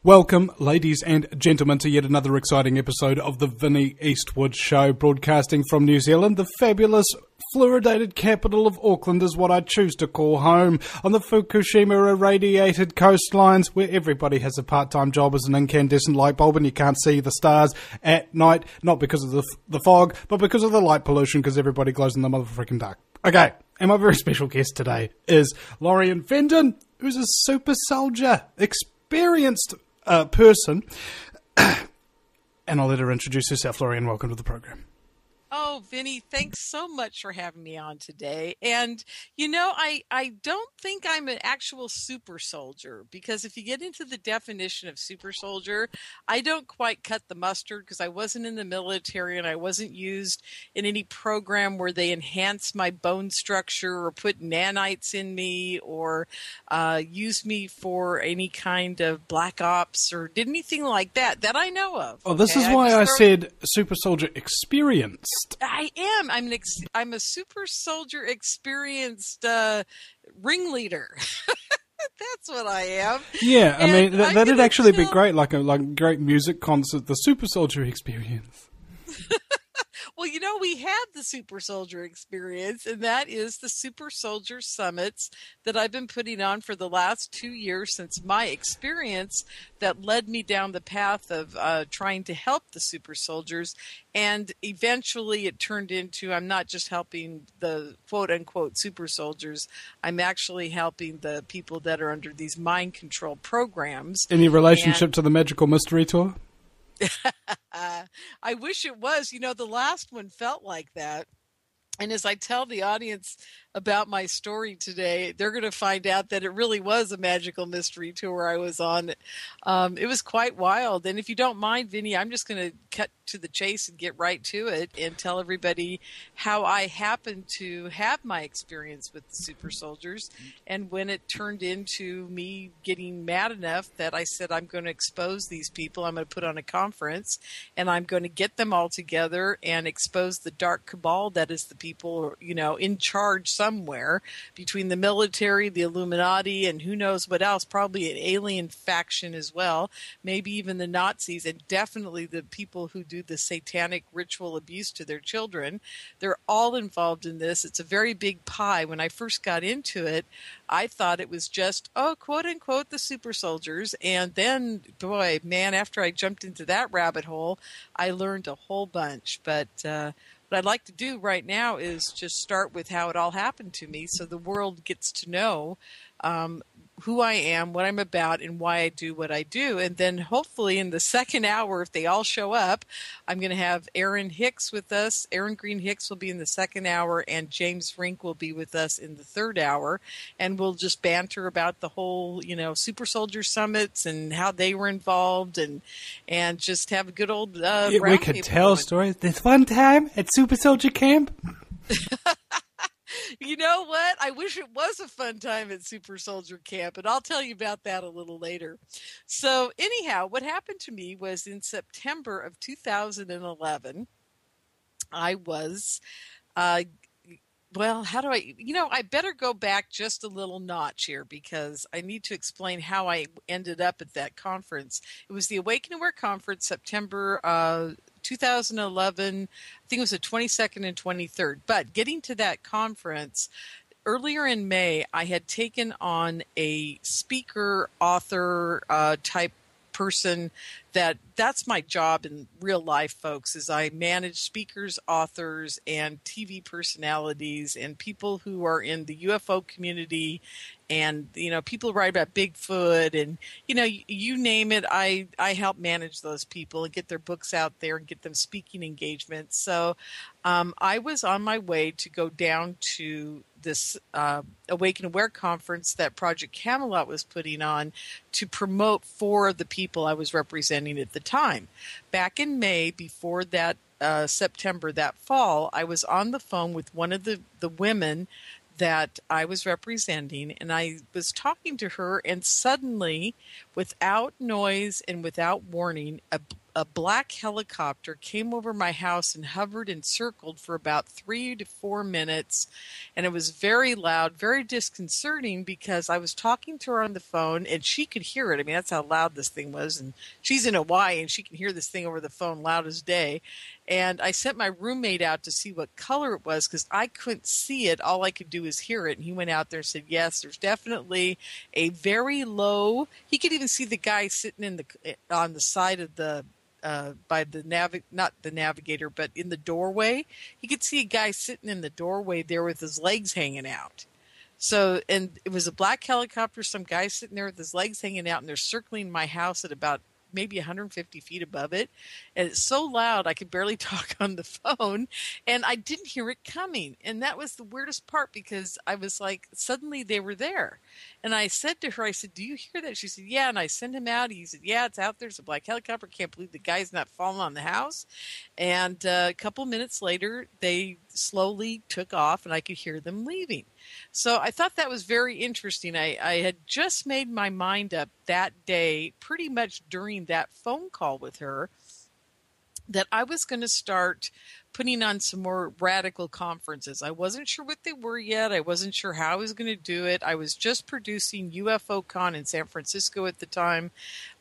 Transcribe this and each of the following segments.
Welcome, ladies and gentlemen, to yet another exciting episode of the Vinnie Eastwood Show, broadcasting from New Zealand. The fabulous, fluoridated capital of Auckland is what I choose to call home, on the Fukushima-irradiated coastlines, where everybody has a part-time job as an incandescent light bulb and you can't see the stars at night, not because of the fog, but because of the light pollution, because everybody glows in the motherfucking dark. Okay, and my very special guest today is Lorien, who's a super soldier, experienced person, and I'll let her introduce herself. Lorien, welcome to the program. Oh, Vinny, thanks so much for having me on today. And, you know, I don't think I'm an actual super soldier, because if you get into the definition of super soldier, I don't quite cut the mustard, because I wasn't in the military and I wasn't used in any program where they enhance my bone structure or put nanites in me or use me for any kind of black ops or did anything like that I know of. Oh, this is why I said super soldier experienced. I am. I'm a super soldier experienced ringleader. That's what I am. Yeah, I mean that'd actually be great, like a great music concert, the super soldier experience. Well, you know, we have the Super Soldier experience, and that is the Super Soldier Summits that I've been putting on for the last 2 years since my experience that led me down the path of trying to help the Super Soldiers. And eventually it turned into, I'm not just helping the quote-unquote Super Soldiers, I'm actually helping the people that are under these mind control programs. Any relationship to the Magical Mystery Tour? I wish it was. You know, the last one felt like that. And as I tell the audience about my story today, they're going to find out that it really was a magical mystery tour I was on. It was quite wild. And if you don't mind, Vinny, I'm just going to cut to the chase and get right to it and tell everybody how I happened to have my experience with the Super Soldiers and when it turned into me getting mad enough that I said, I'm going to expose these people. I'm going to put on a conference and I'm going to get them all together and expose the dark cabal that is the people, you know, in charge somewhere between the military, the Illuminati, and who knows what else, probably an alien faction as well, maybe even the Nazis, and definitely the people who do the satanic ritual abuse to their children. They're all involved in this. It's a very big pie. When I first got into it, I thought it was just, quote unquote, the super soldiers. And then, boy, man, after I jumped into that rabbit hole, I learned a whole bunch. But what I'd like to do right now is just start with how it all happened to me so the world gets to know who I am, what I'm about, and why I do what I do. And then hopefully in the second hour, if they all show up, I'm going to have Aaron Hicks with us. Aaron Green Hicks will be in the second hour, and James Rink will be with us in the third hour. And we'll just banter about the whole, you know, Super Soldier Summits and how they were involved and just have a good old we could tell stories. This one time at Super Soldier Camp. You know what? I wish it was a fun time at Super Soldier Camp, and I'll tell you about that a little later. So anyhow, what happened to me was in September of 2011, I was, I better go back just a little notch here because I need to explain how I ended up at that conference. It was the Awaken Aware Conference, September 2011, I think it was the 22nd and 23rd. But getting to that conference, earlier in May, I had taken on a speaker, author type person that's my job in real life, folks, is I manage speakers, authors, and TV personalities and people who are in the UFO community and, you know, people who write about Bigfoot and, you know, you name it, I help manage those people and get their books out there and get them speaking engagements. So I was on my way to go down to this Awaken Aware conference that Project Camelot was putting on to promote 4 of the people I was representing at the time. Back in May, before that September, that fall, I was on the phone with one of the women that I was representing, and I was talking to her, and suddenly, without noise and without warning, a black helicopter came over my house and hovered and circled for about 3 to 4 minutes. And it was very loud, very disconcerting because I was talking to her on the phone and she could hear it. I mean, that's how loud this thing was. And she's in Hawaii and she can hear this thing over the phone loud as day. And I sent my roommate out to see what color it was because I couldn't see it. All I could do was hear it. And he went out there and said, yes, there's definitely a very low. He could even see the guy sitting on the side of the by the not the navigator, but in the doorway. He could see a guy sitting in the doorway there with his legs hanging out. So, and it was a black helicopter, some guy sitting there with his legs hanging out, and they're circling my house at about maybe 150 feet above it. And it's so loud, I could barely talk on the phone, and I didn't hear it coming. And that was the weirdest part because I was like, suddenly they were there. And I said to her, I said, do you hear that? She said, yeah. And I sent him out. He said, yeah, it's out there. It's a black helicopter. Can't believe the guy's not falling on the house. And a couple minutes later, they slowly took off and I could hear them leaving. So I thought that was very interesting. I had just made my mind up that day, pretty much during that phone call with her, that I was going to start putting on some more radical conferences. I wasn't sure what they were yet. I wasn't sure how I was going to do it. I was just producing UFO Con in San Francisco at the time,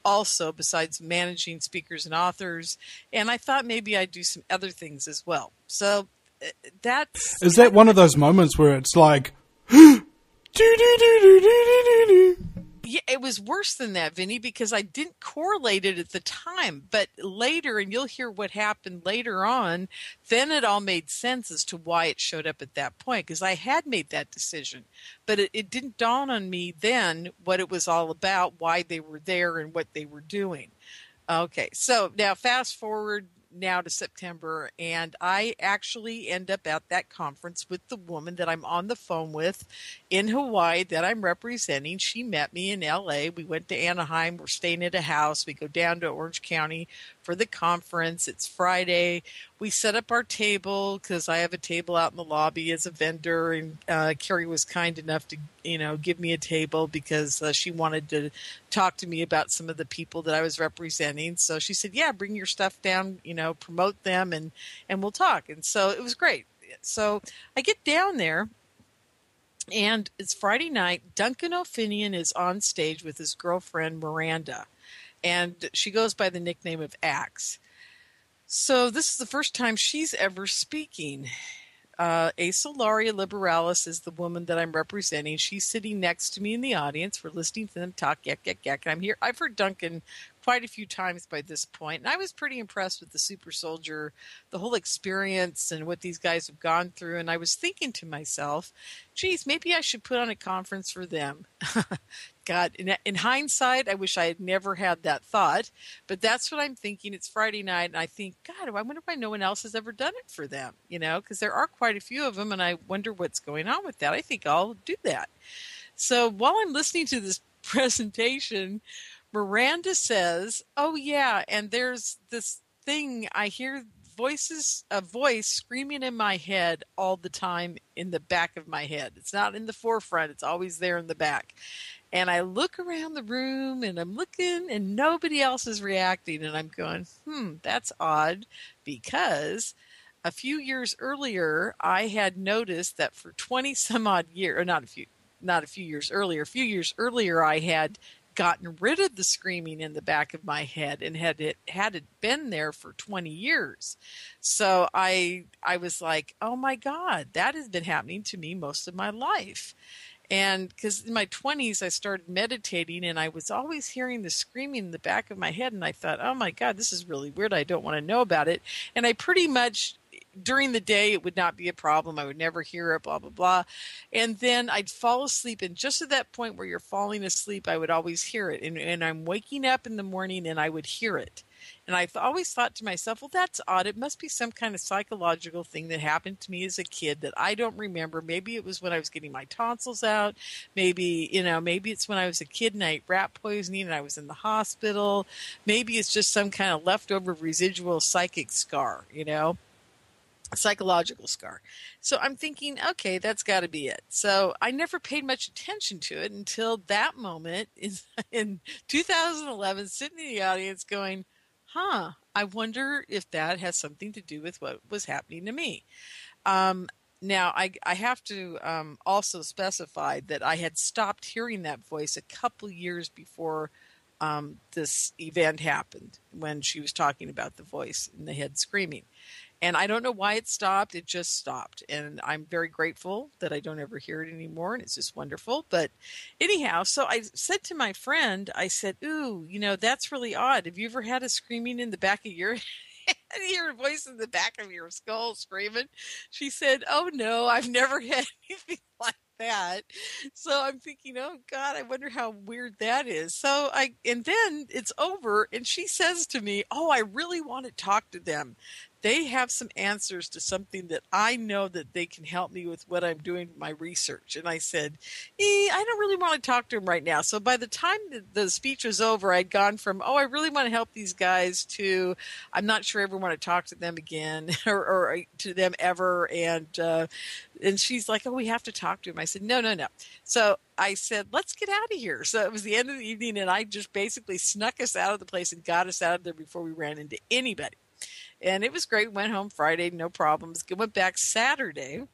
also besides managing speakers and authors. And I thought maybe I'd do some other things as well. So Is that one of those moments where it's like, do do do do do do do? Yeah, it was worse than that, Vinny, because I didn't correlate it at the time. But later, and you'll hear what happened later on, then it all made sense as to why it showed up at that point, because I had made that decision. But it didn't dawn on me then what it was all about, why they were there, and what they were doing. Okay, so now fast forward now to September, and I actually end up at that conference with the woman that I'm on the phone with in Hawaii that I'm representing. She met me in LA. We went to Anaheim. We're staying at a house. We go down to Orange County for the conference. It's Friday. We set up our table because I have a table out in the lobby as a vendor, and Carrie was kind enough to, give me a table because she wanted to talk to me about some of the people that I was representing. So she said, yeah, bring your stuff down, promote them, and we'll talk. And so it was great. So I get down there, and it's Friday night. Duncan O'Finian is on stage with his girlfriend, Miranda, and she goes by the nickname of Axe. So this is the first time she's ever speaking. Asa Laria Liberalis is the woman that I'm representing. She's sitting next to me in the audience. We're listening to them talk, yak, yak, yak. And I'm here. I've heard Duncan quite a few times by this point, and I was pretty impressed with the super soldier, the whole experience and what these guys have gone through. And I was thinking to myself, geez, maybe I should put on a conference for them. God, in hindsight, I wish I had never had that thought, but that's what I'm thinking. It's Friday night, and I think, God, I wonder why no one else has ever done it for them, because there are quite a few of them, and I wonder what's going on with that. I think I'll do that. So while I'm listening to this presentation, Miranda says, oh, yeah, and there's this thing, I hear a voice screaming in my head all the time in the back of my head. It's not in the forefront. It's always there in the back. And I look around the room, and I'm looking, and nobody else is reacting. And I'm going, that's odd, because a few years earlier, I had noticed that for 20 some odd years, or not a few years earlier, I had gotten rid of the screaming in the back of my head and had it been there for 20 years. So I was like, oh my God, that has been happening to me most of my life. And because in my 20s, I started meditating, and I was always hearing the screaming in the back of my head. And I thought, oh my God, this is really weird. I don't want to know about it. And I pretty much, during the day, it would not be a problem. I would never hear it, blah, blah, blah. And then I'd fall asleep. And just at that point where you're falling asleep, I would always hear it. And I'm waking up in the morning, and I would hear it. And I always thought to myself, well, that's odd. It must be some kind of psychological thing that happened to me as a kid that I don't remember. Maybe it was when I was getting my tonsils out. Maybe it's when I was a kid and I ate rat poisoning and I was in the hospital. Maybe it's just some kind of leftover residual psychic scar, a psychological scar. So I'm thinking, okay, that's got to be it. So I never paid much attention to it until that moment in 2011, sitting in the audience going, I wonder if that has something to do with what was happening to me. Now, I have to also specify that I had stopped hearing that voice a couple years before this event happened, when she was talking about the voice in the head screaming. And I don't know why it stopped. It just stopped. And I'm very grateful that I don't ever hear it anymore. And it's just wonderful. But anyhow, so I said to my friend, I said, ooh, that's really odd. Have you ever had a screaming in the back of your head? And hear a voice in the back of your skull screaming? She said, oh, no, I've never had anything like that. So I'm thinking, oh, God, I wonder how weird that is. And then it's over, and she says to me, oh, I really want to talk to them. They have some answers to something that I know that they can help me with what I'm doing my research. And I said, I don't really want to talk to them right now. So by the time the speech was over, I'd gone from, oh, I really want to help these guys, to I'm not sure I ever want to talk to them again or to them ever. And she's like, oh, we have to talk to him. I said, no. So I said, let's get out of here. So it was the end of the evening, and I just basically snuck us out of the place and got us out of there before we ran into anybody. And it was great. Went home Friday, no problems. Went back Saturday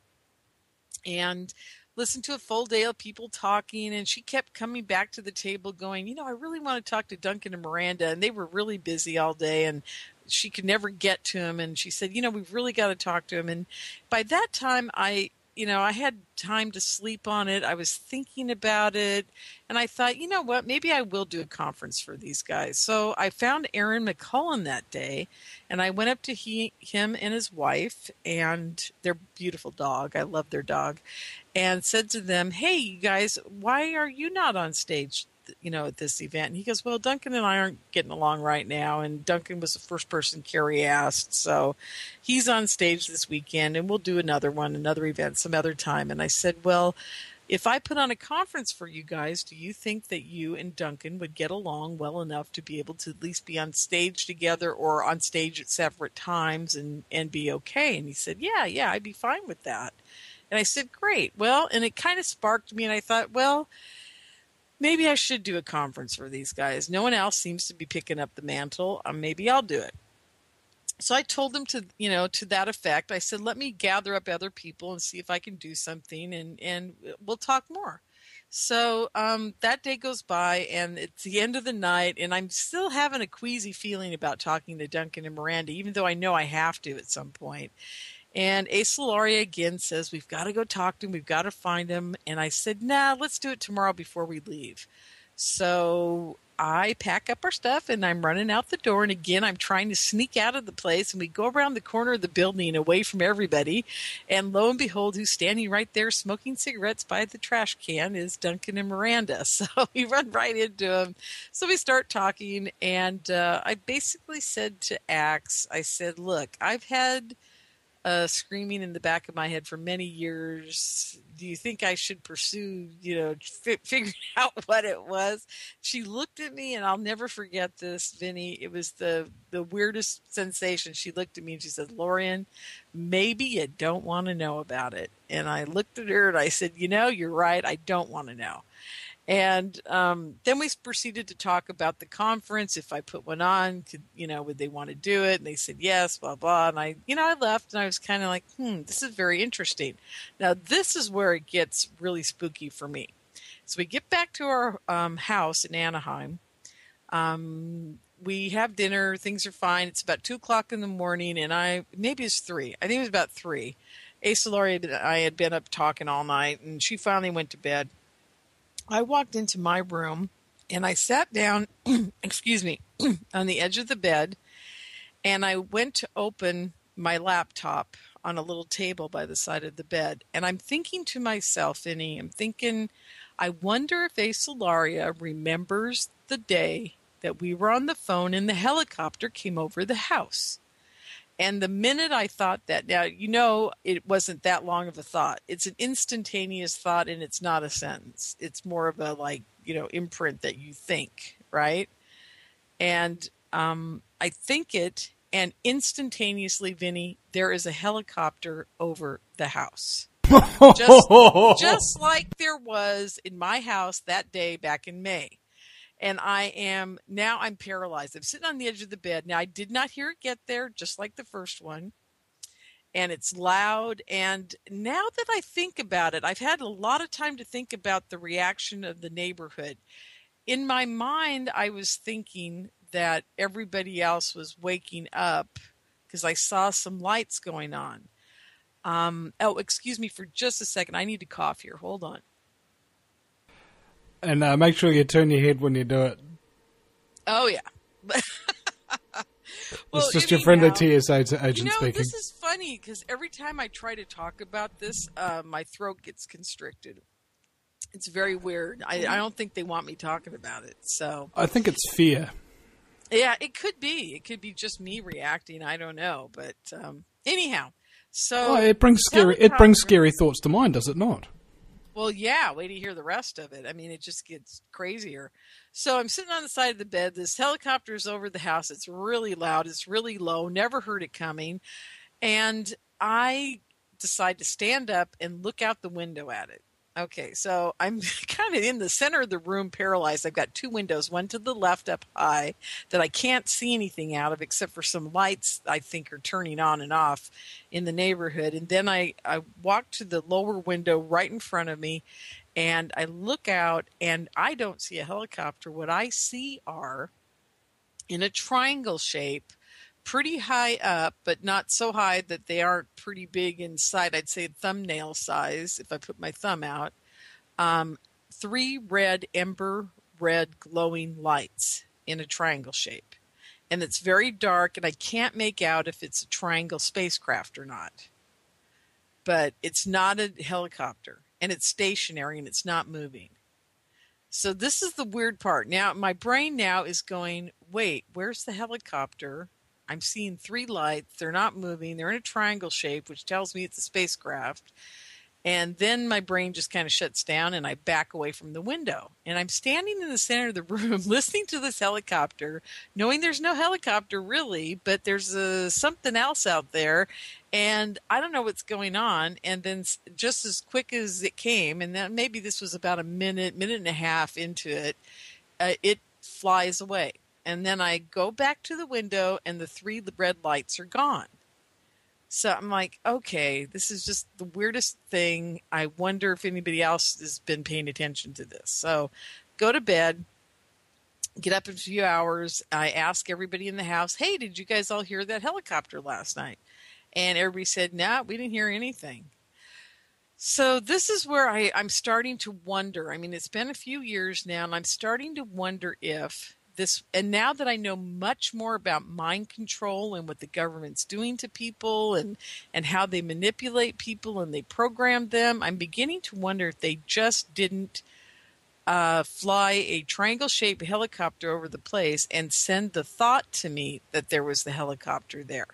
and listened to a full day of people talking. And she kept coming back to the table going, I really want to talk to Duncan and Miranda. And they were really busy all day, and she could never get to him. And she said, we've really got to talk to him. And by that time, I had time to sleep on it. I was thinking about it, and I thought, you know what, maybe I will do a conference for these guys. So I found Aaron McCullen that day, and I went up to him and his wife and their beautiful dog. I love their dog. And said to them, hey, you guys, why are you not on stage at this event? And he goes, well, Duncan and I aren't getting along right now. And Duncan was the first person Carrie asked. So he's on stage this weekend, and we'll do another event some other time. And I said, well, if I put on a conference for you guys, do you think that you and Duncan would get along well enough to be able to at least be on stage together, or on stage at separate times, and be okay? And he said, yeah, I'd be fine with that. And I said, great. Well, and it kind of sparked me, and I thought, well, maybe I should do a conference for these guys. No one else seems to be picking up the mantle. Maybe I'll do it. So I told them to that effect. I said, let me gather up other people and see if I can do something, and we'll talk more. So that day goes by, and it's the end of the night, and I'm still having a queasy feeling about talking to Duncan and Miranda, even though I know I have to at some point. And Asa Lauria again says, we've got to go talk to him. We've got to find him. And I said, nah, let's do it tomorrow before we leave. So I pack up our stuff, and I'm running out the door. And again, I'm trying to sneak out of the place. And we go around the corner of the building away from everybody. And lo and behold, who's standing right there smoking cigarettes by the trash can is Duncan and Miranda. So we run right into them. So we start talking. And I basically said to Axe, I said, look, I've had screaming in the back of my head for many years. Do you think I should pursue, figuring out what it was? She looked at me, and I'll never forget this, Vinny. It was the weirdest sensation. She looked at me and she said, Lorien, maybe you don't want to know about it. And I looked at her and I said, you're right. I don't want to know. And then we proceeded to talk about the conference. If I put one on, would they want to do it? And they said yes, blah, blah. And I left, and I was kind of like, this is very interesting. Now, this is where it gets really spooky for me. So we get back to our house in Anaheim. We have dinner. Things are fine. It's about 2:00 in the morning, and maybe it's 3. I think it was about 3. Asa Lauria and I had been up talking all night, and she finally went to bed. I walked into my room, and I sat down, excuse me, on the edge of the bed, and I went to open my laptop on a little table by the side of the bed. And I'm thinking to myself, Vinny, I wonder if Asa Lauria remembers the day that we were on the phone and the helicopter came over the house. And the minute I thought that, now, it wasn't that long of a thought. It's an instantaneous thought, and it's not a sentence. It's more of a imprint that you think, right? And I think it, and instantaneously, Vinny, there is a helicopter over the house. just like there was in my house that day back in May. And I'm paralyzed. I'm sitting on the edge of the bed. Now, I did not hear it get there, just like the first one. And it's loud. And now that I think about it, I've had a lot of time to think about the reaction of the neighborhood. In my mind, I was thinking that everybody else was waking up because I saw some lights going on. Excuse me for just a second. I need to cough here. Hold on. And make sure you turn your head when you do it. Oh, yeah. Well, it's just your friendly TSA agent speaking. This is funny because every time I try to talk about this, my throat gets constricted. It's very weird. I don't think they want me talking about it. So I think it's fear. Yeah, it could be. It could be just me reacting. I don't know. But anyhow, so it brings scary thoughts to mind, does it not? Well, yeah, wait to hear the rest of it. I mean, it just gets crazier. So I'm sitting on the side of the bed. This helicopter is over the house. It's really loud. It's really low. Never heard it coming. And I decide to stand up and look out the window at it. Okay, so I'm kind of in the center of the room, paralyzed. I've got two windows, one to the left up high that I can't see anything out of except for some lights I think are turning on and off in the neighborhood. And then I walk to the lower window right in front of me, and I look out, and I don't see a helicopter. What I see are, in a triangle shape, pretty high up, but not so high that they aren't pretty big inside. I'd say thumbnail size if I put my thumb out. 3 ember red glowing lights in a triangle shape. And it's very dark, and I can't make out if it's a triangle spacecraft or not. But it's not a helicopter, and it's stationary, and it's not moving. So this is the weird part. Now, my brain now is going, wait, where's the helicopter? I'm seeing 3 lights. They're not moving. They're in a triangle shape, which tells me it's a spacecraft. And then my brain just kind of shuts down, and I back away from the window. And I'm standing in the center of the room listening to this helicopter, knowing there's no helicopter really, but there's something else out there. And I don't know what's going on. And then just as quick as it came, and then maybe this was about a minute and a half into it, it flies away. And then I go back to the window, and the 3 red lights are gone. So I'm like, okay, this is just the weirdest thing. I wonder if anybody else has been paying attention to this. So go to bed, get up in a few hours. I ask everybody in the house, hey, did you guys all hear that helicopter last night? And everybody said, no, we didn't hear anything. So this is where I'm starting to wonder. I mean, it's been a few years now, and I'm starting to wonder if this, and now that I know much more about mind control and what the government's doing to people and how they manipulate people and they program them, I'm beginning to wonder if they just didn't fly a triangle-shaped helicopter over the place and send the thought to me that there was the helicopter there.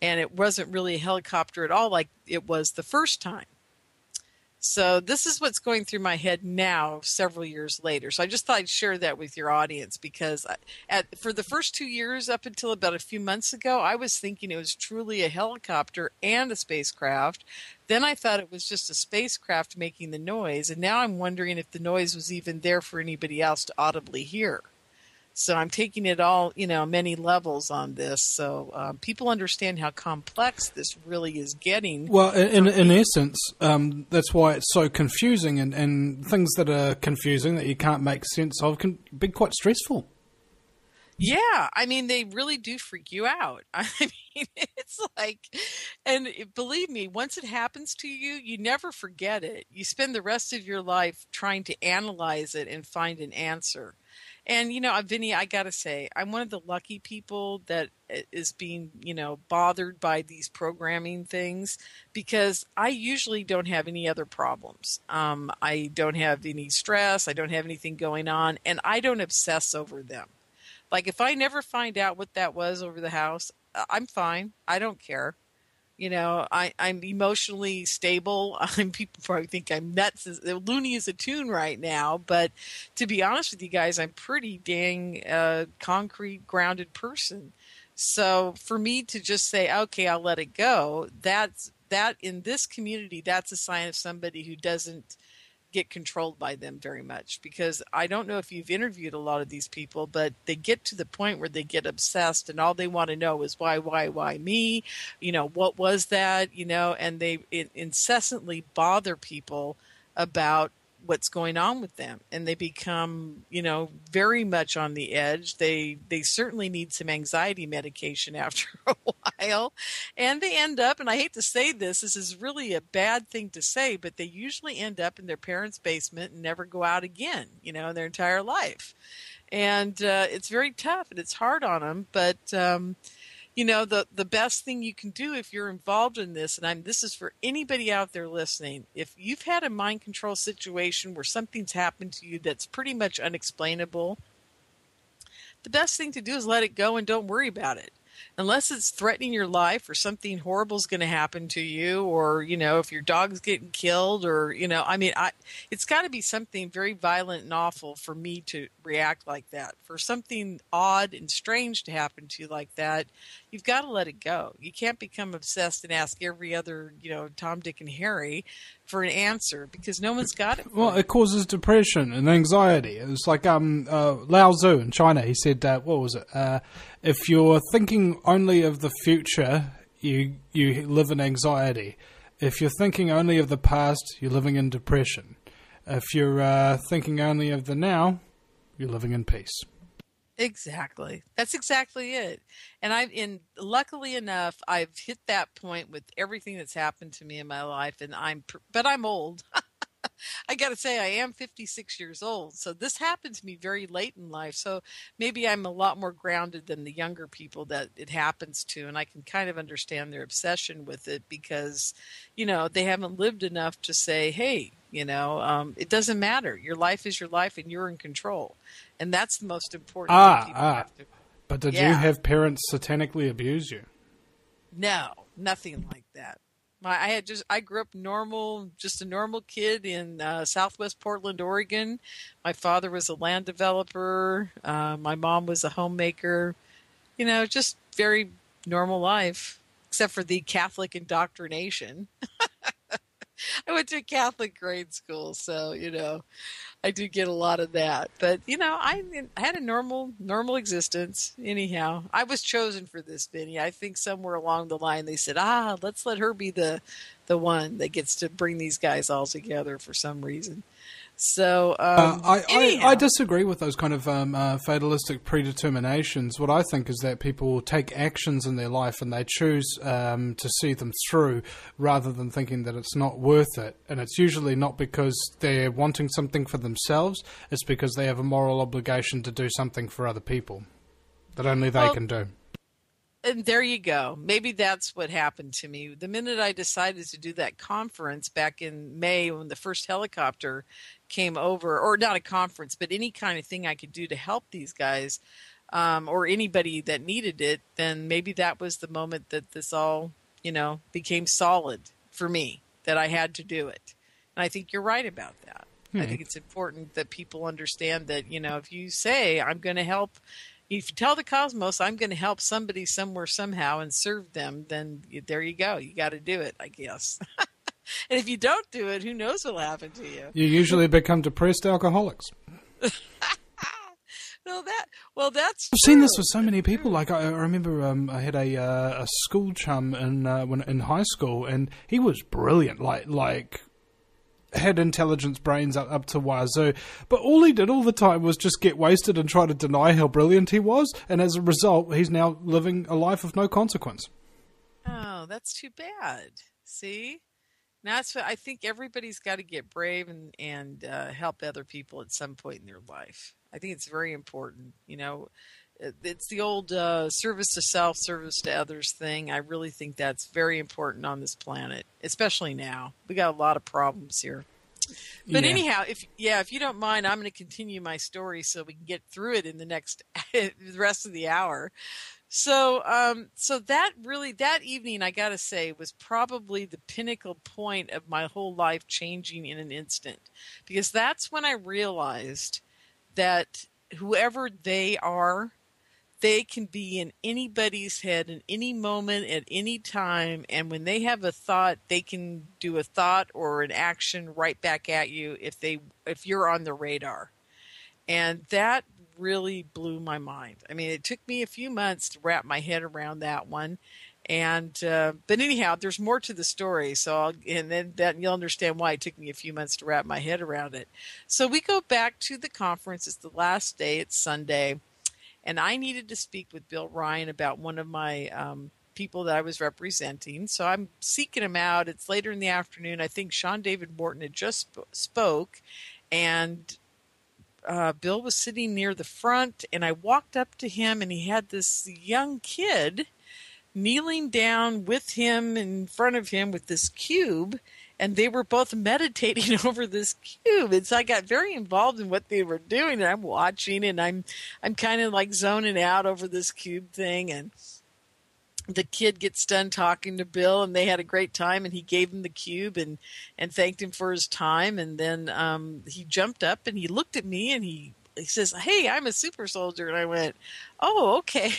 And it wasn't really a helicopter at all like it was the first time. So this is what's going through my head now, several years later. So I just thought I'd share that with your audience because for the first 2 years, up until about a few months ago, I was thinking it was truly a helicopter and a spacecraft. Then I thought it was just a spacecraft making the noise. And now I'm wondering if the noise was even there for anybody else to audibly hear. So I'm taking it all, many levels on this. So people understand how complex this really is getting. Well, in essence, that's why it's so confusing, and things that are confusing that you can't make sense of can be quite stressful. Yeah, I mean, they really do freak you out. I mean, it's like, and believe me, once it happens to you, you never forget it. You spend the rest of your life trying to analyze it and find an answer. And, Vinny, I got to say, I'm one of the lucky people that is being, bothered by these programming things because I usually don't have any other problems. I don't have any stress. I don't have anything going on, and I don't obsess over them. Like if I never find out what that was over the house, I'm fine. I don't care. I'm emotionally stable. People probably think I'm nuts, loony as a tune right now. But to be honest with you guys, I'm pretty dang concrete, grounded person. So for me to just say, okay, I'll let it go, that in this community, that's a sign of somebody who doesn't get controlled by them very much, because I don't know if you've interviewed a lot of these people, but they get to the point where they get obsessed and all they want to know is why me? What was that? And they incessantly bother people about what's going on with them, and they become, very much on the edge. They certainly need some anxiety medication after a while, and they end up, and I hate to say this is really a bad thing to say, but they usually end up in their parents' basement and never go out again, in their entire life. And it's very tough and it's hard on them, but the best thing you can do if you're involved in this, and this is for anybody out there listening, if you've had a mind control situation where something's happened to you that's pretty much unexplainable, the best thing to do is let it go and don't worry about it. Unless it's threatening your life or something horrible is going to happen to you, or, if your dog's getting killed, or, it's got to be something very violent and awful for me to react like that. For something odd and strange to happen to you like that, you've got to let it go. You can't become obsessed and ask every other, Tom, Dick, and Harry for an answer, because no one's got it. Well, it causes depression and anxiety. It's like Lao Tzu in China. He said, what was it? If you're thinking only of the future, you live in anxiety. If you're thinking only of the past, you're living in depression. If you're thinking only of the now, you're living in peace. Exactly. That's exactly it. And luckily enough, I've hit that point with everything that's happened to me in my life, but I'm old. I got to say, I am 56 years old. So this happened to me very late in life. So maybe I'm a lot more grounded than the younger people that it happens to. And I can kind of understand their obsession with it, because, they haven't lived enough to say, hey, it doesn't matter. Your life is your life and you're in control. And that's the most important thing people have to. But did you have parents satanically abuse you? No, nothing like that. I grew up normal, just a normal kid in Southwest Portland, Oregon. My father was a land developer. My mom was a homemaker. Just very normal life, except for the Catholic indoctrination. I went to a Catholic grade school, so, I do get a lot of that. But, I had a normal existence. Anyhow, I was chosen for this, Vinny. I think somewhere along the line they said, let's let her be the one that gets to bring these guys all together for some reason. So, I disagree with those kind of fatalistic predeterminations. What I think is that people take actions in their life and they choose to see them through, rather than thinking that it's not worth it. And it's usually not because they're wanting something for themselves. It's because they have a moral obligation to do something for other people that only they can do. And there you go. Maybe that's what happened to me. The minute I decided to do that conference back in May, when the first helicopter came over, or not a conference, but any kind of thing I could do to help these guys, or anybody that needed it, then maybe that was the moment that this all, became solid for me, that I had to do it. And I think you're right about that. I think it's important that people understand that, if you say, I'm going to help, if you tell the cosmos, I'm going to help somebody somewhere, somehow, and serve them, then there you go. You got to do it, I guess. And if you don't do it, who knows what will happen to you? You usually become depressed alcoholics. That's I've seen this with so many people. Like I remember, I had a school chum in high school, and he was brilliant. Like had intelligence brains up to wazoo, but all he did all the time was just get wasted and try to deny how brilliant he was, and as a result, he's now living a life of no consequence. Oh, that's too bad. See? That's what I think. Everybody's got to get brave and help other people at some point in their life. I think it's very important. It's the old service to self, service to others thing. I really think that's very important on this planet, especially now. We got a lot of problems here. But anyhow, if you don't mind, I'm going to continue my story so we can get through it in the rest of the hour. So that evening, I got to say, was probably the pinnacle point of my whole life changing in an instant, because that's when I realized that whoever they are, they can be in anybody's head in any moment at any time. And when they have a thought, they can do a thought or an action right back at you if you're on the radar. And that really blew my mind. I mean, it took me a few months to wrap my head around that one. And but anyhow, there's more to the story. And then you'll understand why it took me a few months to wrap my head around it. So we go back to the conference. It's the last day. It's Sunday. And I needed to speak with Bill Ryan about one of my people that I was representing. So I'm seeking him out. It's later in the afternoon. I think Sean David Morton had just spoke. And Bill was sitting near the front. And I walked up to him, and he had this young kid kneeling down with him in front of him with this cube, and they were both meditating over this cube. And so I got very involved in what they were doing, and I'm watching, and I'm kind of like zoning out over this cube thing. And the kid gets done talking to Bill, and they had a great time, and he gave him the cube and thanked him for his time. And then he jumped up and he looked at me, and he says, "Hey, I'm a super soldier." And I went, "Oh, okay."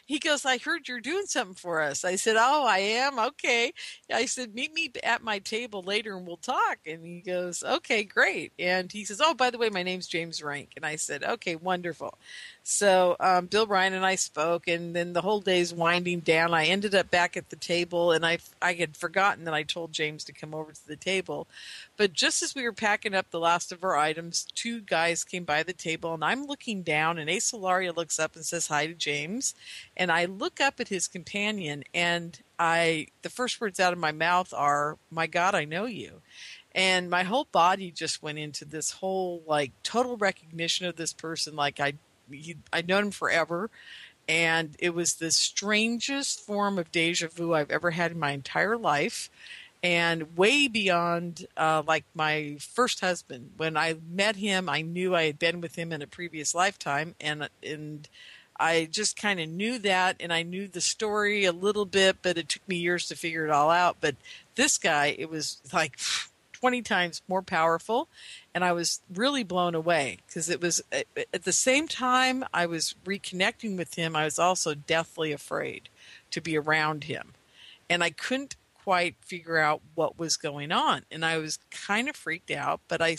He goes, "I heard you're doing something for us." I said, "Oh, I am? Okay." I said, "Meet me at my table later and we'll talk." And he goes, "Okay, great." And he says, "Oh, by the way, my name's James Rink." And I said, "Okay, wonderful." So Bill Ryan and I spoke, and then the whole day's winding down. I ended up back at the table, and I had forgotten that I told James to come over to the table. But just as we were packing up the last of our items, two guys came by the table, and I'm looking down, and Ace Ilaria looks up and says hi to James. And I look up at his companion, and the first words out of my mouth are, "My God, I know you." And my whole body just went into this whole, like, total recognition of this person. Like, I'd known him forever. And it was the strangest form of deja vu I've ever had in my entire life. And way beyond, like, my first husband. When I met him, I knew I had been with him in a previous lifetime. And I just kind of knew that, and I knew the story a little bit, but it took me years to figure it all out. But this guy, it was like 20 times more powerful, and I was really blown away because it was at the same time I was reconnecting with him, I was also deathly afraid to be around him, and I couldn't quite figure out what was going on, and I was kind of freaked out, but I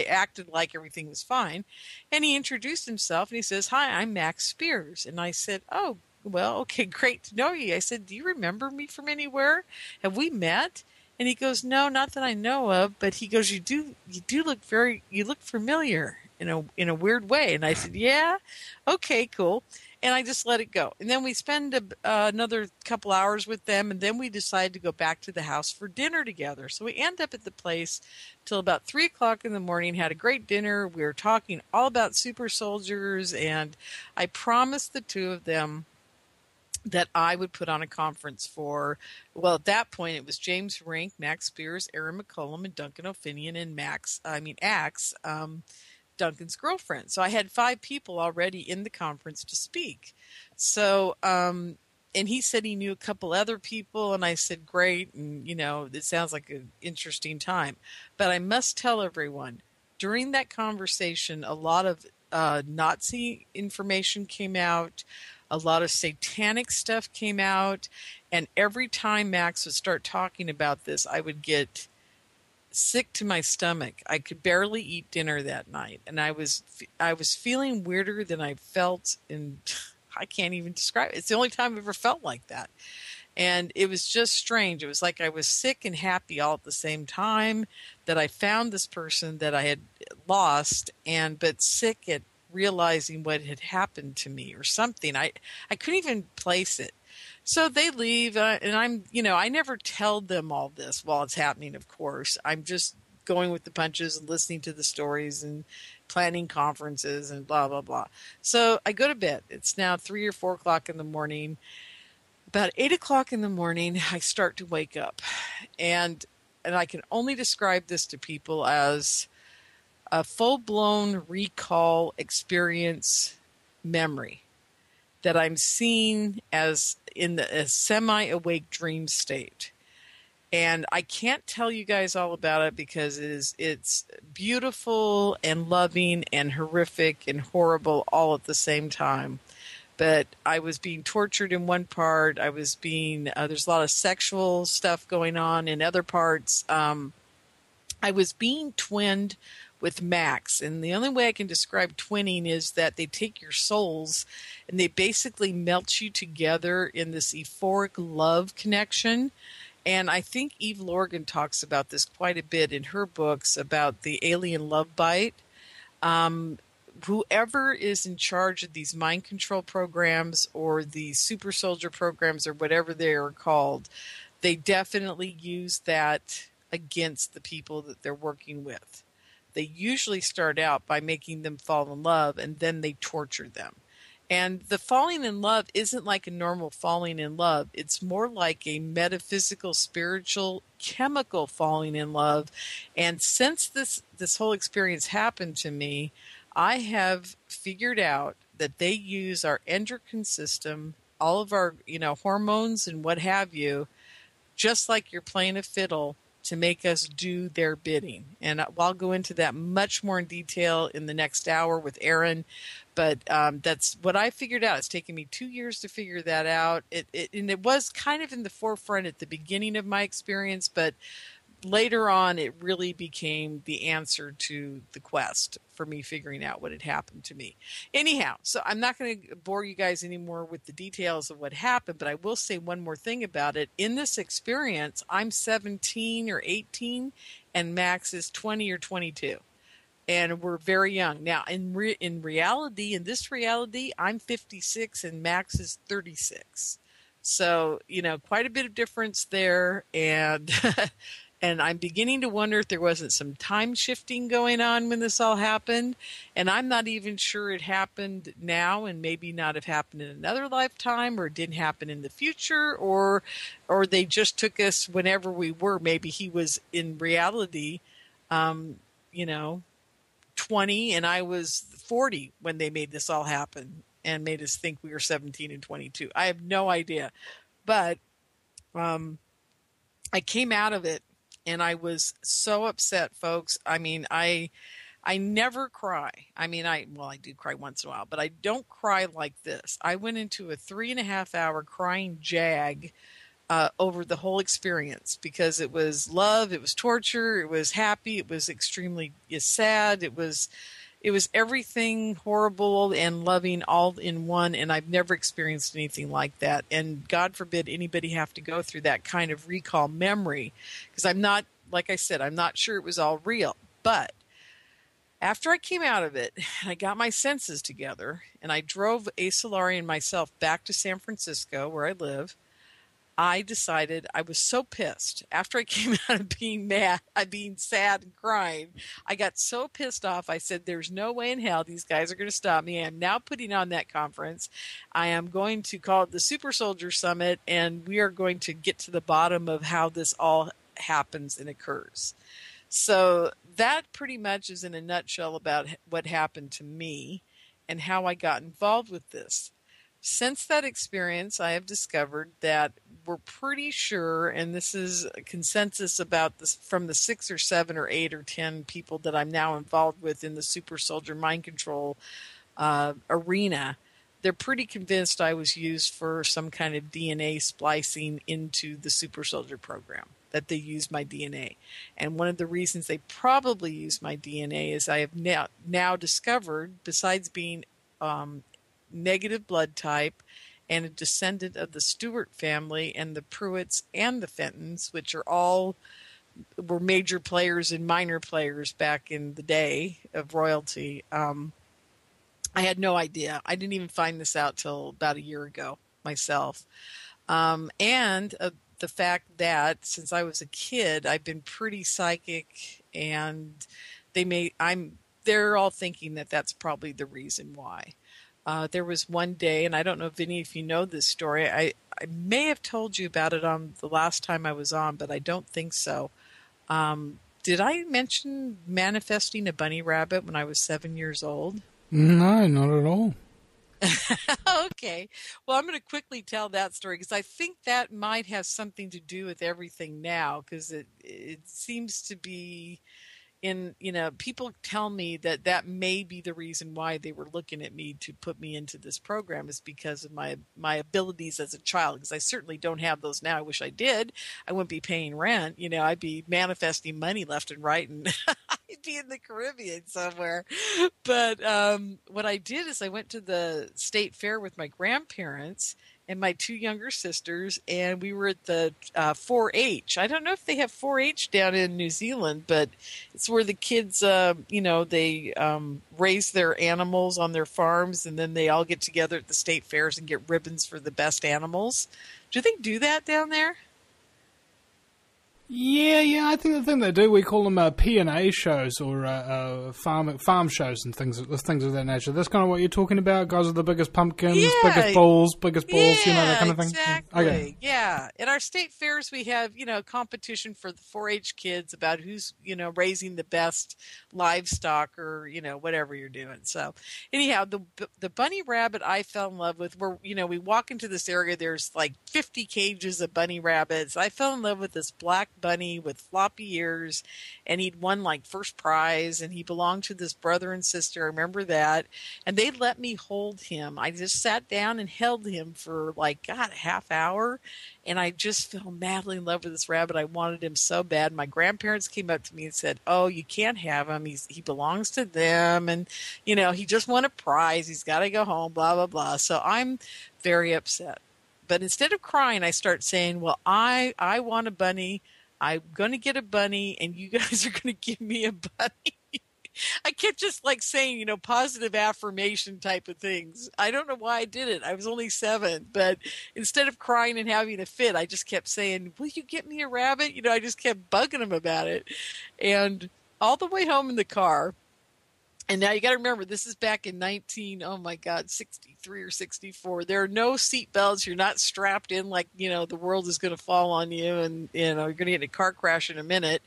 acted like everything was fine. And he introduced himself, and he says, "Hi, I'm Max Spears." And I said, "Oh, well, okay, great to know you." I said, "Do you remember me from anywhere? Have we met?" And he goes, "No, not that I know of." But he goes, you do look familiar in a weird way." And I said, "Yeah, okay, cool." And I just let it go. And then we spend another couple hours with them, and then we decide to go back to the house for dinner together. So we end up at the place till about 3 o'clock in the morning, had a great dinner. We were talking all about super soldiers, and I promised the two of them that I would put on a conference for, well, at that point it was James Rink, Max Spears, Aaron McCollum, and Duncan O'Finian, and Axe, Duncan's girlfriend. So I had 5 people already in the conference to speak. So, and he said he knew a couple other people, and I said, great, and, it sounds like an interesting time. But I must tell everyone, during that conversation, a lot of Nazi information came out, a lot of satanic stuff came out, and every time Max would start talking about this, I would get sick to my stomach. I could barely eat dinner that night, and I was feeling weirder than I felt, and I can't even describe it. It's the only time I've ever felt like that, and it was just strange. It was like I was sick and happy all at the same time, that I found this person that I had lost, but sick at realizing what had happened to me or something. I couldn't even place it. So they leave, and I'm, I never tell them all this while it's happening, of course. I'm just going with the punches and listening to the stories and planning conferences and blah, blah, blah. So I go to bed. It's now 3 or 4 o'clock in the morning. About 8 o'clock in the morning, I start to wake up. And I can only describe this to people as a full-blown recall experience memory that I'm seeing as in a semi-awake dream state. And I can't tell you guys all about it because it's beautiful and loving and horrific and horrible all at the same time. but I was being tortured in one part. I was being, there's a lot of sexual stuff going on in other parts. I was being twinned with Max, and the only way I can describe twinning is that they take your souls and they basically melt you together in this euphoric love connection. And I think Eve Lorgen talks about this quite a bit in her books about the alien love bite. Whoever is in charge of these mind control programs or the super soldier programs or whatever they are called, they definitely use that against the people that they're working with. They usually start out by making them fall in love, and then they torture them. And the falling in love isn't like a normal falling in love. It's more like a metaphysical, spiritual, chemical falling in love. And since this whole experience happened to me, I have figured out that they use our endocrine system, all of our, hormones and what have you, just like you're playing a fiddle, to make us do their bidding. And I'll go into that much more in detail in the next hour with Aaron. But that's what I figured out. It's taken me 2 years to figure that out. And it was kind of in the forefront at the beginning of my experience, but later on, it really became the answer to the quest for me figuring out what had happened to me. Anyhow, so I'm not going to bore you guys anymore with the details of what happened, but I will say one more thing about it. In this experience, I'm 17 or 18, and Max is 20 or 22. And we're very young. Now, in this reality, I'm 56 and Max is 36. So, quite a bit of difference there. And and I'm beginning to wonder if there wasn't some time shifting going on when this all happened. And I'm not even sure it happened now and maybe not have happened in another lifetime, or it didn't happen in the future, or they just took us whenever we were. Maybe he was in reality, 20 and I was 40 when they made this all happen and made us think we were 17 and 22. I have no idea. But I came out of it and I was so upset, folks. I mean, I never cry. I mean, I do cry once in a while, but I don't cry like this. I went into a 3.5 hour crying jag over the whole experience, because it was love, it was torture, it was happy, it was extremely sad, it was everything horrible and loving all in one, and I've never experienced anything like that. And God forbid anybody have to go through that kind of recall memory, because I'm not, like I said, I'm not sure it was all real. But after I came out of it, I got my senses together, and I drove Lorien and myself back to San Francisco, where I live. I decided, I was so pissed after I came out of being mad, being sad and crying. I got so pissed off. I said, there's no way in hell these guys are going to stop me. I am now putting on that conference. I am going to call it the Super Soldier Summit, and we are going to get to the bottom of how this all happens and occurs. So that pretty much is in a nutshell about what happened to me and how I got involved with this. Since that experience, I have discovered that we're pretty sure, and this is a consensus about this from the 6 or 7 or 8 or 10 people that I'm now involved with in the Super Soldier Mind Control arena, they're pretty convinced I was used for some kind of DNA splicing into the Super Soldier program, that they used my DNA. And one of the reasons they probably used my DNA is I have now discovered, besides being negative blood type and a descendant of the Stewart family and the Pruitts and the Fentons, which were major players and minor players back in the day of royalty. I had no idea. I didn't even find this out till about a year ago myself. And the fact that since I was a kid, I've been pretty psychic, and they're all thinking that that's probably the reason why. There was one day, and I don't know, Vinny, if you know this story. I may have told you about it on the last time I was on, but I don't think so. Did I mention manifesting a bunny rabbit when I was 7 years old? No, not at all. Okay. Well, I'm going to quickly tell that story, because I think that might have something to do with everything now, because it seems to be people tell me that may be the reason why they were looking at me to put me into this program, is because of my abilities as a child, because I certainly don't have those now. I wish I did. I wouldn't be paying rent. I'd be manifesting money left and right, and I'd be in the Caribbean somewhere. But what I did is I went to the state fair with my grandparents and my two younger sisters, and we were at the 4-H. I don't know if they have 4-H down in New Zealand, but it's where the kids, they raise their animals on their farms, and then they all get together at the state fairs and get ribbons for the best animals. Do they do that down there? Yeah, I think they do. We call them P&A shows, or farm shows and things of that nature. That's kind of what you're talking about. Guys with the biggest pumpkins, biggest balls, that kind of thing. Exactly. Okay. Yeah. At our state fairs, we have, competition for the 4-H kids about who's, raising the best livestock, or, whatever you're doing. So anyhow, the bunny rabbit I fell in love with, we walk into this area, there's like 50 cages of bunny rabbits. I fell in love with this black bunny with floppy ears, and he'd won like first prize, and he belonged to this brother and sister. I remember that. And they let me hold him. I just sat down and held him for a half hour, and I just fell madly in love with this rabbit. I wanted him so bad. My grandparents came up to me and said, "Oh, you can't have him. He belongs to them, and he just won a prize. He's got to go home, blah blah blah." So I'm very upset. But instead of crying, I start saying, "Well, I want a bunny. I'm going to get a bunny, and you guys are going to give me a bunny." I kept just saying, positive affirmation type of things. I don't know why I did it. I was only 7, but instead of crying and having a fit, I just kept saying, "Will you get me a rabbit?" I just kept bugging him about it. And all the way home in the car, and now you got to remember, this is back in 63 or 64. There are no seat belts. You're not strapped in the world is going to fall on you, and, you're going to get in a car crash in a minute.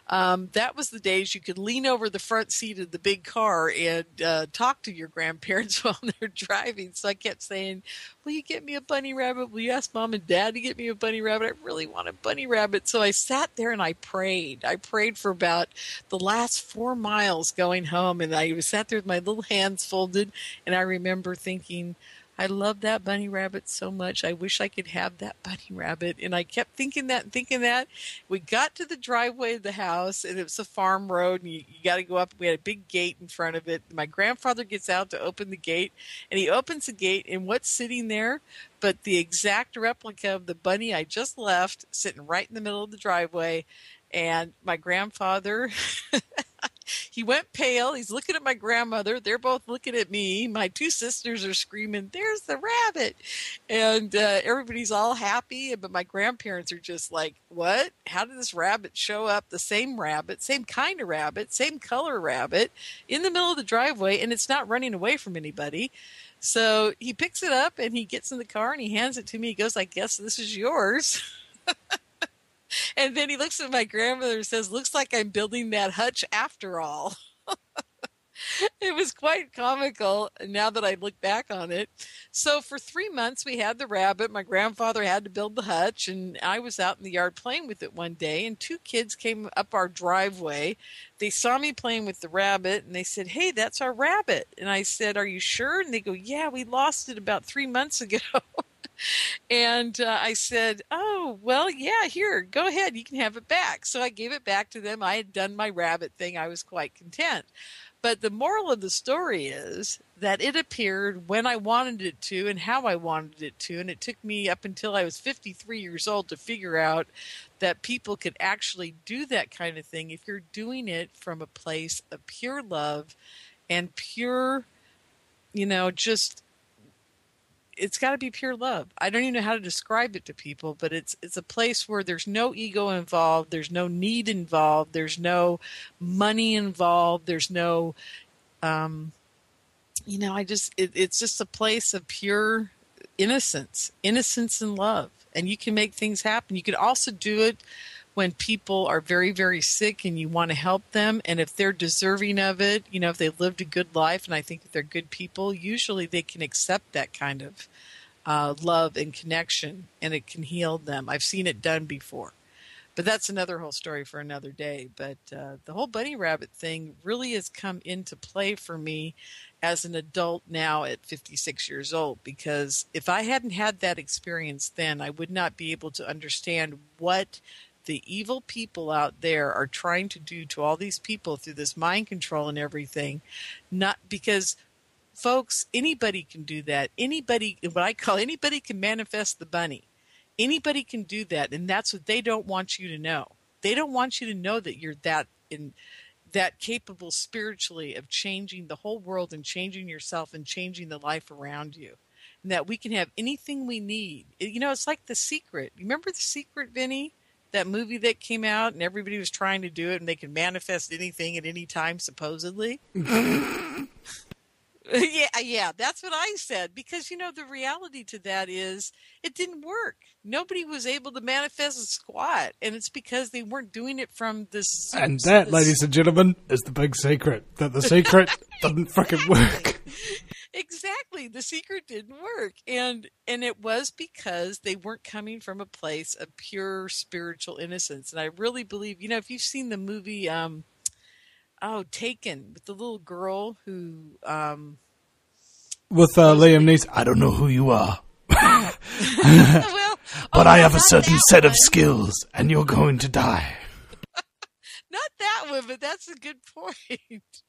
That was the days you could lean over the front seat of the big car and talk to your grandparents while they're driving. So I kept saying, "Will you get me a bunny rabbit? Will you ask Mom and Dad to get me a bunny rabbit? I really want a bunny rabbit." So I sat there and I prayed. I prayed for about the last 4 miles going home, and I sat there with my little hands folded, and I remember thinking, "I love that bunny rabbit so much. I wish I could have that bunny rabbit." And I kept thinking that and thinking that. We got to the driveway of the house, and it was a farm road, and you got to go up. We had a big gate in front of it. My grandfather gets out to open the gate, and he opens the gate, and what's sitting there but the exact replica of the bunny I just left, sitting right in the middle of the driveway. And my grandfather... He went pale. He's looking at my grandmother. They're both looking at me. My two sisters are screaming, "There's the rabbit." And everybody's all happy. But my grandparents are just like, "What? How did this rabbit show up?" The same rabbit, same kind of rabbit, same color rabbit in the middle of the driveway. And it's not running away from anybody. So he picks it up and he gets in the car and he hands it to me. He goes, "I guess this is yours." And then he looks at my grandmother and says, "Looks like I'm building that hutch after all." It was quite comical now that I look back on it. So for 3 months we had the rabbit. My grandfather had to build the hutch, and I was out in the yard playing with it one day, and 2 kids came up our driveway. They saw me playing with the rabbit, and they said, "Hey, that's our rabbit." And I said, "Are you sure?" And they go, "Yeah, we lost it about 3 months ago." And I said, "Oh, well, yeah, here, go ahead. You can have it back." So I gave it back to them. I had done my rabbit thing. I was quite content. But the moral of the story is that it appeared when I wanted it to and how I wanted it to. And it took me up until I was 53 years old to figure out that people could actually do that kind of thing if you're doing it from a place of pure love and pure, just... It's got to be pure love. I don't even know how to describe it to people, but it's a place where there's no ego involved. There's no need involved. There's no money involved. There's no, it's just a place of pure innocence and love. And you can make things happen. You can also do it when people are very, very sick and you want to help them. And if they're deserving of it, if they've lived a good life, and I think if they're good people, usually they can accept that kind of love and connection, and it can heal them. I've seen it done before. But that's another whole story for another day. But the whole bunny rabbit thing really has come into play for me as an adult now at 56 years old, because if I hadn't had that experience then, I would not be able to understand what the evil people out there are trying to do to all these people through this mind control and everything. Not because, folks, anybody can do that. Anybody, what I call anybody can manifest the bunny. Anybody can do that, and that's what they don't want you to know. They don't want you to know that you're that capable spiritually of changing the whole world and changing yourself and changing the life around you. And that we can have anything we need. It's like The Secret. Remember The Secret, Vinny? That movie that came out and everybody was trying to do it and they could manifest anything at any time, supposedly. Yeah, that's what I said. Because, the reality to that is it didn't work. Nobody was able to manifest a squat. And it's because they weren't doing it from this. And that, ladies and gentlemen, is the big secret. That The Secret doesn't freaking work. Exactly. The Secret didn't work. And it was because they weren't coming from a place of pure spiritual innocence. And I really believe, if you've seen the movie, Taken, with the little girl who, with Liam Neeson, I don't know who you are. But I have a certain set of skills, and you're going to die. Not that one, but that's a good point.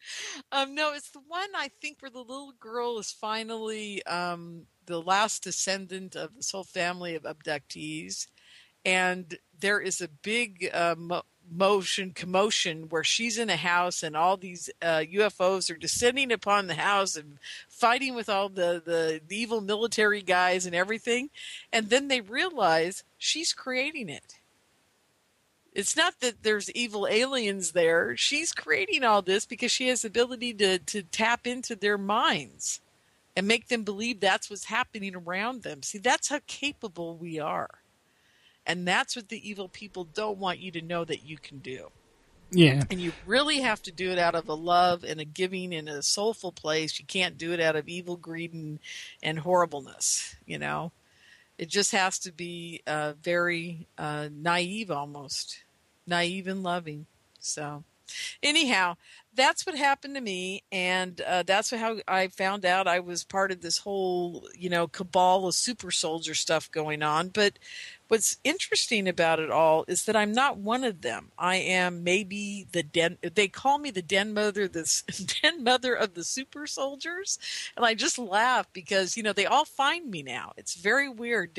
No, it's the one, I think, where the little girl is finally the last descendant of this whole family of abductees. And there is a big commotion where she's in a house and all these UFOs are descending upon the house and fighting with all the evil military guys and everything. And then they realize she's creating it. It's not that there's evil aliens there. She's creating all this because she has the ability to tap into their minds and make them believe that's what's happening around them. See, that's how capable we are. And that's what the evil people don't want you to know that you can do. Yeah. And you really have to do it out of a love and a giving and a soulful place. You can't do it out of evil, greed, and horribleness, It just has to be very naive almost. Naive and loving. So anyhow, that's what happened to me. And that's how I found out I was part of this whole, cabal of super soldier stuff going on. But what's interesting about it all is that I'm not one of them. I am maybe they call me the den mother of the super soldiers. And I just laugh because, they all find me now. It's very weird,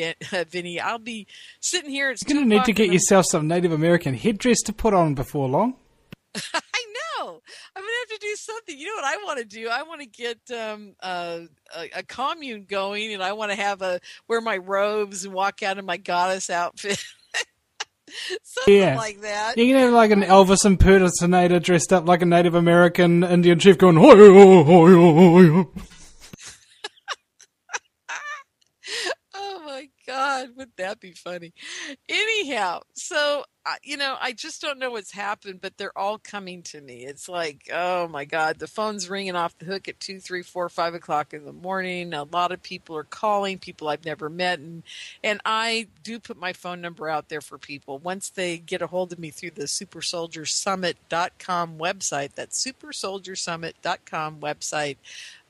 Vinny. I'll be sitting here. It's you're going to need to get yourself some Native American headdress to put on before long. I know. I'm going to have to do something. You know what I want to do? I want to get a commune going, and I want to wear my robes and walk out in my goddess outfit. Something like that. You're going to have like an Elvis impersonator dressed up like a Native American Indian chief going, hoi, hoi, hoi, hoi. Oh my God, would that be funny? Anyhow, so, I just don't know what's happened, but they're all coming to me. It's like, oh my God, the phone's ringing off the hook at 2, 3, 4, 5 o'clock in the morning. A lot of people are calling, people I've never met. And I do put my phone number out there for people. Once they get a hold of me through the supersoldiersummit.com website, that's supersoldiersummit.com website,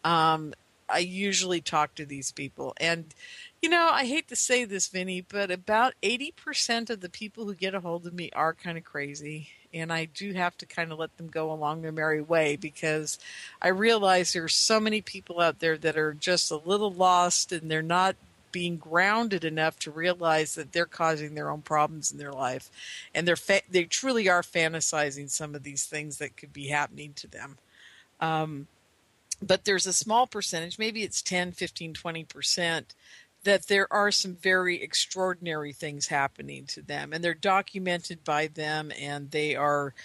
I usually talk to these people. And I hate to say this, Vinny, but about 80% of the people who get a hold of me are kind of crazy. And I do have to kind of let them go along their merry way because I realize there's so many people out there that are just a little lost and they're not being grounded enough to realize that they're causing their own problems in their life. And they truly are fantasizing some of these things that could be happening to them. But there's a small percentage, maybe it's 10, 15, 20%, that there are some very extraordinary things happening to them. And they're documented by them, and they are,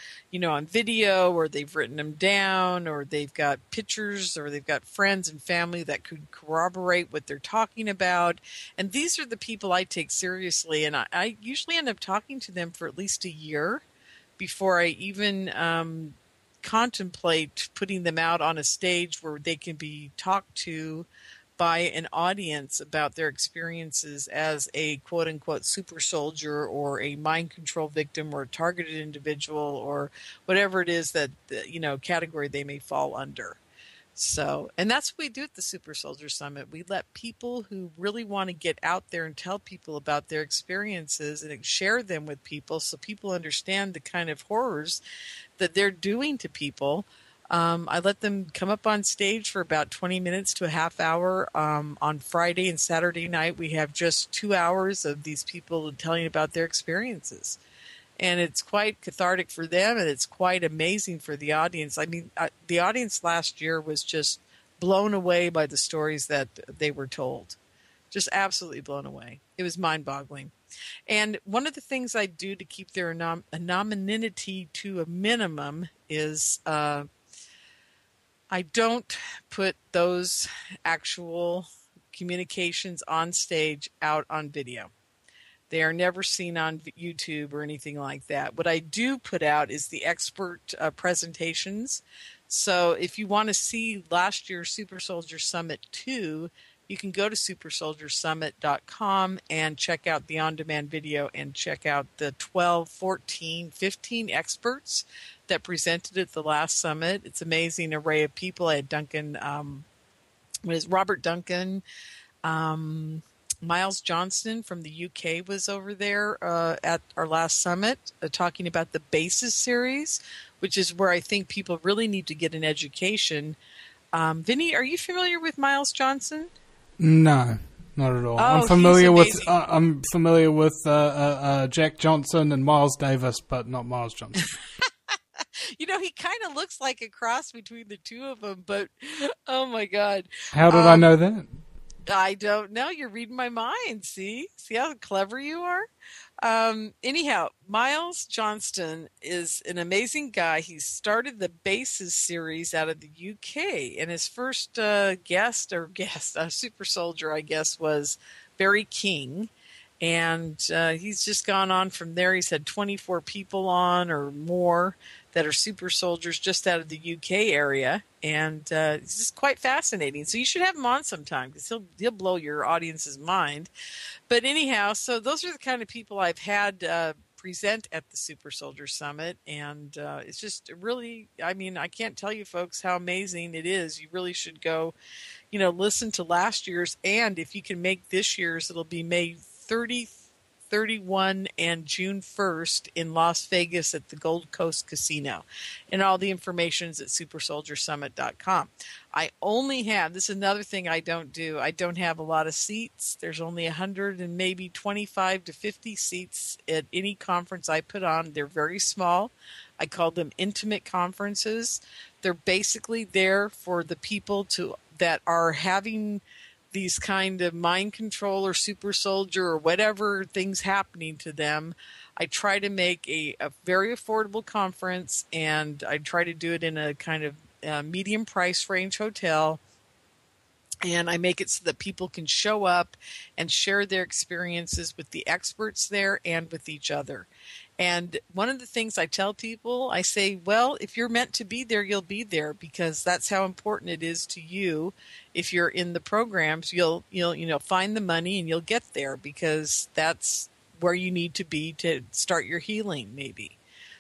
on video, or they've written them down, or they've got pictures, or they've got friends and family that could corroborate what they're talking about. And these are the people I take seriously. And I usually end up talking to them for at least a year before I even contemplate putting them out on a stage where they can be talked to by an audience about their experiences as a quote-unquote super soldier or a mind control victim or a targeted individual or whatever it is that, category they may fall under. So, and that's what we do at the Super Soldier Summit. We let people who really want to get out there and tell people about their experiences and share them with people so people understand the kind of horrors that they're doing to people. I let them come up on stage for about 20 minutes to a half hour. On Friday and Saturday night, we have just 2 hours of these people telling about their experiences. And it's quite cathartic for them, and it's quite amazing for the audience. I mean, the audience last year was just blown away by the stories that they were told. Just absolutely blown away. It was mind-boggling. And one of the things I do to keep their anonymity to a minimum is I don't put those actual communications on stage out on video. They are never seen on YouTube or anything like that. What I do put out is the expert presentations. So if you want to see last year's Super Soldier Summit 2, you can go to supersoldiersummit.com and check out the on-demand video and check out the 12, 14, 15 experts that presented at the last summit. It's an amazing array of people. I had Robert Duncan, Miles Johnston from the UK was over there at our last summit talking about the BASES series, which is where I think people really need to get an education. Vinny, are you familiar with Miles Johnston? No, not at all. Oh, I'm familiar with Jack Johnson and Miles Davis, but not Miles Johnson. He kind of looks like a cross between the two of them, but oh my God. How did I know that? I don't know. You're reading my mind. See how clever you are? Anyhow, Miles Johnston is an amazing guy. He started the BASES series out of the UK, and his first super soldier, I guess, was Barry King. And he's just gone on from there. He's had 24 people on or more that are super soldiers just out of the UK area. And it's just quite fascinating. So you should have him on sometime because he'll blow your audience's mind. But anyhow, so those are the kind of people I've had present at the Super Soldier Summit. And it's just really, I mean, I can't tell you folks how amazing it is. You really should go, listen to last year's. And if you can make this year's, it'll be May 30, 31, and June 1st in Las Vegas at the Gold Coast Casino. And all the information is at supersoldiersummit.com. I only have, this is another thing I don't do, I don't have a lot of seats. There's only 100 and maybe 25 to 50 seats at any conference I put on. They're very small. I call them intimate conferences. They're basically there for the people that are having these kind of mind control or super soldier or whatever things happening to them. I try to make a very affordable conference, and I try to do it in a kind of medium price range hotel. And I make it so that people can show up and share their experiences with the experts there and with each other. And one of the things I tell people, I say, well, if you're meant to be there, you'll be there, because that's how important it is to you. If you're in the programs, you'll find the money and you'll get there, because that's where you need to be to start your healing, maybe.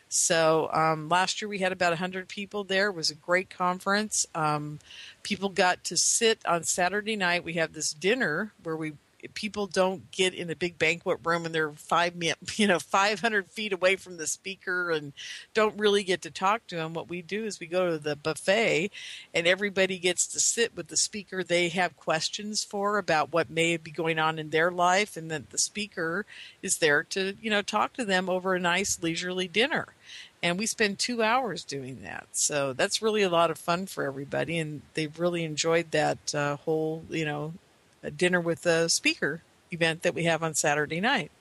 So last year we had about 100 people there. It was a great conference. People got to sit on Saturday night. We have this dinner where people don't get in a big banquet room and they're 500 feet away from the speaker and don't really get to talk to them. What we do is we go to the buffet and everybody gets to sit with the speaker they have questions for about what may be going on in their life, and then the speaker is there to, talk to them over a nice leisurely dinner. And we spend 2 hours doing that. So that's really a lot of fun for everybody, and they've really enjoyed that whole, a dinner with a speaker event that we have on Saturday night.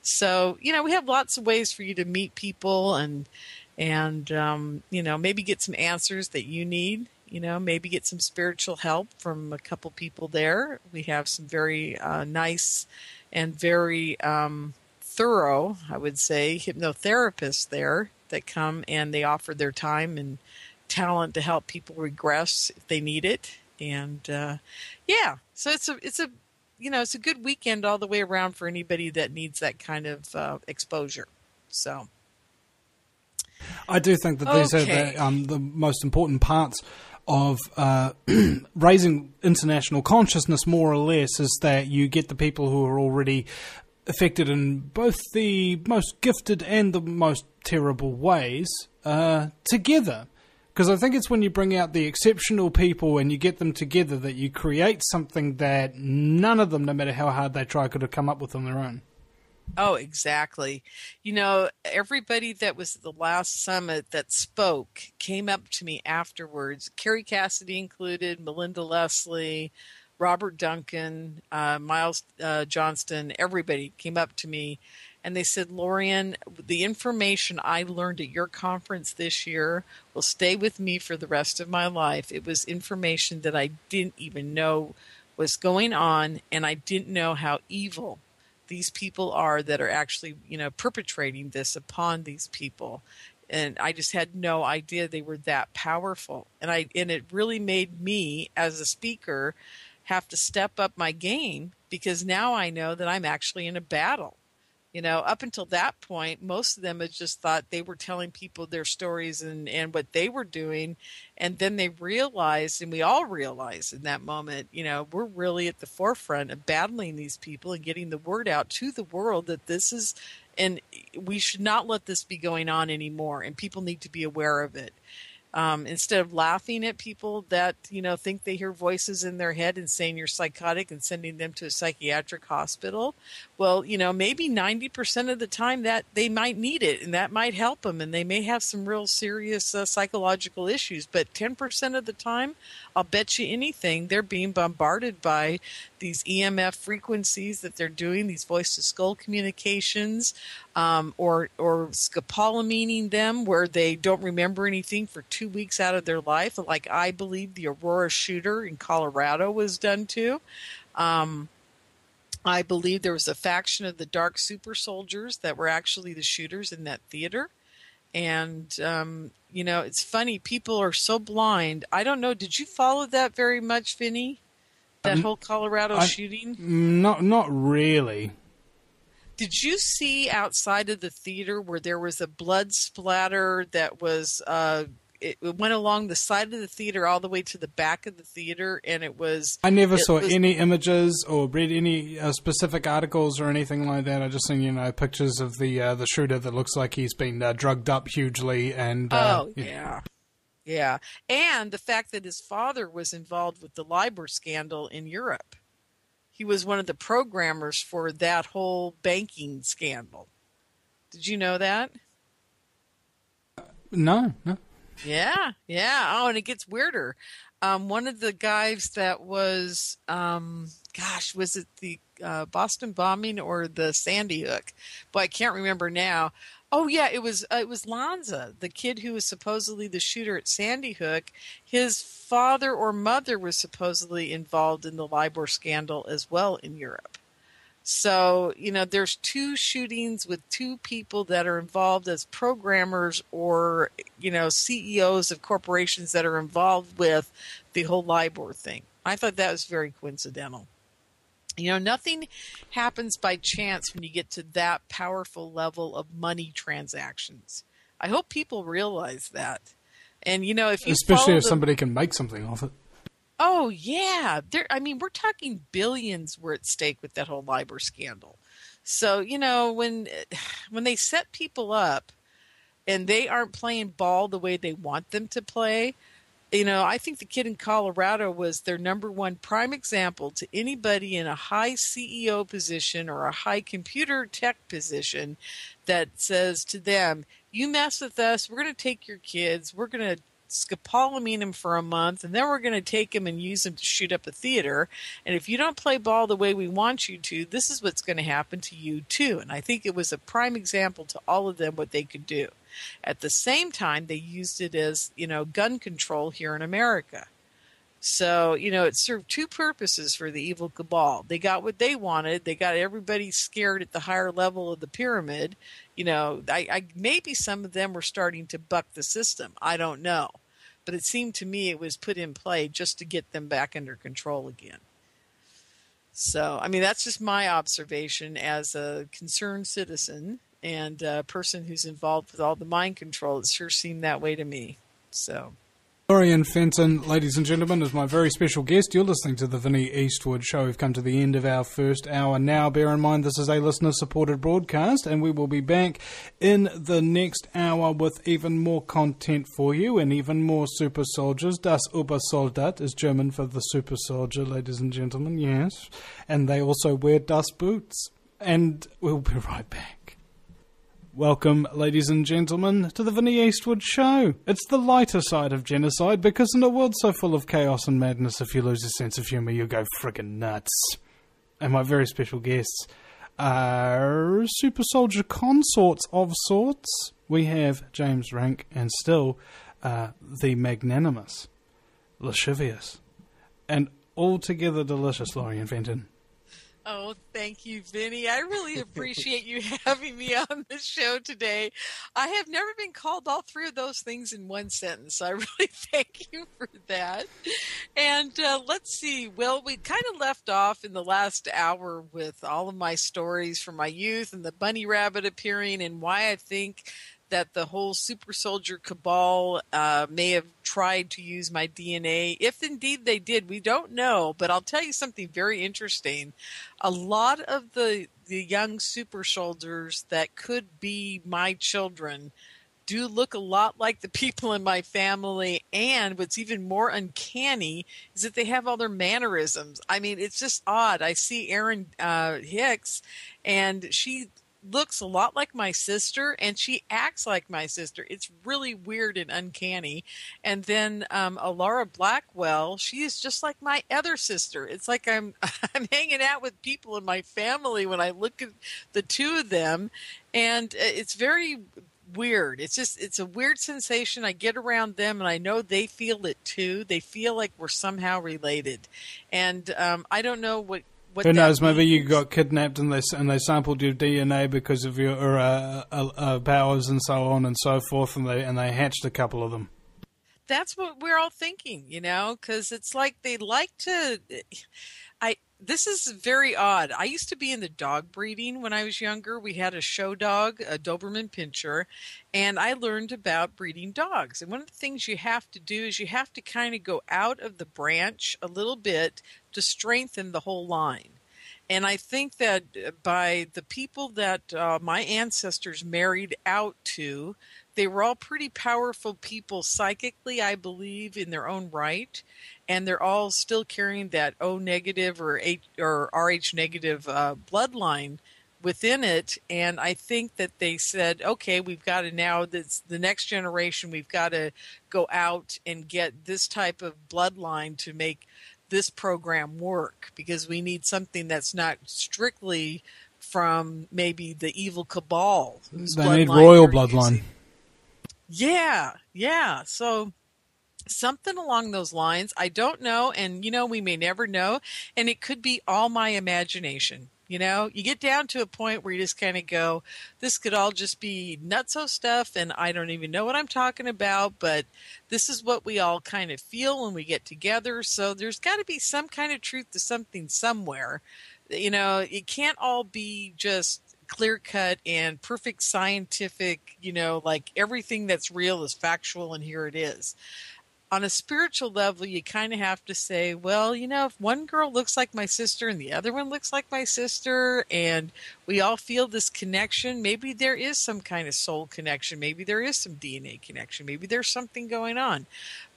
So, we have lots of ways for you to meet people and maybe get some answers that you need, maybe get some spiritual help from a couple people there. We have some very nice and very thorough, I would say, hypnotherapists there that come and they offer their time and talent to help people regress if they need it. And yeah, so it's a it's a good weekend all the way around for anybody that needs that kind of exposure. So I do think that these are the most important parts of raising international consciousness, more or less, is that you get the people who are already affected in both the most gifted and the most terrible ways together. Because I think it's when you bring out the exceptional people and you get them together that you create something that none of them, no matter how hard they try, could have come up with on their own. Oh, exactly. Everybody that was at the last summit that spoke came up to me afterwards, Carrie Cassidy included, Melinda Leslie, Robert Duncan, Miles Johnston, everybody came up to me and they said, Lorien, the information I learned at your conference this year will stay with me for the rest of my life. It was information that I didn't even know was going on, and I didn't know how evil these people are that are actually, perpetrating this upon these people. And I just had no idea they were that powerful. And it really made me, as a speaker, have to step up my game, because now I know that I'm actually in a battle. Up until that point, most of them had just thought they were telling people their stories and what they were doing. And then they realized, and we all realized in that moment, we're really at the forefront of battling these people and getting the word out to the world that this is, and we should not let this be going on anymore. And people need to be aware of it. Instead of laughing at people that, think they hear voices in their head and saying you're psychotic and sending them to a psychiatric hospital, well, maybe 90% of the time that they might need it and that might help them and they may have some real serious psychological issues. But 10% of the time, I'll bet you anything, they're being bombarded by these EMF frequencies that they're doing, these voice-to-skull communications, or scopolamining them where they don't remember anything for 2 weeks out of their life, like I believe the Aurora shooter in Colorado was done to. I believe there was a faction of the dark super soldiers that were actually the shooters in that theater. And, it's funny. People are so blind. I don't know. Did you follow that very much, Vinny? That whole Colorado shooting? Not really. Did you see outside of the theater where there was a blood splatter that was, it went along the side of the theater all the way to the back of the theater, and it was... I never saw any images or read any specific articles or anything like that. I just seen, pictures of the shooter that looks like he's been drugged up hugely and... Yeah. And the fact that his father was involved with the LIBOR scandal in Europe. He was one of the programmers for that whole banking scandal. Did you know that? No. Yeah. Oh, and it gets weirder. One of the guys that was, was it the Boston bombing or the Sandy Hook? Boy, I can't remember now. Oh yeah, it was Lanza, the kid who was supposedly the shooter at Sandy Hook. His father or mother was supposedly involved in the LIBOR scandal as well in Europe. So, there's 2 shootings with 2 people that are involved as programmers or, CEOs of corporations that are involved with the whole LIBOR thing. I thought that was very coincidental. Nothing happens by chance when you get to that powerful level of money transactions. I hope people realize that. And, if you especially if somebody can make something off it. Oh, yeah. We're talking billions were at stake with that whole LIBOR scandal. So, when they set people up and they aren't playing ball the way they want them to play, I think the kid in Colorado was their number one prime example to anybody in a high CEO position or a high computer tech position that says to them, you mess with us, we're going to take your kids, we're going to scopolamine them for a month, and then we're going to take them and use them to shoot up a theater. And if you don't play ball the way we want you to, this is what's going to happen to you too. And I think it was a prime example to all of them what they could do. At the same time, they used it as, gun control here in America. So, it served 2 purposes for the evil cabal. They got what they wanted. They got everybody scared at the higher level of the pyramid. Maybe some of them were starting to buck the system. I don't know. But it seemed to me it was put in play just to get them back under control again. So, I mean, that's just my observation as a concerned citizen and a person who's involved with all the mind control. It sure seemed that way to me. So, Lorien Fenton, ladies and gentlemen, is my very special guest. You're listening to the Vinnie Eastwood Show. We've come to the end of our first hour now. Bear in mind, this is a listener-supported broadcast, and we will be back in the next hour with even more content for you and even more super soldiers. Das Obersoldat is German for the super soldier, ladies and gentlemen, yes. And they also wear dust boots. And we'll be right back. Welcome, ladies and gentlemen, to the Vinnie Eastwood Show. It's the lighter side of genocide, because in a world so full of chaos and madness, if you lose a sense of humour, you go friggin' nuts. And my very special guests are super soldier consorts of sorts. We have James Rink and still the magnanimous, lascivious, and altogether delicious Lorien Fenton. oh, thank you, Vinny. I really appreciate you having me on the show today. I have never been called all three of those things in one sentence, so I really thank you for that. And let's see. Well, we kind of left off in the last hour with all of my stories from my youth and the bunny rabbit appearing and why I think that the whole super soldier cabal may have tried to use my DNA. If indeed they did, we don't know. But I'll tell you something very interesting. A lot of the young super soldiers that could be my children do look a lot like the people in my family. And what's even more uncanny is that they have all their mannerisms. I mean, it's just odd. I see Erin Hicks, and she looks a lot like my sister, and she acts like my sister. It's really weird and uncanny. And then Alara Blackwell, she is just like my other sister. It's like I'm hanging out with people in my family when I look at the two of them, and it's very weird. It's a weird sensation. I get around them, and I know they feel it too. They feel like we're somehow related, and I don't know what who knows? Maybe you got kidnapped and they sampled your DNA because of your powers and so on and so forth, and they hatched a couple of them. That's what we're all thinking, because it's like they like to. This is very odd. I used to be in the dog breeding when I was younger. We had a show dog, a Doberman Pinscher, and I learned about breeding dogs. And one of the things you have to do is you have to kind of go out of the branch a little bit to strengthen the whole line. And I think that by the people that my ancestors married out to, they were all pretty powerful people psychically, I believe, in their own right. And they're all still carrying that O negative or RH negative bloodline within it. And I think that they said, okay, we've got to now, the next generation, we've got to go out and get this type of bloodline to make this program work, because we need something that's not strictly from maybe the evil cabal. They need royal bloodline. Yeah. So something along those lines. I don't know, and we may never know, and it could be all my imagination. You get down to a point where you just kind of go, this could all just be nutso stuff, and I don't even know what I'm talking about, but this is what we all kind of feel when we get together. So there's got to be some kind of truth to something somewhere. It can't all be just clear-cut and perfect scientific, like everything that's real is factual and here it is. On a spiritual level, you kind of have to say, well, if one girl looks like my sister and the other one looks like my sister, and we all feel this connection, maybe there is some kind of soul connection. Maybe there is some DNA connection. Maybe there's something going on.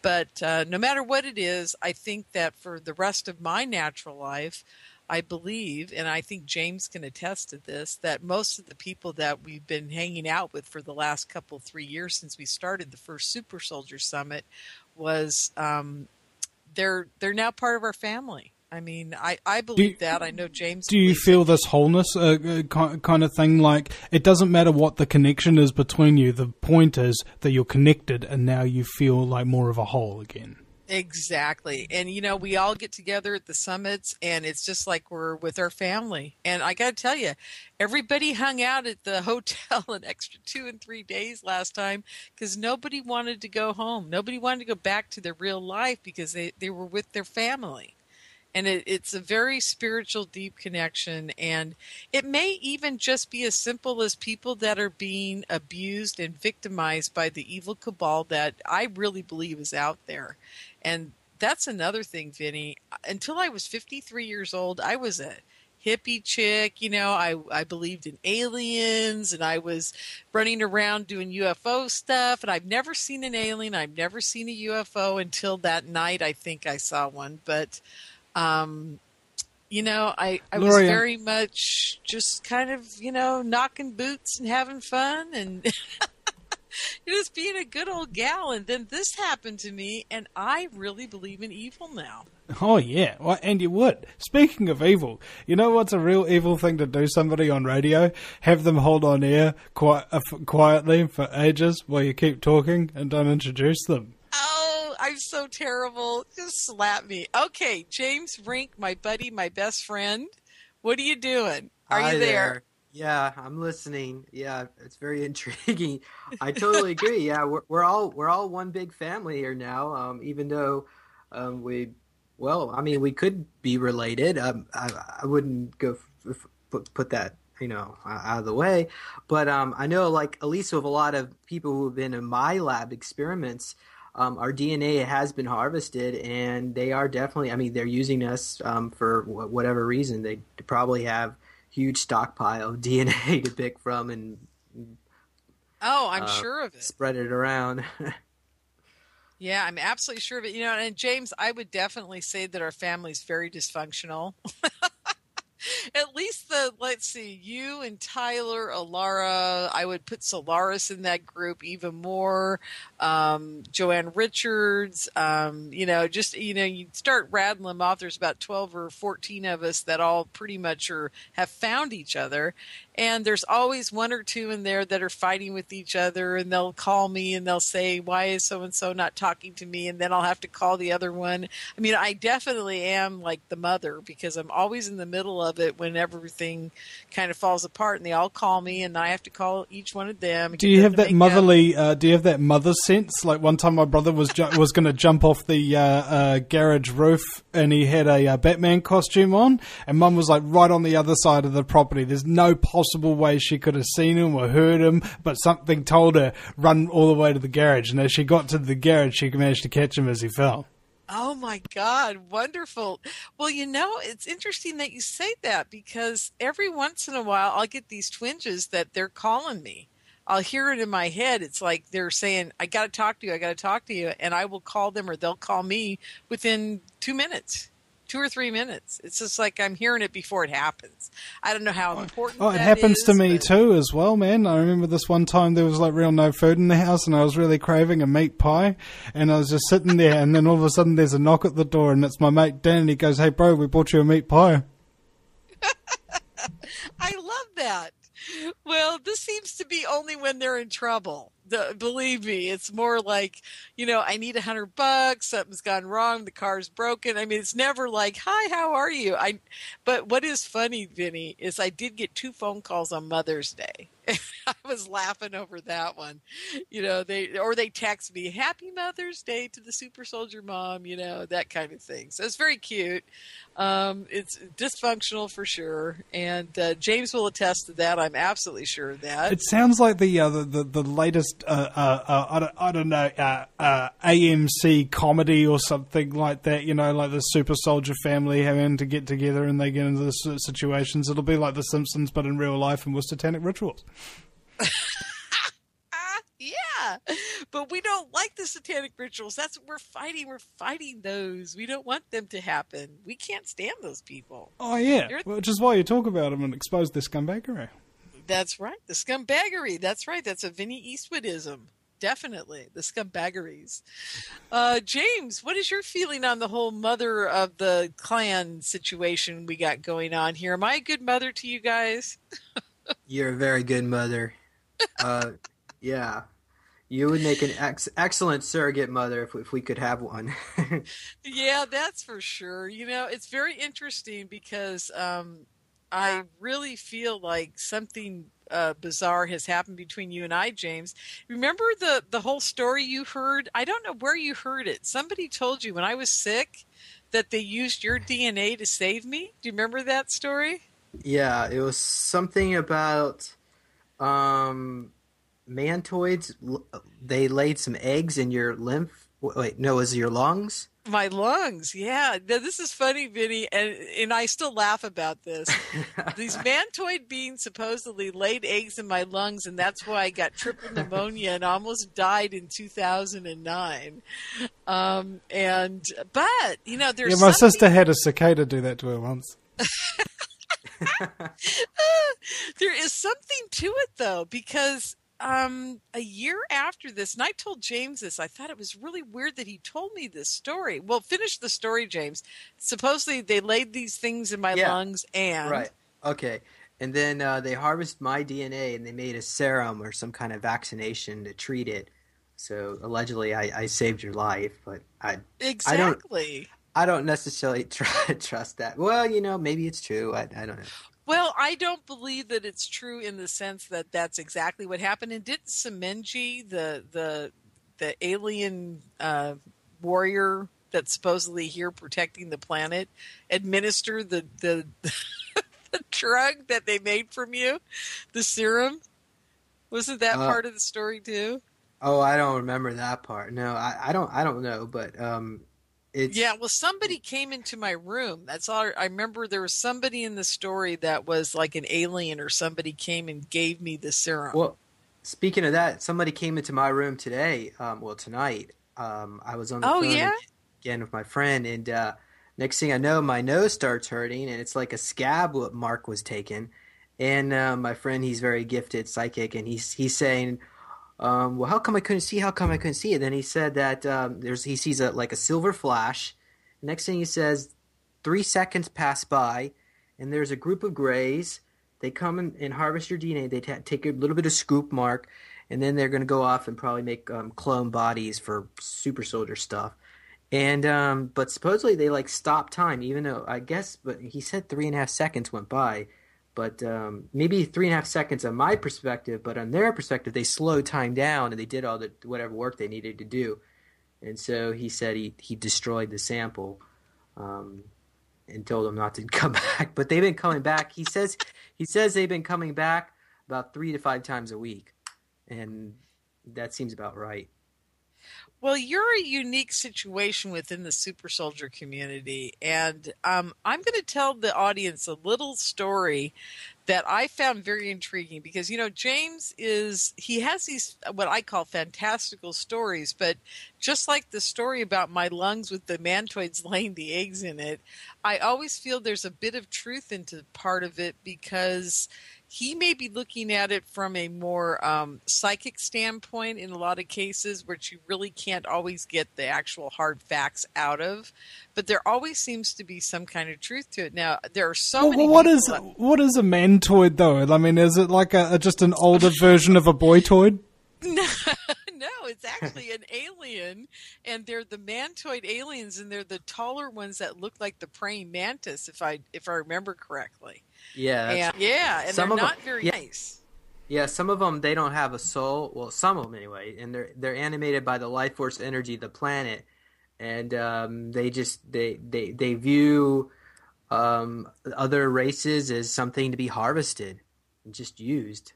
But no matter what it is, I think that for the rest of my natural life, I believe, and I think James can attest to this, that most of the people that we've been hanging out with for the last 3 years since we started the first Super Soldier Summit was they're now part of our family. I mean, I believe that. I know James. Do you feel this wholeness kind of thing? Like, it doesn't matter what the connection is between you. The point is that you're connected, and now you feel like more of a whole again. Exactly. And, we all get together at the summits, and it's just like we're with our family. And I got to tell you, everybody hung out at the hotel an extra 2 and 3 days last time because nobody wanted to go home. Nobody wanted to go back to their real life because they were with their family. And it's a very spiritual, deep connection. And it may even just be as simple as people that are being abused and victimized by the evil cabal that I really believe is out there. And that's another thing, Vinny. Until I was 53 years old, I was a hippie chick. I believed in aliens, and I was running around doing UFO stuff. And I've never seen an alien. I've never seen a UFO until that night. I think I saw one. But I was Lorien, very much just kind of, knocking boots and having fun and just being a good old gal. And then this happened to me, and I really believe in evil now. Oh, yeah. Well, and you would. Speaking of evil, you know what's a real evil thing to do somebody on radio? Have them hold on air quietly for ages while you keep talking and don't introduce them. Oh, I'm so terrible. Just slap me. Okay, James Rink, my buddy, my best friend. What are you doing? Are you there? Yeah, I'm listening. Yeah, it's very intriguing. I totally agree. Yeah, we're all one big family here now. Even though we could be related. I wouldn't go put that out of the way. But I know, like, at least with a lot of people who have been in my lab experiments, our DNA has been harvested, and they are definitely, they're using us for whatever reason. They probably have huge stockpile of DNA to pick from and I'm sure of it. Spread it around. Yeah, I'm absolutely sure of it. And James, I would definitely say that our family's very dysfunctional. At least let's see, you and Tyler, Alara, I would put Solaris in that group even more. Joanne Richards, you start rattling them off. There's about 12 or 14 of us that all pretty much have found each other. And there's always one or two in there that are fighting with each other, and they'll call me and they'll say, why is so-and-so not talking to me? And then I'll have to call the other one. I definitely am like the mother, because I'm always in the middle of it when everything kind of falls apart, and they all call me and I have to call each one of them. Do you have that motherly, do you have that mother sense? Like one time my brother was going to jump off the garage roof, and he had a Batman costume on, and Mum was like right on the other side of the property. There's no possible way she could have seen him or heard him, but something told her run all the way to the garage, and as she got to the garage she managed to catch him as he fell. Oh my God, wonderful. Well, it's interesting that you say that, because every once in a while I'll get these twinges that they're calling me. I'll hear it in my head. It's like they're saying, I got to talk to you. And I will call them, or they'll call me within 2 minutes. 2 or 3 minutes. It's just like I'm hearing it before it happens. I don't know how important that is. It happens to me too as well, man. I remember this one time there was like real no food in the house, and I was really craving a meat pie, and I was just sitting there, and then all of a sudden there's a knock at the door, and it's my mate Dan, and he goes, hey bro, we bought you a meat pie. I love that. Well, this seems to be only when they're in trouble. Believe me, it's more like, I need $100. Something's gone wrong. The car's broken. It's never like, hi, how are you? But what is funny, Vinny, is I did get 2 phone calls on Mother's Day. I was laughing over that one. They text me, Happy Mother's Day to the Super Soldier Mom, that kind of thing. So it's very cute. It's dysfunctional for sure. And James will attest to that. I'm absolutely sure of that. It sounds like the latest, I don't know, AMC comedy or something like that, like the Super Soldier family having to get together and they get into this situations. It'll be like The Simpsons, but in real life and with satanic rituals. Yeah, but we don't like the satanic rituals. That's what we're fighting. We're fighting those. We don't want them to happen. We can't stand those people. Oh, yeah, which is why you talk about them and expose their scumbaggery. That's right, the scumbaggery. That's right, that's a Vinnie Eastwoodism. Definitely, the scumbaggeries. James, what is your feeling on the whole mother of the clan situation we got going on here? Am I a good mother to you guys? You're a very good mother. Yeah. You would make an excellent surrogate mother if we could have one. Yeah, that's for sure. It's very interesting because I really feel like something bizarre has happened between you and I, James. Remember the whole story you heard? I don't know where you heard it. Somebody told you when I was sick that they used your DNA to save me. Do you remember that story? Yeah, it was something about mantoids. They laid some eggs in your lymph. Wait, no, was it your lungs? My lungs, yeah. Now, this is funny, Vinny, and I still laugh about this. These mantoid beings supposedly laid eggs in my lungs, and that's why I got triple pneumonia and almost died in 2009. But there's my sister had a cicada do that to her once. There is something to it, though, because a year after this, and I told James this, I thought it was really weird that he told me this story. Well, finish the story, James. Supposedly they laid these things in my lungs and... Right. Okay. And then they harvested my DNA and they made a serum or some kind of vaccination to treat it. So allegedly I saved your life, but Exactly. I don't necessarily trust that. Well, maybe it's true. I don't know. Well, I don't believe that it's true in the sense that that's exactly what happened. And didn't Semenji, the alien warrior that's supposedly here protecting the planet, administer the the drug that they made from you, the serum? Wasn't that part of the story too? Oh, I don't remember that part. No, I don't know, but yeah, well, somebody came into my room. That's all I remember. There was somebody in the story that was like an alien, or somebody came and gave me the serum. Well, speaking of that, somebody came into my room today. Tonight. I was on the phone again with my friend, and next thing I know, my nose starts hurting, and it's like a scab mark was taken. And my friend, he's very gifted psychic, and he's saying, well, how come I couldn't see? How come I couldn't see it? Then he said that he sees a silver flash. Next thing he says, 3 seconds pass by, and there's a group of grays. They come and harvest your DNA. They take a little bit of scoop mark, and then they're going to go off and probably make clone bodies for super soldier stuff. And but supposedly they stop time, even though but he said 3.5 seconds went by. But maybe 3.5 seconds on my perspective, but on their perspective, they slowed time down and they did all the whatever work they needed to do. And so he said he destroyed the sample and told them not to come back. But they've been coming back. He says they've been coming back about 3 to 5 times a week, and that seems about right. Well, you're a unique situation within the super soldier community, and I'm going to tell the audience a little story that I found very intriguing because, James he has these, what I call fantastical stories, but just like the story about my lungs with the mantoids laying the eggs in it, I always feel there's a bit of truth into part of it because he may be looking at it from a more psychic standpoint in a lot of cases, which you really can't always get the actual hard facts out of. But there always seems to be some kind of truth to it. Now, there are so many. What is a mantoid though? I mean, is it like just an older version of a boytoid? No, it's actually an alien, and they're the mantoid aliens, and they're the taller ones that look like the praying mantis, if I remember correctly. Yeah, and they're not very nice. Yeah, some of them, they don't have a soul. Well, some of them anyway, and they're animated by the life force energy of the planet, and they view other races as something to be harvested and just used.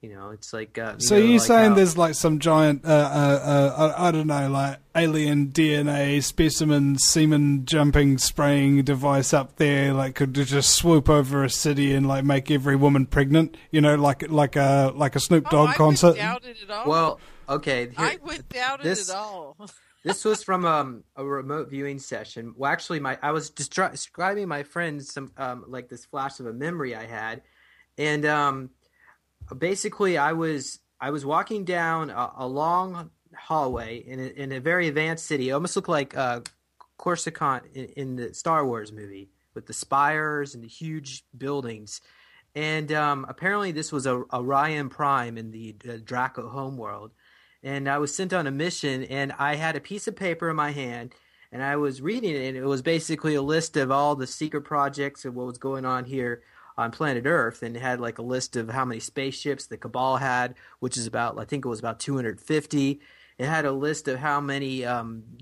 It's like so you're saying there's like some giant I don't know, like alien DNA specimen semen jumping spraying device up there, like could just swoop over a city and like make every woman pregnant, like a Snoop Dogg concert? I wouldn't doubt it at all. Well, okay, I wouldn't doubt it at all. This was from a remote viewing session. Well, actually, I was describing my friend some like this flash of a memory I had, and basically, I was walking down a long hallway in a very advanced city. It almost looked like Coruscant in the Star Wars movie with the spires and the huge buildings. And apparently, this was Orion Prime in the Draco homeworld. and I was sent on a mission, and I had a piece of paper in my hand, and I was reading it, and it was basically a list of all the secret projects and what was going on here on planet Earth, and it had like a list of how many spaceships the Cabal had, which is about, I think it was about 250. It had a list of how many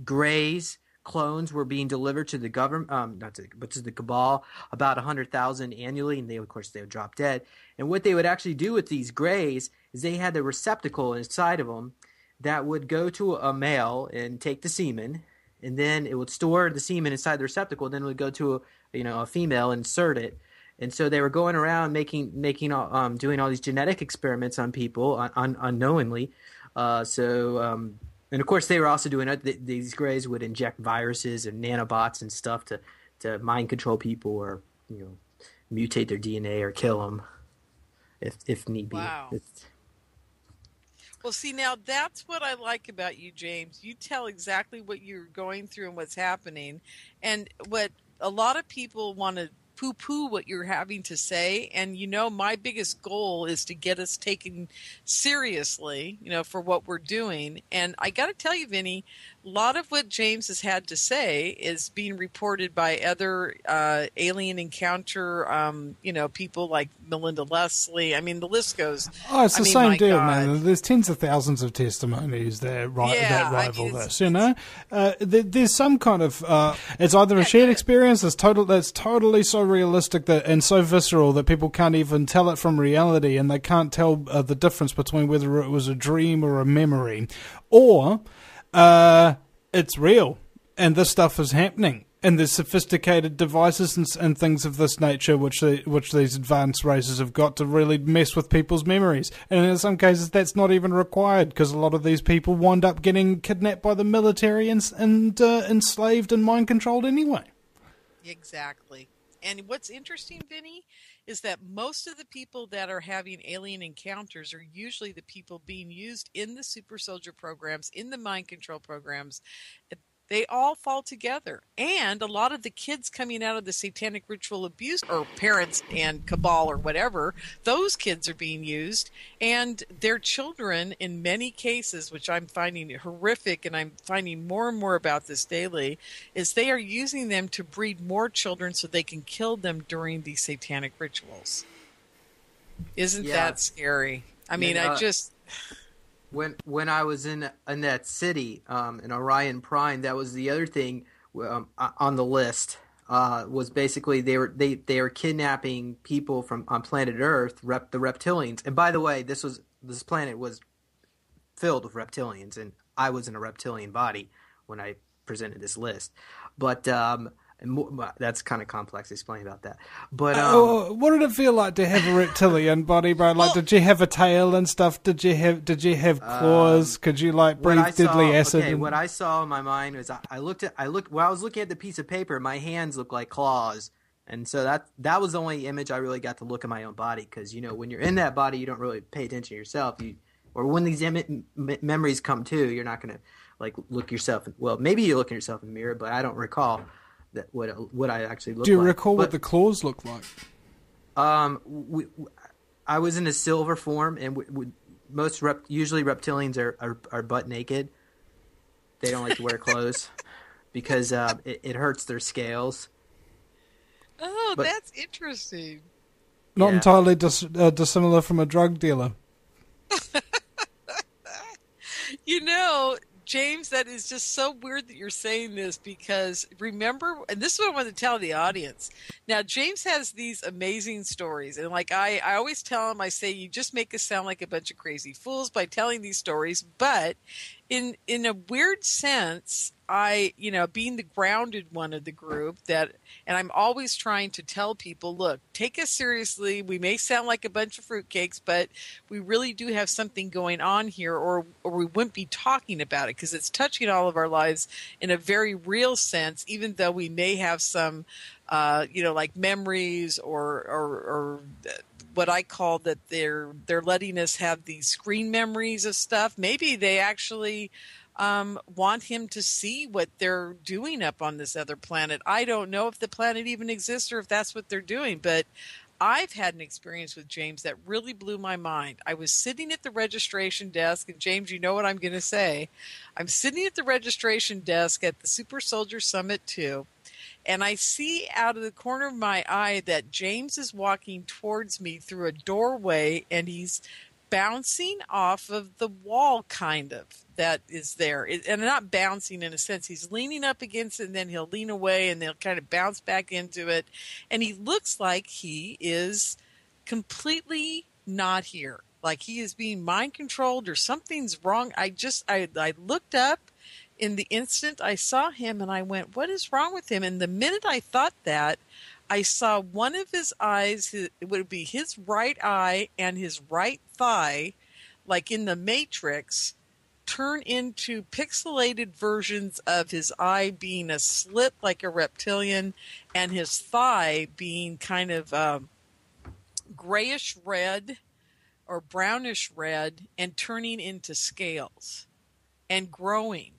Greys clones were being delivered to the government, but to the Cabal, about 100,000 annually, and of course they would drop dead. And what they would actually do with these Greys is they had a receptacle inside of them that would go to a male and take the semen, and then it would store the semen inside the receptacle. Then it would go to a female and insert it. And so they were going around doing all these genetic experiments on people unknowingly. And of course, they were also doing it. These Greys would inject viruses and nanobots and stuff to mind control people, or mutate their DNA or kill them if need be. Wow. Well, see, now that's what I like about you, James. You tell exactly what you're going through and what's happening, and what a lot of people want to poo-poo what you're having to say. And my biggest goal is to get us taken seriously, for what we're doing. And I got to tell you, Vinny, a lot of what James has had to say is being reported by other alien encounter, people like Melinda Leslie. I mean, the list goes. Oh, it's the same deal, man. There's tens of thousands of testimonies that rival this. There's some kind of. It's either a shared experience that's totally so realistic and so visceral that people can't even tell it from reality, and they can't tell the difference between whether it was a dream or a memory, or it's real and this stuff is happening, and there's sophisticated devices and things of this nature which these advanced races have got to really mess with people's memories. And in some cases that's not even required, because a lot of these people wind up getting kidnapped by the military and enslaved and mind controlled anyway. Exactly. And what's interesting, Vinny, is that most of the people that are having alien encounters are usually the people being used in the super soldier programs, in the mind control programs. They all fall together. And a lot of the kids coming out of the satanic ritual abuse, or parents and Cabal or whatever, those kids are being used. And their children, in many cases, which I'm finding horrific, and I'm finding more and more about this daily, is they are using them to breed more children so they can kill them during these satanic rituals. Isn't that scary? I mean, When I was in that city, in Orion Prime, that was the other thing on the list. Was basically they were kidnapping people on planet Earth, the reptilians. And by the way, this planet was filled with reptilians, and I was in a reptilian body when I presented this list. But that's kind of complex to explain about that. But what did it feel like to have a reptilian body, bro? Like, did you have a tail and stuff? Did you have claws? Could you breathe deadly acid? Okay, what I saw in my mind was I looked when I was looking at the piece of paper, my hands looked like claws. And so that was the only image I really got to look at my own body, because when you're in that body, you don't really pay attention to yourself. Or when these memories come to, you're not going to look yourself. Well, maybe you look at yourself in the mirror, but I don't recall what I actually looked like. Do you recall what the claws look like? I was in a silver form, and usually reptilians are butt naked. They don't like to wear clothes because it hurts their scales. Oh, that's interesting. Not entirely dissimilar from a drug dealer. James, that is just so weird that you're saying this, because remember, and this is what I want to tell the audience. Now, James has these amazing stories, and I always tell him, I say, you just make us sound like a bunch of crazy fools by telling these stories, but in a weird sense, being the grounded one of the group, and I'm always trying to tell people, look, take us seriously. We may sound like a bunch of fruitcakes, but we really do have something going on here, or we wouldn't be talking about it, because it's touching all of our lives in a very real sense, even though we may have some, memories or what I call that they're letting us have these screen memories of stuff. Maybe they actually want him to see what they're doing up on this other planet. I don't know if the planet even exists or if that's what they're doing, but I've had an experience with James that really blew my mind. I was sitting at the registration desk, and James, you know what I'm going to say. I'm sitting at the registration desk at the Super Soldier Summit 2, and I see out of the corner of my eye that James is walking towards me through a doorway, and he's bouncing off of the wall, kind of, that is there. And not bouncing in a sense. He's leaning up against it, and then he'll lean away, and they'll kind of bounce back into it. And he looks like he is completely not here. Like he is being mind controlled or something's wrong. I looked up in the instant I saw him, and I went, what is wrong with him? And the minute I thought that, I saw one of his eyes, it would be his right eye and his right thigh, like in the Matrix, turn into pixelated versions of his eye being a slit like a reptilian and his thigh being kind of grayish red or brownish red and turning into scales and growing.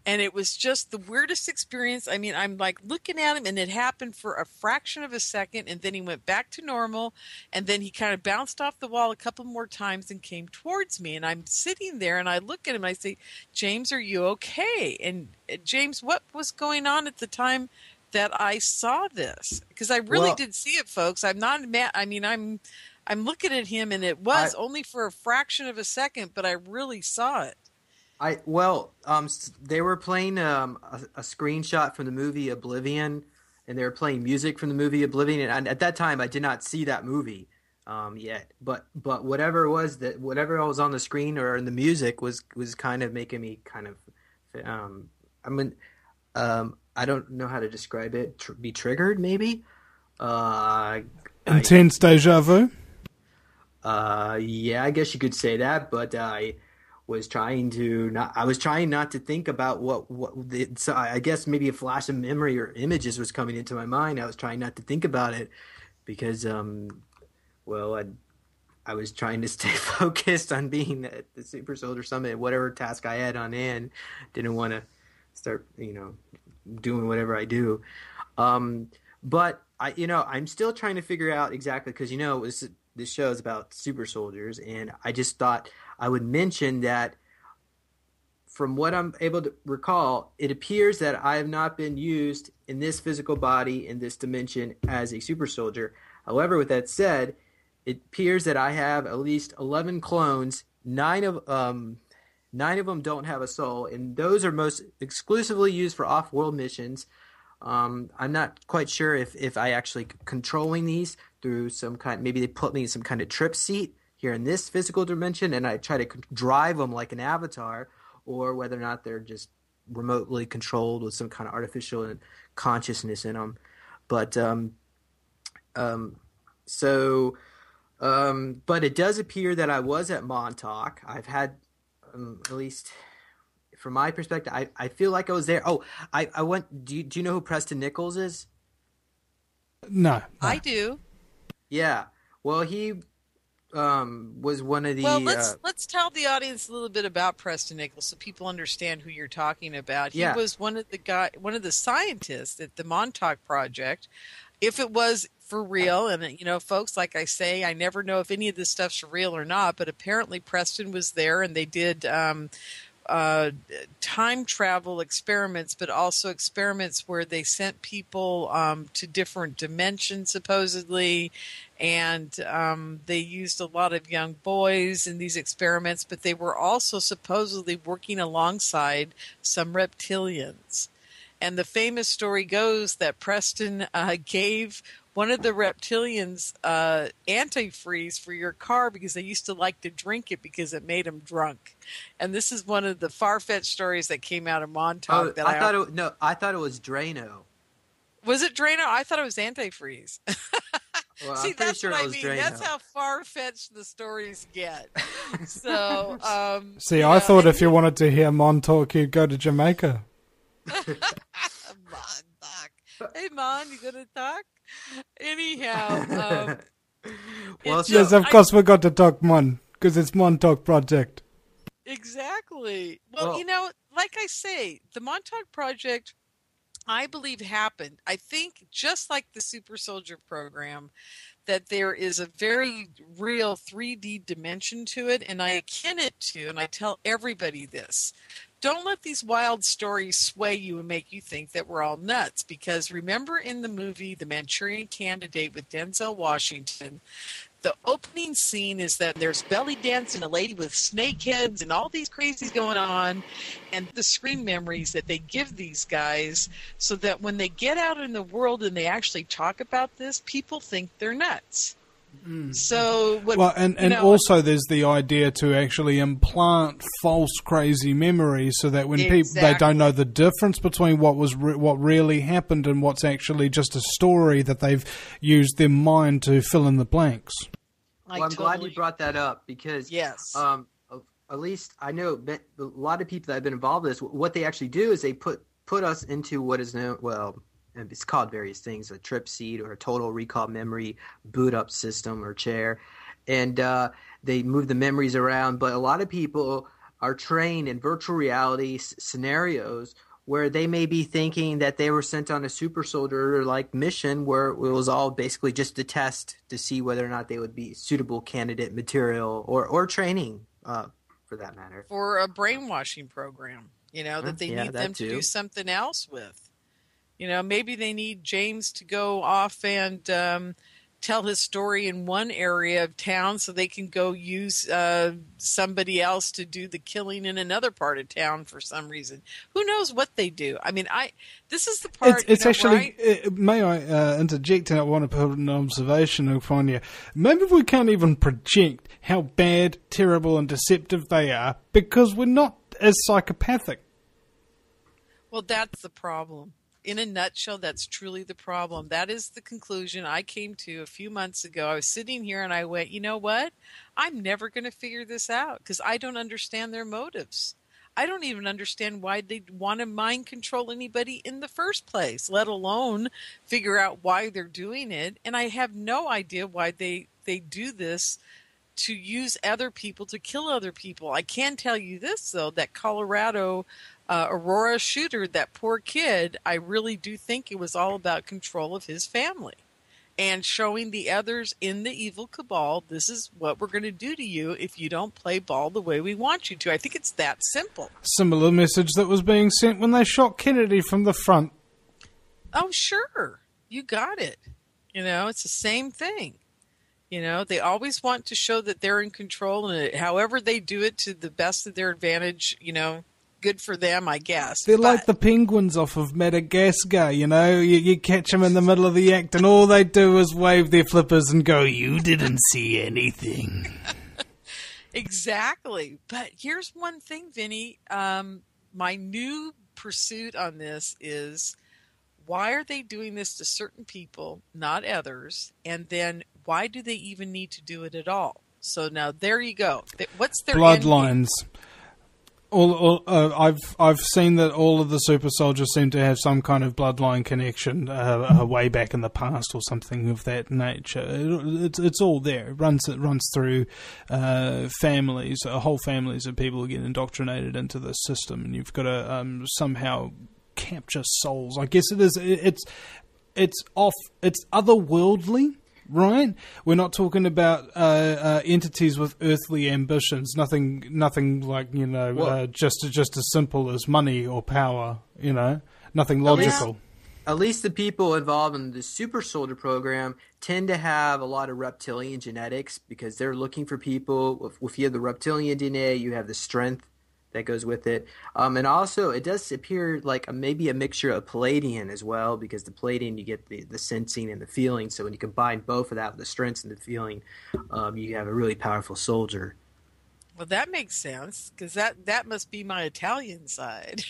And it was just the weirdest experience. I mean, I'm like looking at him, and it happened for a fraction of a second, and then he went back to normal, and then he kind of bounced off the wall a couple more times and came towards me. And I'm sitting there, and I look at him, and I say, James, are you okay? And James, what was going on at the time that I saw this? Because I really did see it, folks. I'm not mad. I mean, I'm looking at him, and it was only for a fraction of a second, but I really saw it. They were playing a screenshot from the movie Oblivion, and they were playing music from the movie Oblivion. And at that time, I did not see that movie yet. But whatever it was whatever was on the screen or in the music was kind of making me kind of I don't know how to describe it. Be triggered, maybe. Intense deja vu. Yeah, I guess you could say that. But I was trying not to think about so I guess maybe a flash of memory or images was coming into my mind. I was trying not to think about it because, I was trying to stay focused on being at the Super Soldier Summit, whatever task I had on hand. Didn't want to start, doing whatever I do. But I'm still trying to figure out exactly, because, this show is about super soldiers, and I just thought I would mention that from what I'm able to recall, it appears that I have not been used in this physical body in this dimension as a super soldier. However, with that said, it appears that I have at least 11 clones. Nine of them don't have a soul, and those are most exclusively used for off-world missions. I'm not quite sure if I actually controlling these through some kind. Maybe they put me in some kind of trip seat here in this physical dimension, and I try to drive them like an avatar, or whether or not they're just remotely controlled with some kind of artificial consciousness in them. But but it does appear that I was at Montauk. I've had at least from my perspective, I feel like I was there. Oh, I went. Do you know who Preston Nichols is? No. I do. Yeah. Well, he was one of the. Well, let's tell the audience a little bit about Preston Nichols so people understand who you're talking about. He was one of the scientists at the Montauk Project. If it was for real, and folks, like I say, I never know if any of this stuff's for real or not. But apparently, Preston was there, and they did time travel experiments, but also experiments where they sent people to different dimensions, supposedly, and they used a lot of young boys in these experiments, but they were also supposedly working alongside some reptilians. And the famous story goes that Preston gave one of the reptilians antifreeze for your car because they used to like to drink it because it made them drunk. And this is one of the far-fetched stories that came out of Montauk. I thought it was Drano. Was it Drano? I thought it was antifreeze. Well, See, that's sure what I it was mean. Drano. That's how far-fetched the stories get. So, I thought if you wanted to hear Montauk, you'd go to Jamaica. Montauk. Hey, Mon, you gonna talk? Anyhow, yes, of course we got to talk Mon, because it's Montauk Project. Exactly. Well, like I say, the Montauk Project, I believe, happened. I think just like the Super Soldier program, that there is a very real 3D dimension to it, and I akin it to, and I tell everybody this, don't let these wild stories sway you and make you think that we're all nuts, because remember in the movie The Manchurian Candidate with Denzel Washington, the opening scene is that there's belly dancing, a lady with snake heads and all these crazies going on, and the screen memories that they give these guys so that when they get out in the world and they actually talk about this, people think they're nuts. So also there's the idea to actually implant false crazy memories so that when people they don't know the difference between what was what really happened and what's actually just a story that they've used their mind to fill in the blanks. Well, I'm glad you brought that up because at least I know a lot of people that have been involved in this, what they actually do is they put us into what is known, and it's called various things, a trip seat or a total recall memory boot up system or chair. And they move the memories around. But a lot of people are trained in virtual reality scenarios where they may be thinking that they were sent on a super soldier like mission where it was all basically just a test to see whether or not they would be suitable candidate material or training for that matter. For a brainwashing program, that they need them to do something else with. Maybe they need James to go off and tell his story in one area of town so they can go use somebody else to do the killing in another part of town for some reason. Who knows what they do? I mean, this is the part. It's actually. May I interject? And I want to put an observation upon you. Maybe we can't even project how bad, terrible, and deceptive they are because we're not as psychopathic. Well, that's the problem. In a nutshell, that's truly the problem. That is the conclusion I came to a few months ago. I was sitting here and I went, you know what? I'm never going to figure this out because I don't understand their motives. I don't even understand why they want to mind control anybody in the first place, let alone figure out why they're doing it. And I have no idea why they do this to use other people to kill other people. I can tell you this, though, that Colorado Aurora shooter, that poor kid, I really do think it was all about control of his family and showing the others in the evil cabal, this is what we're going to do to you if you don't play ball the way we want you to. I think it's that simple. Similar message that was being sent when they shot Kennedy from the front. Oh, sure. You got it. It's the same thing. They always want to show that they're in control, and however they do it to the best of their advantage, good for them, I guess. They're like the penguins off of Madagascar, You catch them in the middle of the act and all they do is wave their flippers and go, you didn't see anything. Exactly. But here's one thing, Vinny. My new pursuit on this is, why are they doing this to certain people, not others? And then why do they even need to do it at all? So now there you go. What's their bloodlines? I've seen that all of the super soldiers seem to have some kind of bloodline connection way back in the past or something of that nature. It's all there. It runs through families, whole families of people who get indoctrinated into the system, and you've got to somehow capture souls. I guess it is. It's otherworldly. Right, we're not talking about entities with earthly ambitions. Nothing like just as simple as money or power. Nothing logical. At least the people involved in the super soldier program tend to have a lot of reptilian genetics because they're looking for people. If you have the reptilian DNA, you have the strength that goes with it. And also, it does appear like maybe a mixture of Palladian as well, because the Palladian, you get the sensing and the feeling. So when you combine both of that with the strengths and the feeling, you have a really powerful soldier. Well, that makes sense, because that must be my Italian side.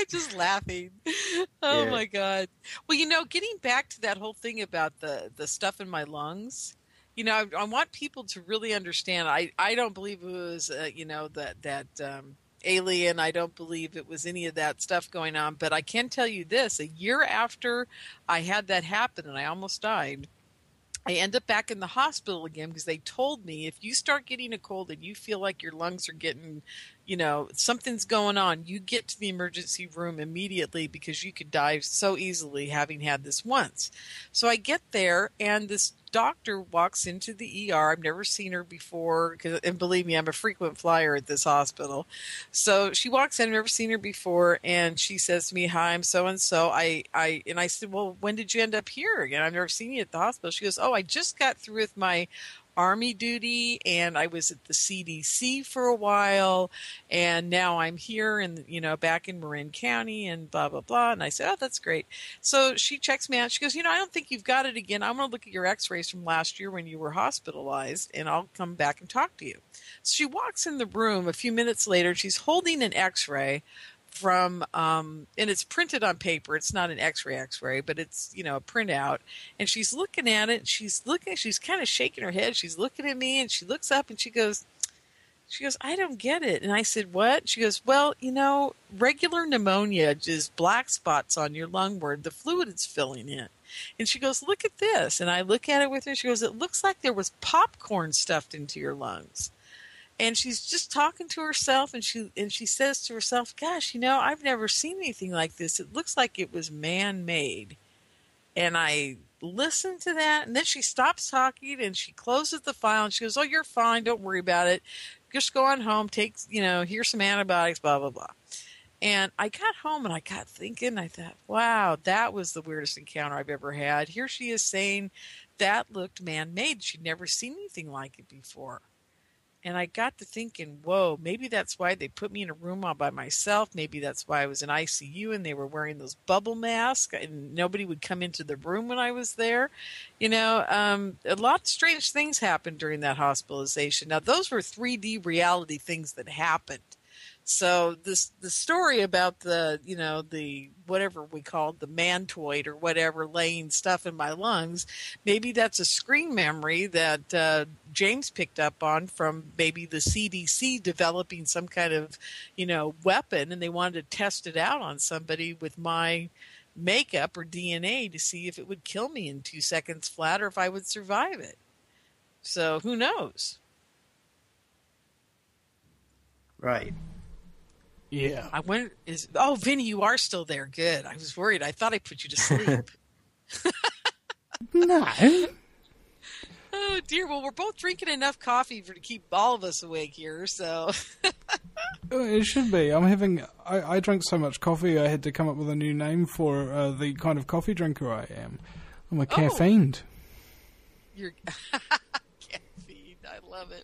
Just laughing. Oh, yeah. My God. Well, getting back to that whole thing about the stuff in my lungs, I want people to really understand. I don't believe it was, that alien. I don't believe it was any of that stuff going on. But I can tell you this: a year after I had that happen and I almost died, I end up back in the hospital again because they told me if you start getting a cold and you feel like your lungs are getting, something's going on, you get to the emergency room immediately because you could die so easily having had this once. So I get there and this doctor walks into the ER. I've never seen her before, and believe me, I'm a frequent flyer at this hospital. So she walks in, I've never seen her before, and she says to me, "Hi, I'm so-and-so." And I said, "Well, when did you end up here? Again, I've never seen you at the hospital." She goes, "Oh, I just got through with my Army duty, and I was at the CDC for a while, and now I'm here and back in Marin County and blah blah blah." And I said, "Oh, that's great." So she checks me out. She goes, "I don't think you've got it again. I'm going to look at your X-rays from last year when you were hospitalized, and I'll come back and talk to you." So she walks in the room a few minutes later. She's holding an X-ray from and it's printed on paper. It's not an X-ray, but it's a printout. And she's looking at it. She's kind of shaking her head. She's looking at me, and she looks up and she goes, "I don't get it." And I said, "What?" She goes, "Well, regular pneumonia is black spots on your lung where the fluid is filling in." And she goes, "Look at this." And I look at it with her. She goes, "It looks like there was popcorn stuffed into your lungs." And she's just talking to herself, and she says to herself, "Gosh, I've never seen anything like this. It looks like it was man-made." And I listened to that, and then she stops talking, and she closes the file, and she goes, "Oh, you're fine. Don't worry about it. Just go on home. Take, here's some antibiotics, blah, blah, blah." And I got home, and I got thinking, I thought, wow, that was the weirdest encounter I've ever had. Here she is saying that looked man-made. She'd never seen anything like it before. And I got to thinking, whoa, maybe that's why they put me in a room all by myself. Maybe that's why I was in ICU and they were wearing those bubble masks and nobody would come into the room when I was there. A lot of strange things happened during that hospitalization. Now, those were 3D reality things that happened. So the story about the whatever we called the mantoid or whatever laying stuff in my lungs, maybe that's a screen memory that James picked up on from maybe the CDC developing some kind of, weapon, and they wanted to test it out on somebody with my makeup or DNA to see if it would kill me in 2 seconds flat or if I would survive it. So who knows? Right. Yeah. Vinny, you are still there. Good. I was worried. I thought I put you to sleep. No. Oh, dear. Well, we're both drinking enough coffee to keep all of us awake here, so. It should be. I drink so much coffee, I had to come up with a new name for the kind of coffee drinker I am. I'm a caffeine. You're caffeine. I love it.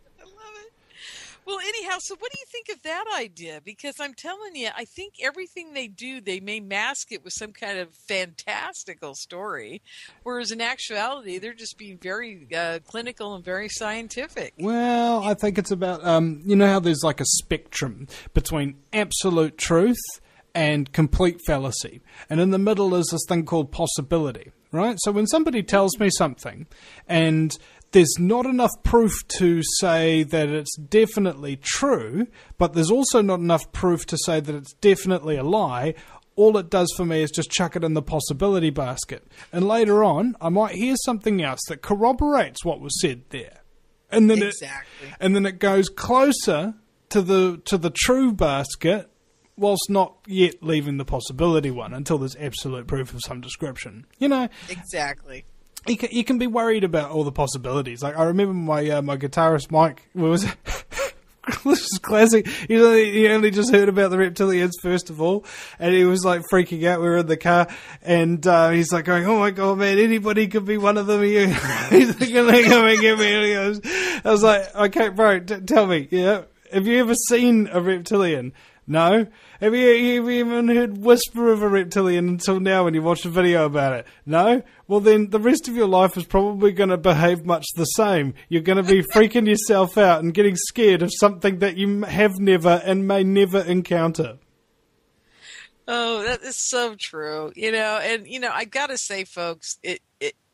Well, anyhow, so what do you think of that idea? Because I'm telling you, I think everything they do, they may mask it with some kind of fantastical story, whereas in actuality, they're just being very clinical and very scientific. Well, I think it's about, how there's like a spectrum between absolute truth and complete fallacy. And in the middle is this thing called possibility, right? So when somebody tells me something and there's not enough proof to say that it's definitely true, but there's also not enough proof to say that it's definitely a lie, all it does for me is just chuck it in the possibility basket. And later on, I might hear something else that corroborates what was said there. And then it goes closer to the true basket, whilst not yet leaving the possibility one until there's absolute proof of some description. Exactly. You can be worried about all the possibilities. Like, I remember my guitarist Mike was this is classic. He only just heard about the reptilians first of all, and he was like freaking out. We were in the car, and he's like going, "Oh my god, man! Anybody could be one of them." He's going to come and get me. And he goes, I was like, "Okay, bro, tell me. Have you ever seen a reptilian?" No. Have you even heard whisper of a reptilian until now when you watched a video about it? No? Well, then the rest of your life is probably going to behave much the same. You're going to be freaking yourself out and getting scared of something that you have never and may never encounter. Oh, that is so true. I got to say, folks,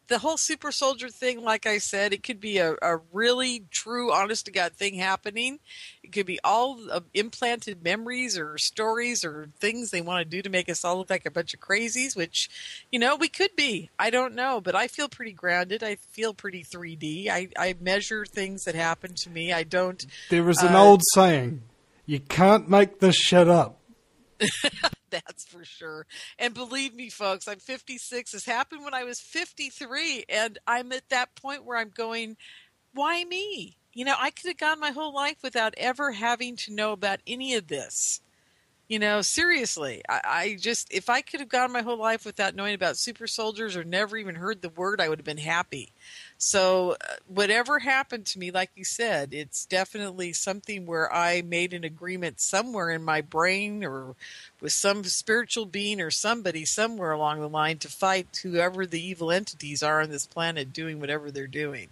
the whole super soldier thing, like I said, it could be a really true, honest to God thing happening. It could be all implanted memories or stories or things they want to do to make us all look like a bunch of crazies, which, we could be. I don't know, but I feel pretty grounded. I feel pretty 3D. I measure things that happen to me. I don't. There is an old saying, you can't make this shit up. That's for sure. And believe me, folks, I'm 56. This happened when I was 53. And I'm at that point where I'm going, why me? I could have gone my whole life without ever having to know about any of this. Seriously, I just, if I could have gone my whole life without knowing about super soldiers or never even heard the word, I would have been happy. So whatever happened to me, like you said, it's definitely something where I made an agreement somewhere in my brain or with some spiritual being or somebody somewhere along the line to fight whoever the evil entities are on this planet doing whatever they're doing.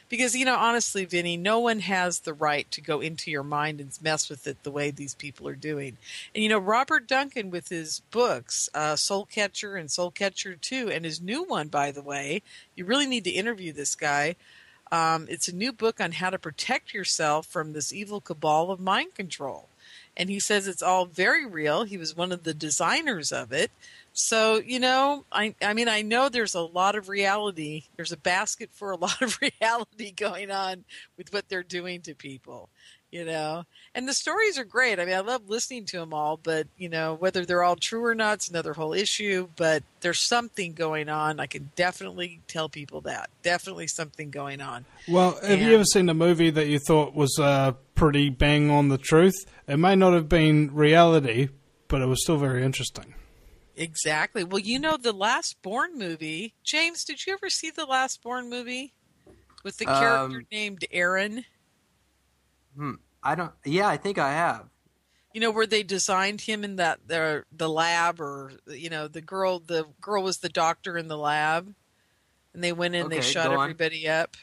Because, honestly, Vinny, no one has the right to go into your mind and mess with it the way these people are doing. And, Robert Duncan with his books, Soul Catcher and Soul Catcher 2, and his new one, by the way, you really need to interview this guy. It's a new book on how to protect yourself from this evil cabal of mind control. And he says it's all very real. He was one of the designers of it. So, I know there's a lot of reality. There's a basket for a lot of reality going on with what they're doing to people, And the stories are great. I love listening to them all, but, whether they're all true or not, it's another whole issue. But there's something going on. I can definitely tell people that. Definitely something going on. Well, have you ever seen a movie that you thought was pretty bang on the truth? It may not have been reality, but it was still very interesting. Exactly. Well, the Last Born movie. James, did you ever see the Last Born movie with the character named Aaron? I don't. Yeah, I think I have. Where they designed him in the lab, or the girl was the doctor in the lab, and they went in, and they shot everybody up.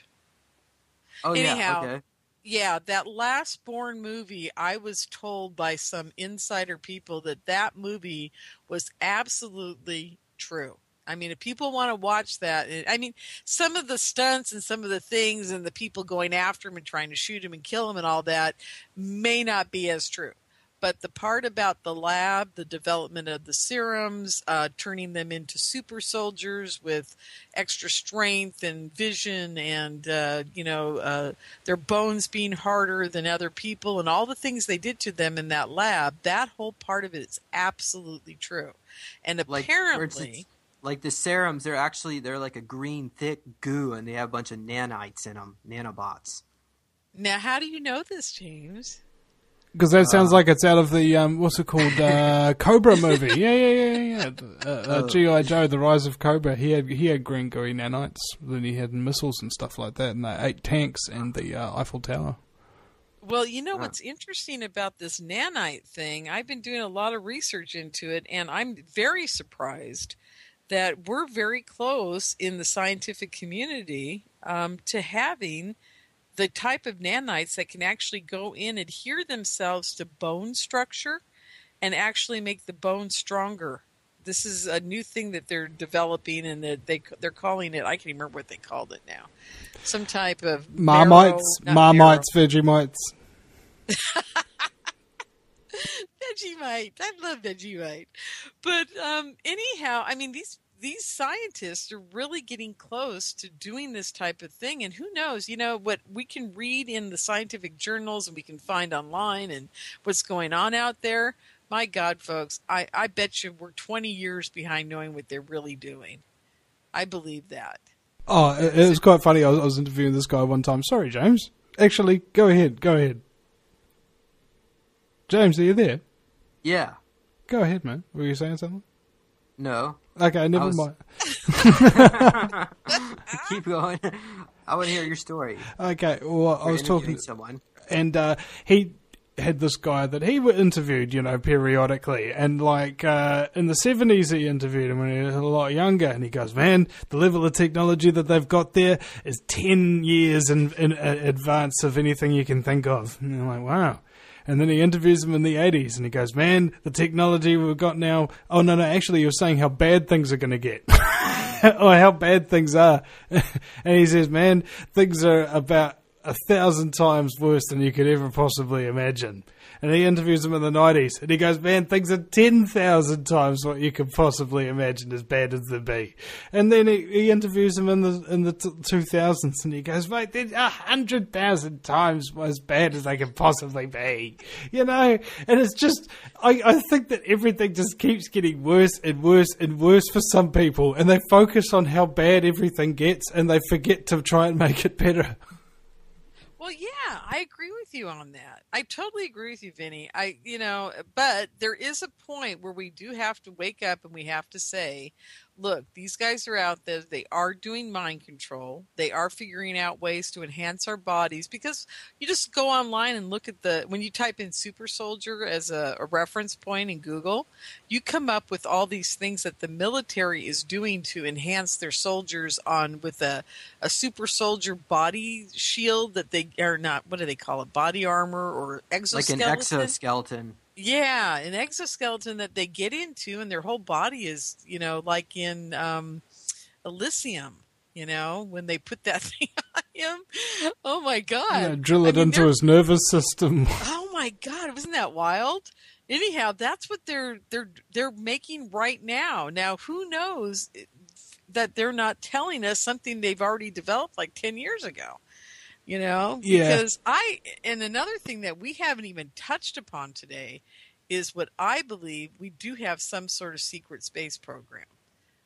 Oh, anyhow, yeah. Okay. Yeah, that Last Born movie, I was told by some insider people that movie was absolutely true. If people want to watch that, some of the stunts and some of the things and the people going after him and trying to shoot him and kill him and all that may not be as true. But the part about the lab, the development of the serums, turning them into super soldiers with extra strength and vision and, their bones being harder than other people and all the things they did to them in that lab, that whole part of it is absolutely true. And apparently... Like the serums, they're like a green, thick goo, and they have a bunch of nanites in them, nanobots. Now, how do you know this, James? Because that sounds like it's out of the, what's it called, Cobra movie. Yeah. G.I. Joe, The Rise of Cobra. He had green gooey nanites. Then he had missiles and stuff like that, and they ate tanks and the Eiffel Tower. Well, what's interesting about this nanite thing, I've been doing a lot of research into it, and I'm very surprised that we're very close in the scientific community to having the type of nanites that can actually go in, adhere themselves to bone structure, and actually make the bone stronger. This is a new thing that they're developing, and that they're calling it, I can't remember what they called it now. Some type of Marmites, Vegemites. Vegemite. I love Vegemite. But anyhow, these scientists are really getting close to doing this type of thing. And who knows, what we can read in the scientific journals and we can find online and what's going on out there. My God, folks, I bet you we're 20 years behind knowing what they're really doing. I believe that. Oh, it was quite funny. I was interviewing this guy one time. Sorry, James. Actually, go ahead. James, are you there? Yeah. Go ahead, man. Were you saying something? No. Okay, never mind. Keep going. I want to hear your story. Okay, well, I was talking to someone. And he had this guy that he interviewed, periodically. And in the 70s he interviewed him when he was a lot younger. And he goes, man, the level of technology that they've got there is 10 years in advance of anything you can think of. And I'm like, wow. And then he interviews him in the 80s, and he goes, man, the technology we've got now... Oh, no, actually, he was saying how bad things are going to get. or how bad things are. And he says, man, things are about 1,000 times worse than you could ever possibly imagine. And he interviews him in the 90s, and he goes, man, things are 10,000 times what you could possibly imagine as bad as they be. And then he interviews him in the 2000s, and he goes, mate, they're 100,000 times as bad as they can possibly be. You know? And it's just, I think that everything just keeps getting worse and worse and worse for some people, and they focus on how bad everything gets, and they forget to try and make it better. Well, yeah, I agree with you on that. I totally agree with you, Vinny. But there is a point where we do have to wake up and we have to say, look, these guys are out there. They are doing mind control. They are figuring out ways to enhance our bodies, because you just go online and look at when you type in super soldier as a reference point in Google, you come up with all these things that the military is doing to enhance their soldiers with a super soldier body shield that they are not, what do they call it? Body armor or exoskeleton? Like an exoskeleton. Yeah, an exoskeleton that they get into, and their whole body is, like in Elysium, when they put that thing on him. Oh, my God. Yeah, drill it into his nervous system. Oh, my God. Wasn't that wild? Anyhow, that's what they're making right now. Now, who knows that they're not telling us something they've already developed like 10 years ago? Because and another thing that we haven't even touched upon today is what I believe we do have some sort of secret space program.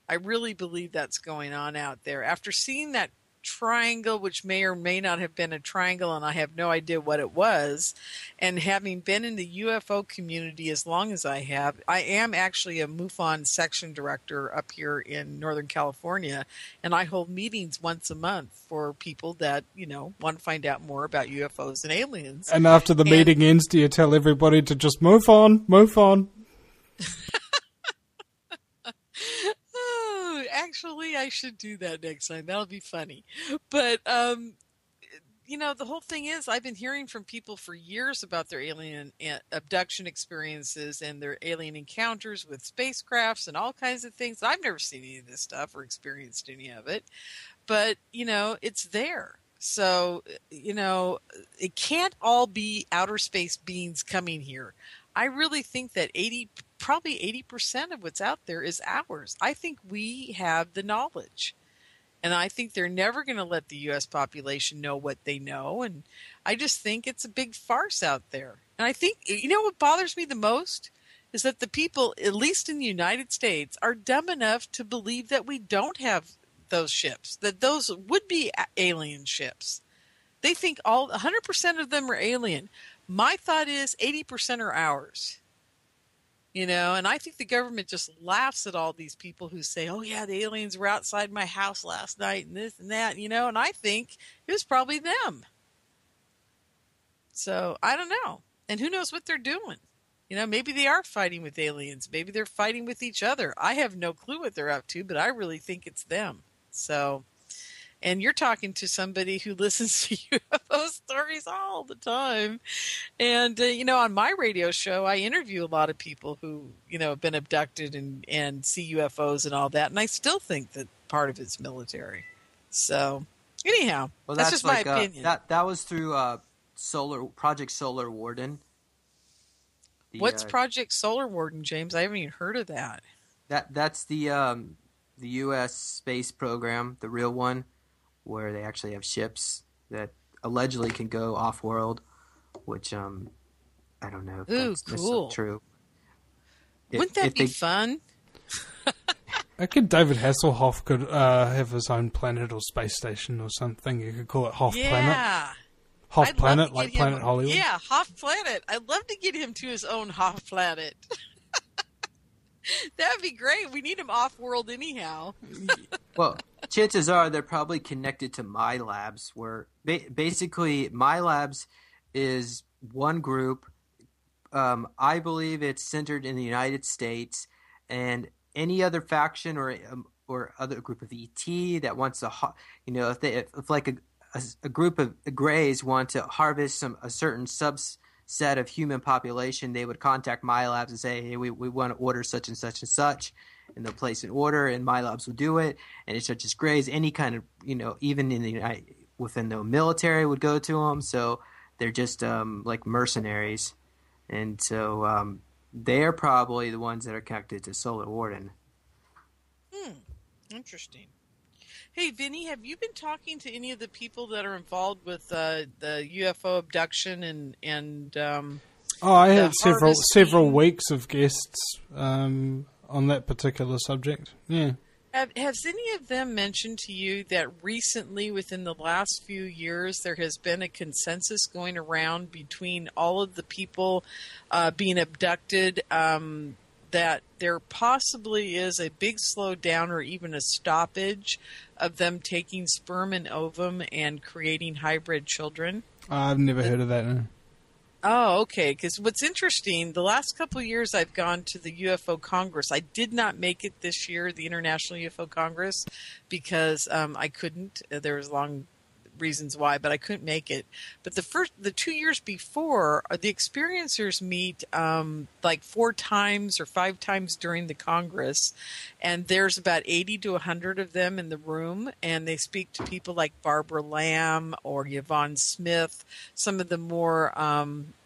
I really believe that's going on out there. After seeing that triangle, which may or may not have been a triangle, and I have no idea what it was, and having been in the UFO community as long as I have, I am actually a MUFON section director up here in Northern California, and I hold meetings once a month for people that, want to find out more about UFOs and aliens. And after the meeting ends, do you tell everybody to just move on? Actually, I should do that next time. That'll be funny. But, the whole thing is I've been hearing from people for years about their alien abduction experiences and their alien encounters with spacecrafts and all kinds of things. I've never seen any of this stuff or experienced any of it. But, it's there. So, it can't all be outer space beings coming here. I really think that probably 80% of what's out there is ours. I think we have the knowledge. And I think they're never going to let the U.S. population know what they know. And I just think it's a big farce out there. And I think, what bothers me the most is that the people, at least in the United States, are dumb enough to believe that we don't have those ships, that those would be alien ships. They think 100% of them are alien. My thought is 80% are ours. And I think the government just laughs at all these people who say, oh, yeah, the aliens were outside my house last night and this and that, and I think it was probably them. So I don't know. And who knows what they're doing? Maybe they are fighting with aliens. Maybe they're fighting with each other. I have no clue what they're up to, but I really think it's them. So, and you're talking to somebody who listens to UFO stories all the time. And, on my radio show, I interview a lot of people who, have been abducted and see UFOs and all that. And I still think that part of it's military. So, anyhow, well, that's just my opinion. That was through Project Solar Warden. What's Project Solar Warden, James? I haven't even heard of that. That's the U.S. space program, the real one, where they actually have ships that allegedly can go off-world, which I don't know if that's necessarily true. Wouldn't that be fun? I reckon David Hasselhoff could have his own planet or space station or something. You could call it Hoff Planet. Hoff Planet, like Planet Hollywood. Yeah, Hoff Planet. I'd love to get him to his own Hoff Planet. That'd be great. We need him off-world anyhow. Well, chances are they're probably connected to My Labs, where basically My Labs is one group. I believe it's centered in the United States, and any other faction or other group of ET that wants to, if like a group of Greys want to harvest a certain subset of human population, they would contact My Labs and say, hey, we want to order such and such and such, and they'll place an order, and MyLabs will do it, and it just graze any kind of, even within the military would go to them. So they're just like mercenaries, and so they're probably the ones that are connected to Solar Warden. Interesting. Hey, Vinny, have you been talking to any of the people that are involved with the UFO abduction and I had several weeks of guests on that particular subject. Yeah. Has any of them mentioned to you that recently, within the last few years, there has been a consensus going around between all of the people being abducted, that there possibly is a big slowdown or even a stoppage of them taking sperm and ovum and creating hybrid children? I've never heard of that. No. Oh, okay. Because what's interesting, the last couple of years I've gone to the UFO Congress. I did not make it this year, the International UFO Congress, because I couldn't. There was long reasons why, but I couldn't make it. But the 2 years before, the experiencers meet like 4 times or 5 times during the Congress, and there's about 80 to 100 of them in the room, and they speak to people like Barbara Lamb or Yvonne Smith, some of the more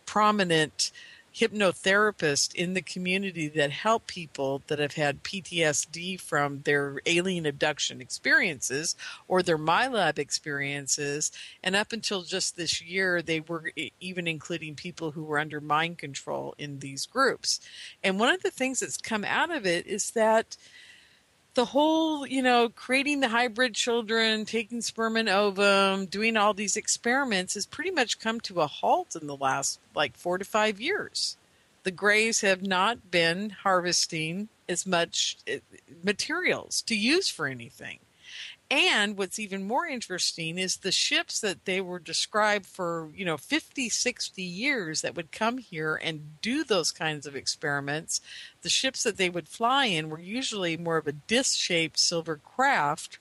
prominent hypnotherapists in the community that help people that have had PTSD from their alien abduction experiences or their MyLab experiences. And up until just this year, they were even including people who were under mind control in these groups. And one of the things that's come out of it is that the whole, creating the hybrid children, taking sperm and ovum, doing all these experiments has pretty much come to a halt in the last 4 to 5 years. The Greys have not been harvesting as much materials to use for anything. And what's even more interesting is the ships that they were described for, 50, 60 years that would come here and do those kinds of experiments. The ships that they would fly in were usually more of a disc-shaped silver craft.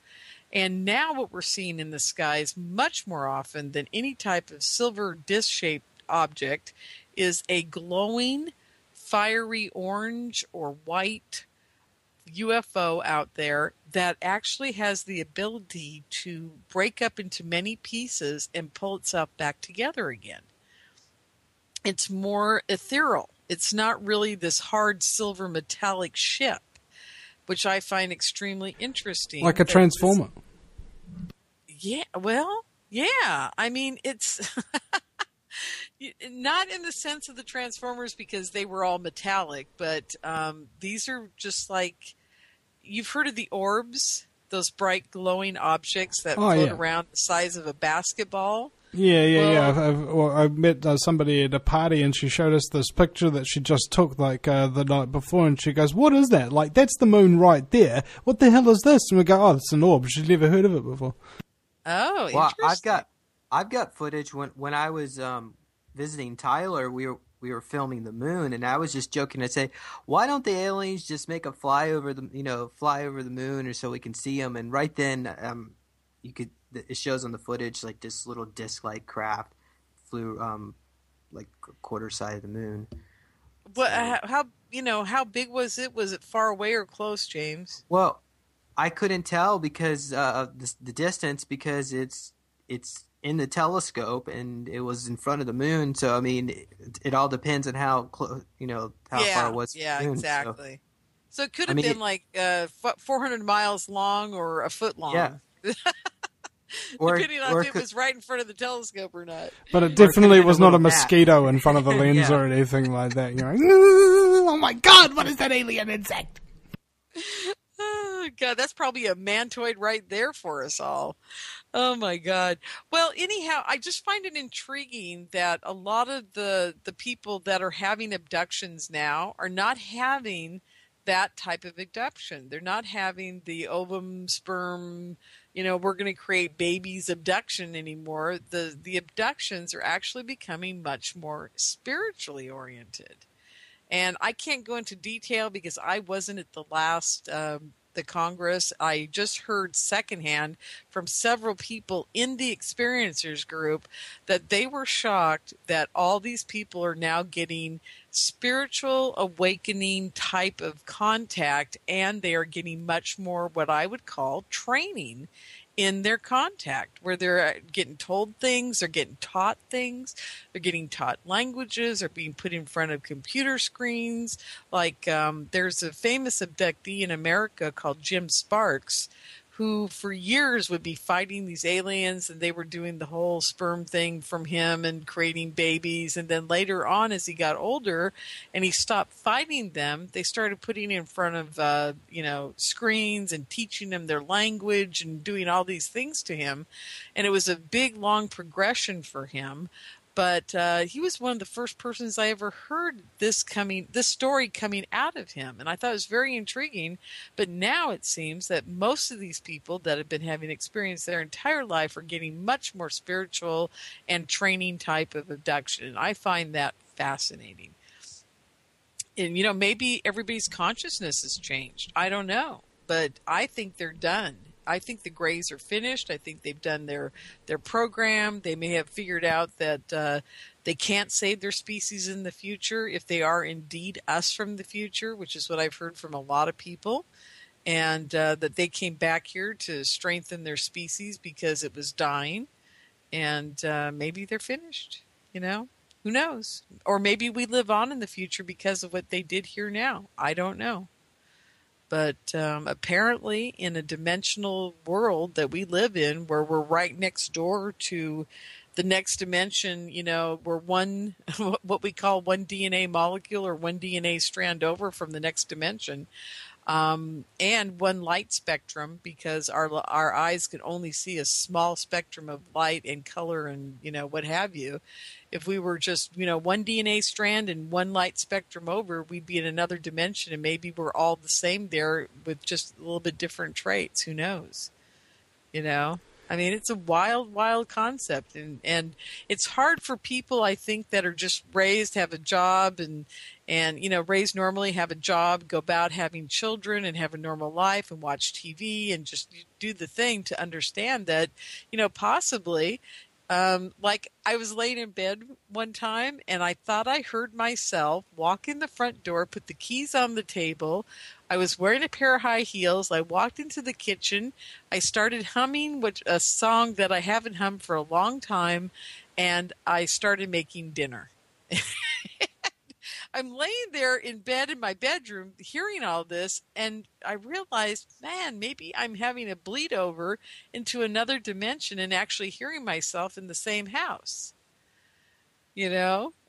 And now what we're seeing in the skies much more often than any type of silver disc-shaped object is a glowing, fiery orange or white UFO out there that actually has the ability to break up into many pieces and pull itself back together again. It's more ethereal. It's not really this hard silver metallic ship, which I find extremely interesting. Like a transformer. Yeah, well, yeah. I mean, it's not in the sense of the Transformers because they were all metallic, but these are just like, you've heard of the orbs, those bright glowing objects that float around the size of a basketball? Yeah. I met somebody at a party and she showed us this picture that she just took the night before, and she goes, "What is that? That's the moon right there. What the hell is this?" And we go, "Oh, it's an orb." She's never heard of it before. Oh, well, interesting. I've got footage when I was visiting Tyler. We were filming the moon, and I was just joking. I'd say, "Why don't the aliens just make a fly over the moon, or so we can see them?" And right then, it shows on the footage like this little disc-like craft flew like a quarter side of the moon. What? How big was it? Was it far away or close, James? Well, I couldn't tell because of the distance, because it's in the telescope and it was in front of the moon. So I mean, it all depends on how close, how far it was. Yeah, from the moon. Exactly. So it could have been 400 miles long or a foot long. Yeah. Depending on if it was right in front of the telescope or not. But it definitely was not a mosquito in front of the lens or anything like that. You're like, "Oh my God, what is that alien insect?" Oh, God, that's probably a mantoid right there for us all. Oh, my God. Well, anyhow, I just find it intriguing that a lot of the people that are having abductions now are not having that type of abduction. They're not having the ovum, sperm, we're going to create babies abduction anymore. The abductions are actually becoming much more spiritually oriented. And I can't go into detail because I wasn't at the last the Congress. I just heard secondhand from several people in the experiencers group that they were shocked that all these people are now getting spiritual awakening type of contact, and they are getting much more what I would call training in their contact, where they're getting told things, they're getting taught things, they're getting taught languages, they're being put in front of computer screens. Like there's a famous abductee in America called Jim Sparks, who for years would be fighting these aliens, and they were doing the whole sperm thing from him and creating babies. And then later on, as he got older and he stopped fighting them, they started putting in front of, screens and teaching them their language and doing all these things to him. And it was a big, long progression for him. But he was one of the first persons I ever heard this story coming out of him. And I thought it was very intriguing. But now it seems that most of these people that have been having experience their entire life are getting much more spiritual and training type of abduction. And I find that fascinating. And, maybe everybody's consciousness has changed. I don't know. But I think they're done. I think the Greys are finished. I think they've done their program. They may have figured out that they can't save their species in the future if they are indeed us from the future, which is what I've heard from a lot of people, and that they came back here to strengthen their species because it was dying, and maybe they're finished, Who knows? Or maybe we live on in the future because of what they did here now. I don't know. But apparently in a dimensional world that we live in, where we're right next door to the next dimension, we're what we call one DNA molecule or one DNA strand over from the next dimension, and one light spectrum, because our eyes can only see a small spectrum of light and color and, what have you. If we were just, one DNA strand and one light spectrum over, we'd be in another dimension, and maybe we're all the same there with just a little bit different traits. Who knows? I mean, it's a wild, wild concept, and it's hard for people, I think, that are just raised, have a job, and raised normally, have a job, go about having children and have a normal life and watch TV and just do the thing, to understand that, possibly. Like I was laying in bed one time and I thought I heard myself walk in the front door, put the keys on the table. I was wearing a pair of high heels. I walked into the kitchen. I started humming a song that I haven't hummed for a long time, and I started making dinner. I'm laying there in bed in my bedroom hearing all this, and I realized, man, maybe I'm having a bleed over into another dimension and actually hearing myself in the same house. And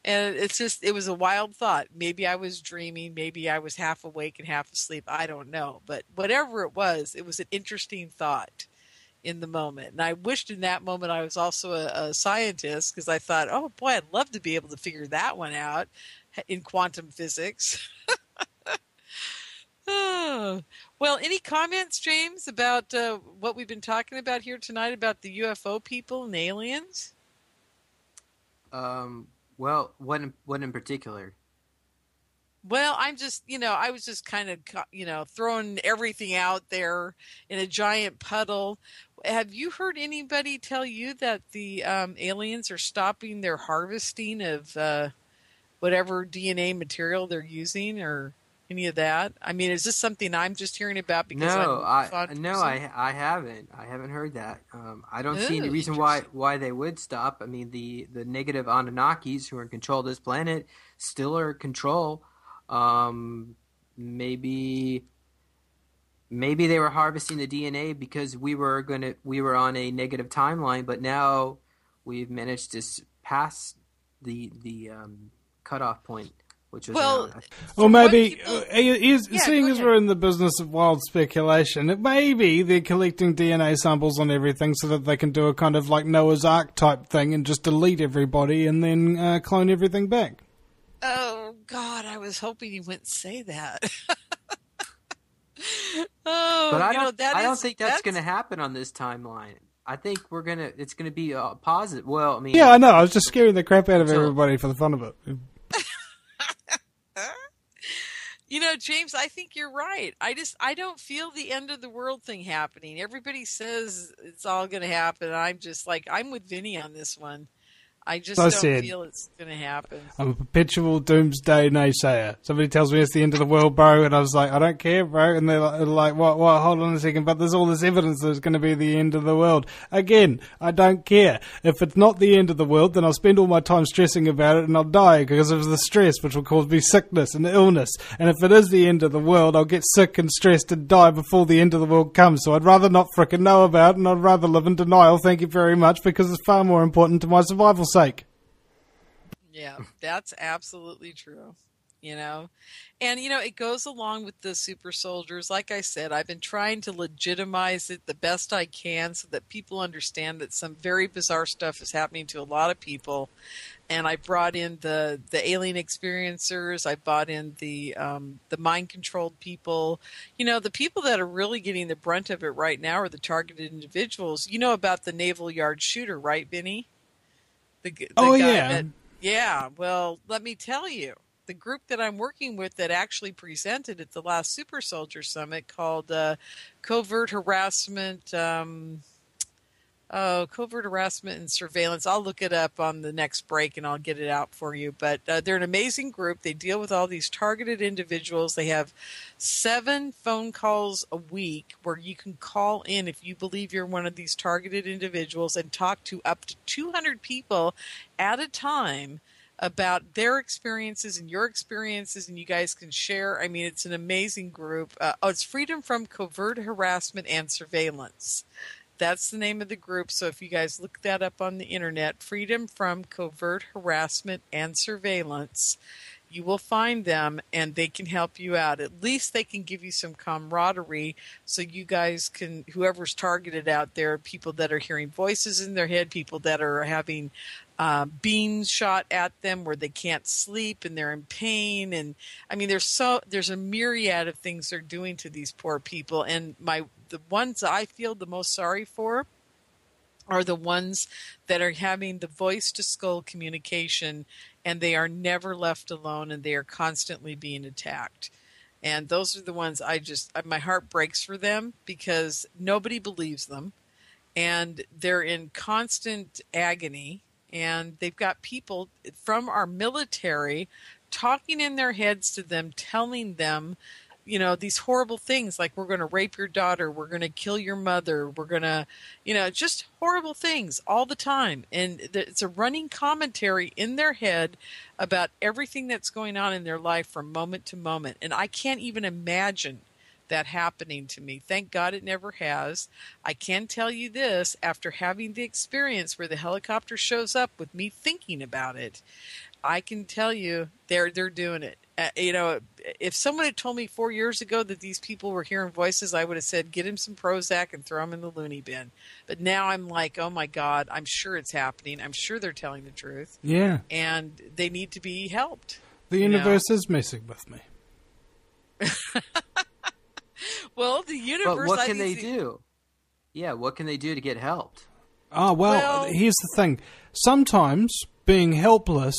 it was a wild thought. Maybe I was dreaming. Maybe I was half awake and half asleep. I don't know. But whatever it was an interesting thought in the moment. And I wished in that moment I was also a scientist, because I thought, oh boy, I'd love to be able to figure that one out in quantum physics. Well, any comments, James, about what we've been talking about here tonight about the UFO people and aliens? Well, what in particular? Well, I'm just, I was just kind of, throwing everything out there in a giant puddle. Have you heard anybody tell you that the aliens are stopping their harvesting of whatever DNA material they're using, or any of that? I mean, is this something I'm just hearing about because I haven't. I haven't heard that. I don't see any reason why they would stop. I mean, the negative Anunnakis who are in control of this planet still are in control. Maybe they were harvesting the DNA because we were on a negative timeline, but now we've managed to pass the cutoff point, which was or maybe seeing as we're in the business of wild speculation, it may be they're collecting DNA samples on everything so that they can do a kind of like Noah's Ark type thing and just delete everybody and then clone everything back. Oh God, I was hoping you wouldn't say that. But I don't think that's going to happen on this timeline. I think it's going to be positive. Well, I mean, yeah, I know. I was just scaring the crap out of everybody for the fun of it. James, I think you're right. I don't feel the end of the world thing happening. Everybody says it's all going to happen. I'm just like, I'm with Vinny on this one. I just don't feel it's going to happen. I'm a perpetual doomsday naysayer. Somebody tells me it's the end of the world, bro, and I was like, I don't care, bro. And they're like, what, hold on a second, but there's all this evidence that it's going to be the end of the world. Again, I don't care. If it's not the end of the world, then I'll spend all my time stressing about it and I'll die because of the stress, which will cause me sickness and illness. And if it is the end of the world, I'll get sick and stressed and die before the end of the world comes. So I'd rather not frickin' know about it, and I'd rather live in denial, thank you very much, because it's far more important to my survival sake. Yeah, that's absolutely true. And it goes along with the super soldiers. Like I said, I've been trying to legitimize it the best I can so that people understand that some very bizarre stuff is happening to a lot of people. And I brought in the alien experiencers. I brought in the mind controlled people. The people that are really getting the brunt of it right now are the targeted individuals. You know about the naval yard shooter, right, Vinny? The guy yeah. Yeah, well, let me tell you, the group that I'm working with that actually presented at the last Super Soldier Summit called Covert Harassment and Surveillance. I'll look it up on the next break and I'll get it out for you. But they're an amazing group. They deal with all these targeted individuals. They have 7 phone calls a week where you can call in if you believe you're one of these targeted individuals and talk to up to 200 people at a time about their experiences and your experiences, and you guys can share. I mean, it's an amazing group. It's Freedom from Covert Harassment and Surveillance. That's the name of the group. So if you guys look that up on the internet, Freedom from Covert Harassment and Surveillance, you will find them and they can help you out. At least they can give you some camaraderie so you guys can, whoever's targeted out there, people that are hearing voices in their head, people that are having beams shot at them where they can't sleep and they're in pain. And I mean, there's a myriad of things they're doing to these poor people. And the ones I feel the most sorry for are the ones that are having the voice to skull communication, and they are never left alone and they are constantly being attacked. And those are the ones my heart breaks for them because nobody believes them and they're in constant agony. And they've got people from our military talking in their heads to them, telling them, these horrible things like we're going to rape your daughter, we're going to kill your mother, we're going to, just horrible things all the time. And it's a running commentary in their head about everything that's going on in their life from moment to moment. And I can't even imagine that happening to me. Thank God it never has. I can tell you this, after having the experience where the helicopter shows up with me thinking about it, I can tell you they're doing it. If someone had told me 4 years ago that these people were hearing voices, I would have said, get him some Prozac and throw him in the loony bin. But now I'm like, oh my God, I'm sure it's happening. I'm sure they're telling the truth. Yeah. And they need to be helped. The universe is messing with me. Well, the universe... But what can they do? Yeah, what can they do to get helped? Well, here's the thing. Sometimes being helpless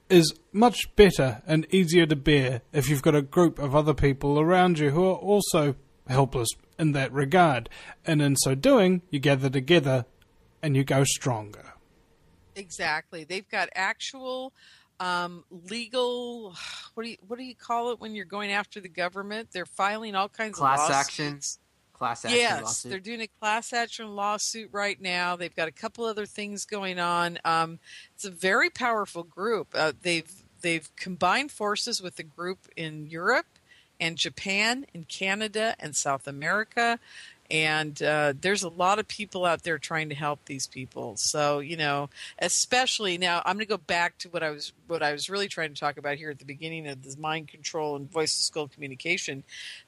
is much better and easier to bear if you've got a group of other people around you who are also helpless in that regard. And in so doing, you gather together and you go stronger. Exactly. They've got actual... legal, what do you call it when you're going after the government? They're filing all kinds of lawsuits. Class action yes, lawsuit. They're doing a class action lawsuit right now. They've got a couple other things going on. It's a very powerful group. They've combined forces with a group in Europe and Japan and Canada and South America. And there's a lot of people out there trying to help these people. So, especially now, I'm going to go back to what I was really trying to talk about here at the beginning of this mind control and voice to skull communication.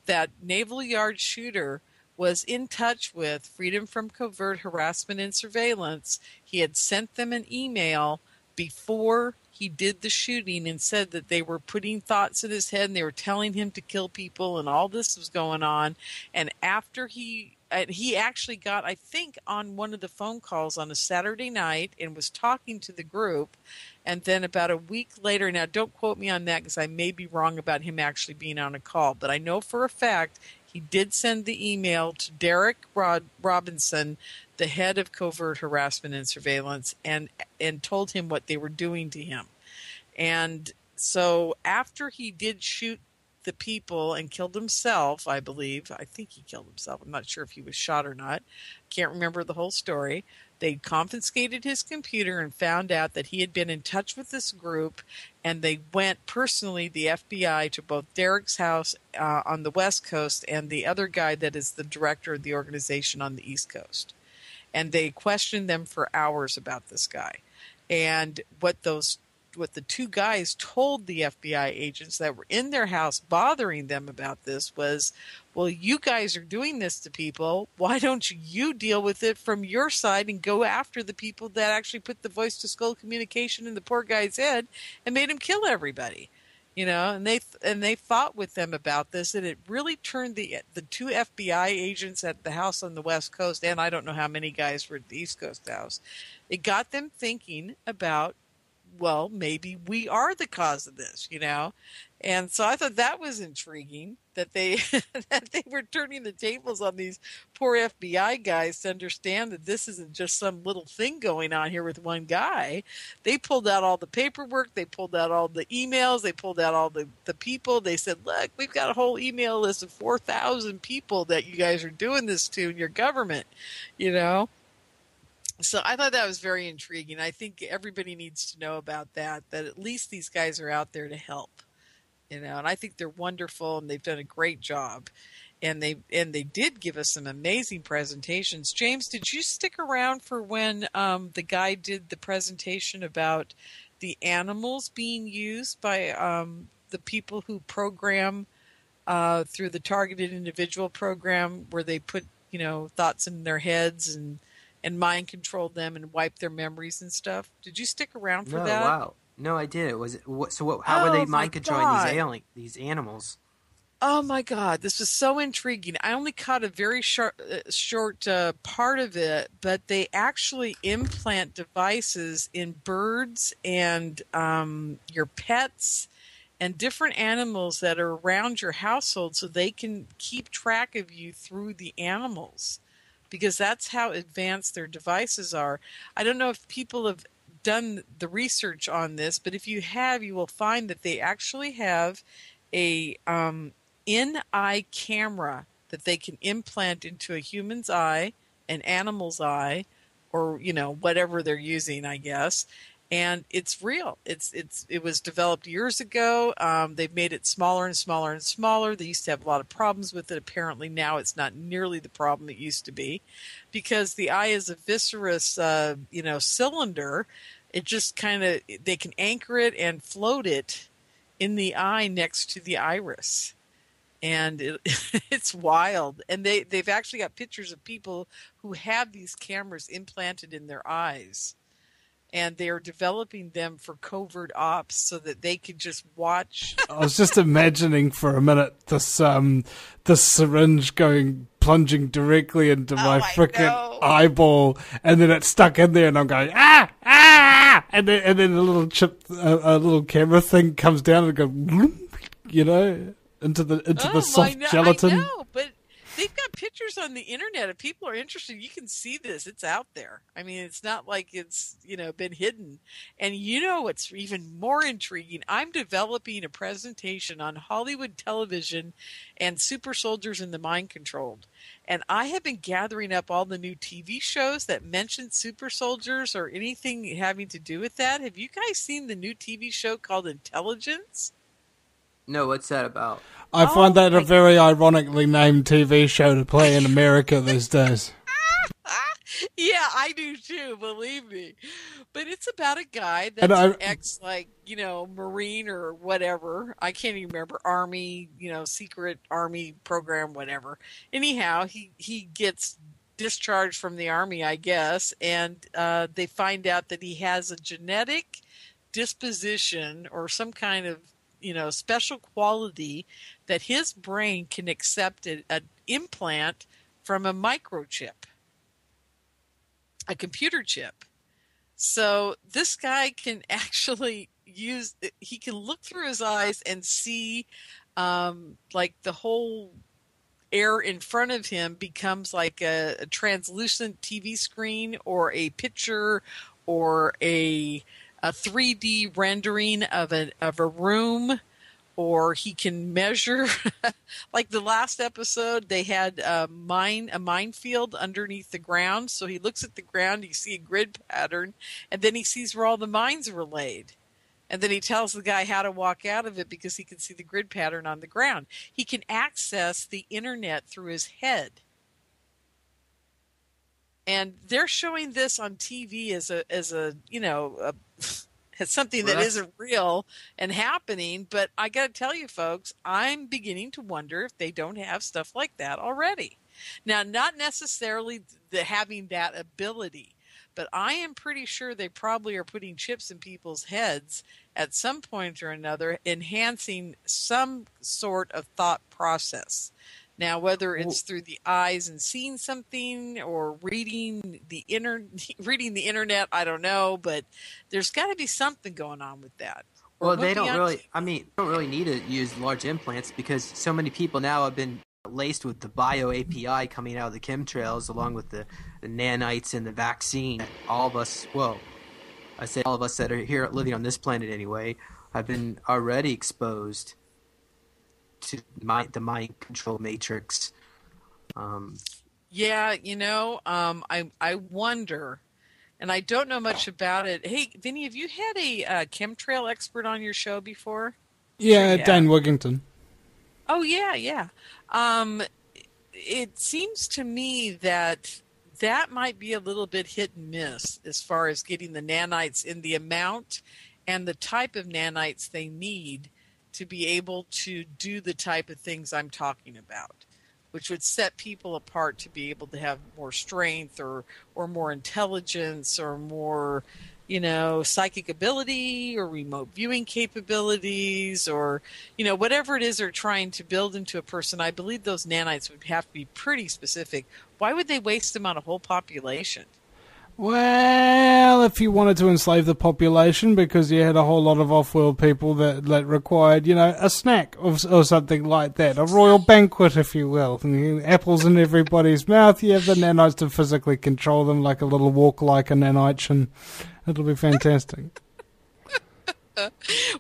That naval yard shooter was in touch with Freedom from Covert Harassment and Surveillance. He had sent them an email before he did the shooting and said that they were putting thoughts in his head and they were telling him to kill people and all this was going on. And after he he actually got, I think, on one of the phone calls on a Saturday night and was talking to the group. And then about a week later, now don't quote me on that because I may be wrong about him actually being on a call, but I know for a fact he did send the email to Derek Robinson, the head of covert harassment and surveillance, and told him what they were doing to him. And so after he did shoot the people and killed himself, I believe. I think he killed himself. I'm not sure if he was shot or not. Can't remember the whole story. They confiscated his computer and found out that he had been in touch with this group, and they went personally, the FBI, to both Derek's house on the West Coast and the other guy that is the director of the organization on the East Coast. And they questioned them for hours about this guy. And what the two guys told the FBI agents that were in their house bothering them about this was, well, you guys are doing this to people. Why don't you deal with it from your side and go after the people that actually put the voice to skull communication in the poor guy's head and made him kill everybody? You know, and they fought with them about this, and it really turned the two FBI agents at the house on the West Coast, and I don't know how many guys were at the East Coast house, it got them thinking about, well, maybe we are the cause of this, you know? And so I thought that was intriguing that they that they were turning the tables on these poor FBI guys to understand that this isn't just some little thing going on here with one guy. They pulled out all the paperwork. They pulled out all the emails. They pulled out all the people. They said, look, we've got a whole email list of 4,000 people that you guys are doing this to in your government, you know? So I thought that was very intriguing. I think everybody needs to know about that at least these guys are out there to help, you know, and I think they're wonderful and they've done a great job. And they did give us some amazing presentations. James, did you stick around for when the guy did the presentation about the animals being used by the people who program through the targeted individual program where they put, you know, thoughts in their heads and mind controlled them and wiped their memories and stuff? Did you stick around for that? Wow. No, I did. How were they mind controlling these animals? Oh my God, this was so intriguing. I only caught a very short part of it, but they actually implant devices in birds and your pets and different animals that are around your household so they can keep track of you through the animals, because that's how advanced their devices are. I don't know if people have done the research on this, but if you have, you will find that they actually have a in-eye camera that they can implant into a human's eye, an animal's eye, or, you know, whatever they're using, I guess. And it's real. It was developed years ago. They've made it smaller and smaller and smaller. They used to have a lot of problems with it. Apparently now it's not nearly the problem it used to be, because the eye is a viscerous, cylinder. It just they can anchor it and float it in the eye next to the iris. And it's wild. And they've actually got pictures of people who have these cameras implanted in their eyes. And they're developing them for covert ops so that they could just watch. I was just imagining for a minute this syringe plunging directly into my frickin' eyeball, and then it's stuck in there, and I'm going and then a little camera thing comes down and goes, you know, into the soft gelatin. I know, but they've got pictures on the internet. If people are interested, you can see this. It's out there. I mean, it's not like it's, you know, been hidden. And you know what's even more intriguing? I'm developing a presentation on Hollywood television and super soldiers in the mind controlled. And I have been gathering up all the new TV shows that mention super soldiers or anything having to do with that. Have you guys seen the new TV show called Intelligence? No, what's that about? I find that a very ironically named TV show to play in America these days. Yeah, I do too, believe me. But it's about a guy that's an ex, Marine or whatever. I can't even remember. Army, secret Army program, whatever. Anyhow, he gets discharged from the Army, I guess, and they find out that he has a genetic disposition or some kind of special quality that his brain can accept an implant from a microchip, a computer chip. So this guy can actually he can look through his eyes and see like the whole air in front of him becomes like a translucent TV screen or a picture or a 3D rendering of a room, or he can measure. Like the last episode, they had a minefield underneath the ground. So he looks at the ground, you see a grid pattern, and then he sees where all the mines were laid. And then he tells the guy how to walk out of it because he can see the grid pattern on the ground. He can access the internet through his head. And they're showing this on TV as something that isn't real and happening. But I got to tell you, folks, I'm beginning to wonder if they don't have stuff like that already. Now, not necessarily having that ability, but I am pretty sure they probably are putting chips in people's heads at some point or another, enhancing some sort of thought process. Now, whether it's through the eyes and seeing something or reading the internet, I don't know, but there's got to be something going on with that. Well, they don't really need to use large implants because so many people now have been laced with the bio API coming out of the chemtrails, along with the nanites and the vaccine. All of us, well, I say all of us that are here living on this planet anyway, have been already exposed to the mind control matrix. Yeah, I wonder, and I don't know much about it. Hey, Vinny, have you had a chemtrail expert on your show before? Yeah, sure, Dan Wigington. Oh, yeah. It seems to me that might be a little bit hit and miss as far as getting the nanites in the amount and the type of nanites they need to be able to do the type of things I'm talking about, which would set people apart to be able to have more strength or more intelligence or more, psychic ability or remote viewing capabilities or, whatever it is they're trying to build into a person. I believe those nanites would have to be pretty specific. Why would they waste them on a whole population? Well, if you wanted to enslave the population because you had a whole lot of off-world people that required, a snack or something like that, a royal banquet, if you will, apples in everybody's mouth, you have the nanites to physically control them like a little walk like a nanite, and it'll be fantastic.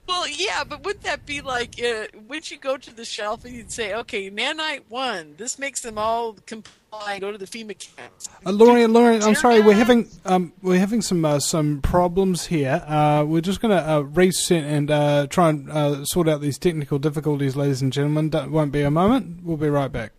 Well, yeah, but wouldn't that be like, wouldn't you go to the shelf and you'd say, okay, nanite 1, this makes them all comply, go to the FEMA camps. Lorien, I'm sorry, we're having some problems here. We're just going to reset and try and sort out these technical difficulties, ladies and gentlemen. Won't be a moment. We'll be right back.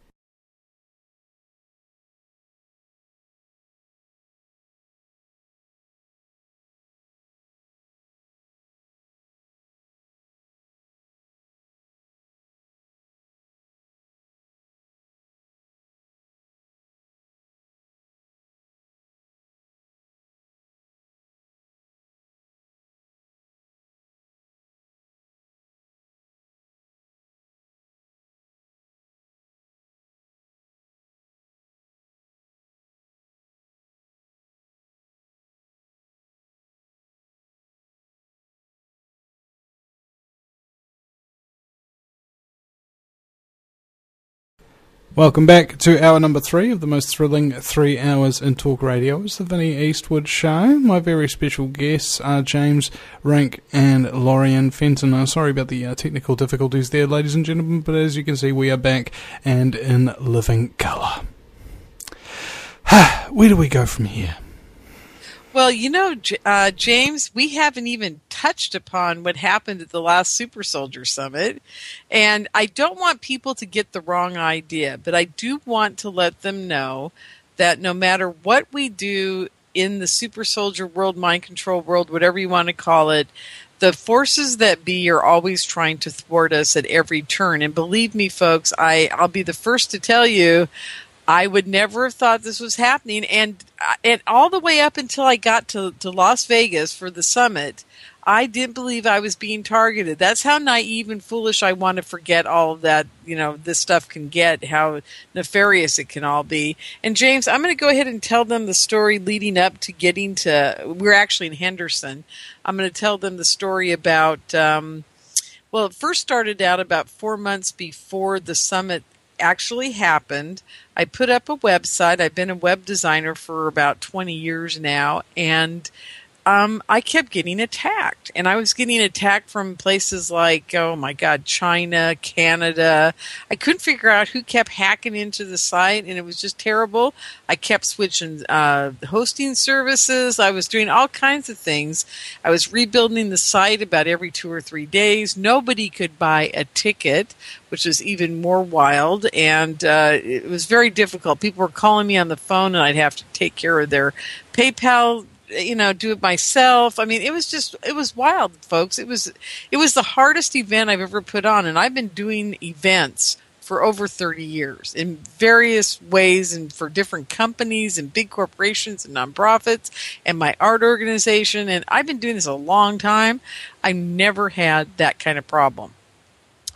Welcome back to hour number 3 of the most thrilling 3 hours in talk radio. It's the Vinny Eastwood Show. My very special guests are James, Rink and Lorien Fenton. Sorry about the technical difficulties there, ladies and gentlemen, but as you can see, we are back and in living colour. Where do we go from here? Well, James, we haven't even touched upon what happened at the last Super Soldier Summit. And I don't want people to get the wrong idea, but I do want to let them know that no matter what we do in the Super Soldier world, mind control world, whatever you want to call it, the forces that be are always trying to thwart us at every turn. And believe me, folks, I'll be the first to tell you, I would never have thought this was happening. And all the way up until I got to Las Vegas for the summit, I didn't believe I was being targeted. That's how naive and foolish I want to forget all of that, this stuff can get, how nefarious it can all be. And James, I'm going to go ahead and tell them the story leading up to getting to, we're actually in Henderson. I'm going to tell them the story about, it first started out about 4 months before the summit actually happened. I put up a website. I've been a web designer for about 20 years now, and I kept getting attacked. And I was getting attacked from places like, oh my God, China, Canada. I couldn't figure out who kept hacking into the site, and it was just terrible. I kept switching hosting services. I was doing all kinds of things. I was rebuilding the site about every 2 or 3 days. Nobody could buy a ticket, which was even more wild. And it was very difficult. People were calling me on the phone, and I'd have to take care of their PayPal, do it myself. I mean, it was wild, folks. It was the hardest event I've ever put on. And I've been doing events for over 30 years in various ways and for different companies and big corporations and nonprofits and my art organization. And I've been doing this a long time. I never had that kind of problem.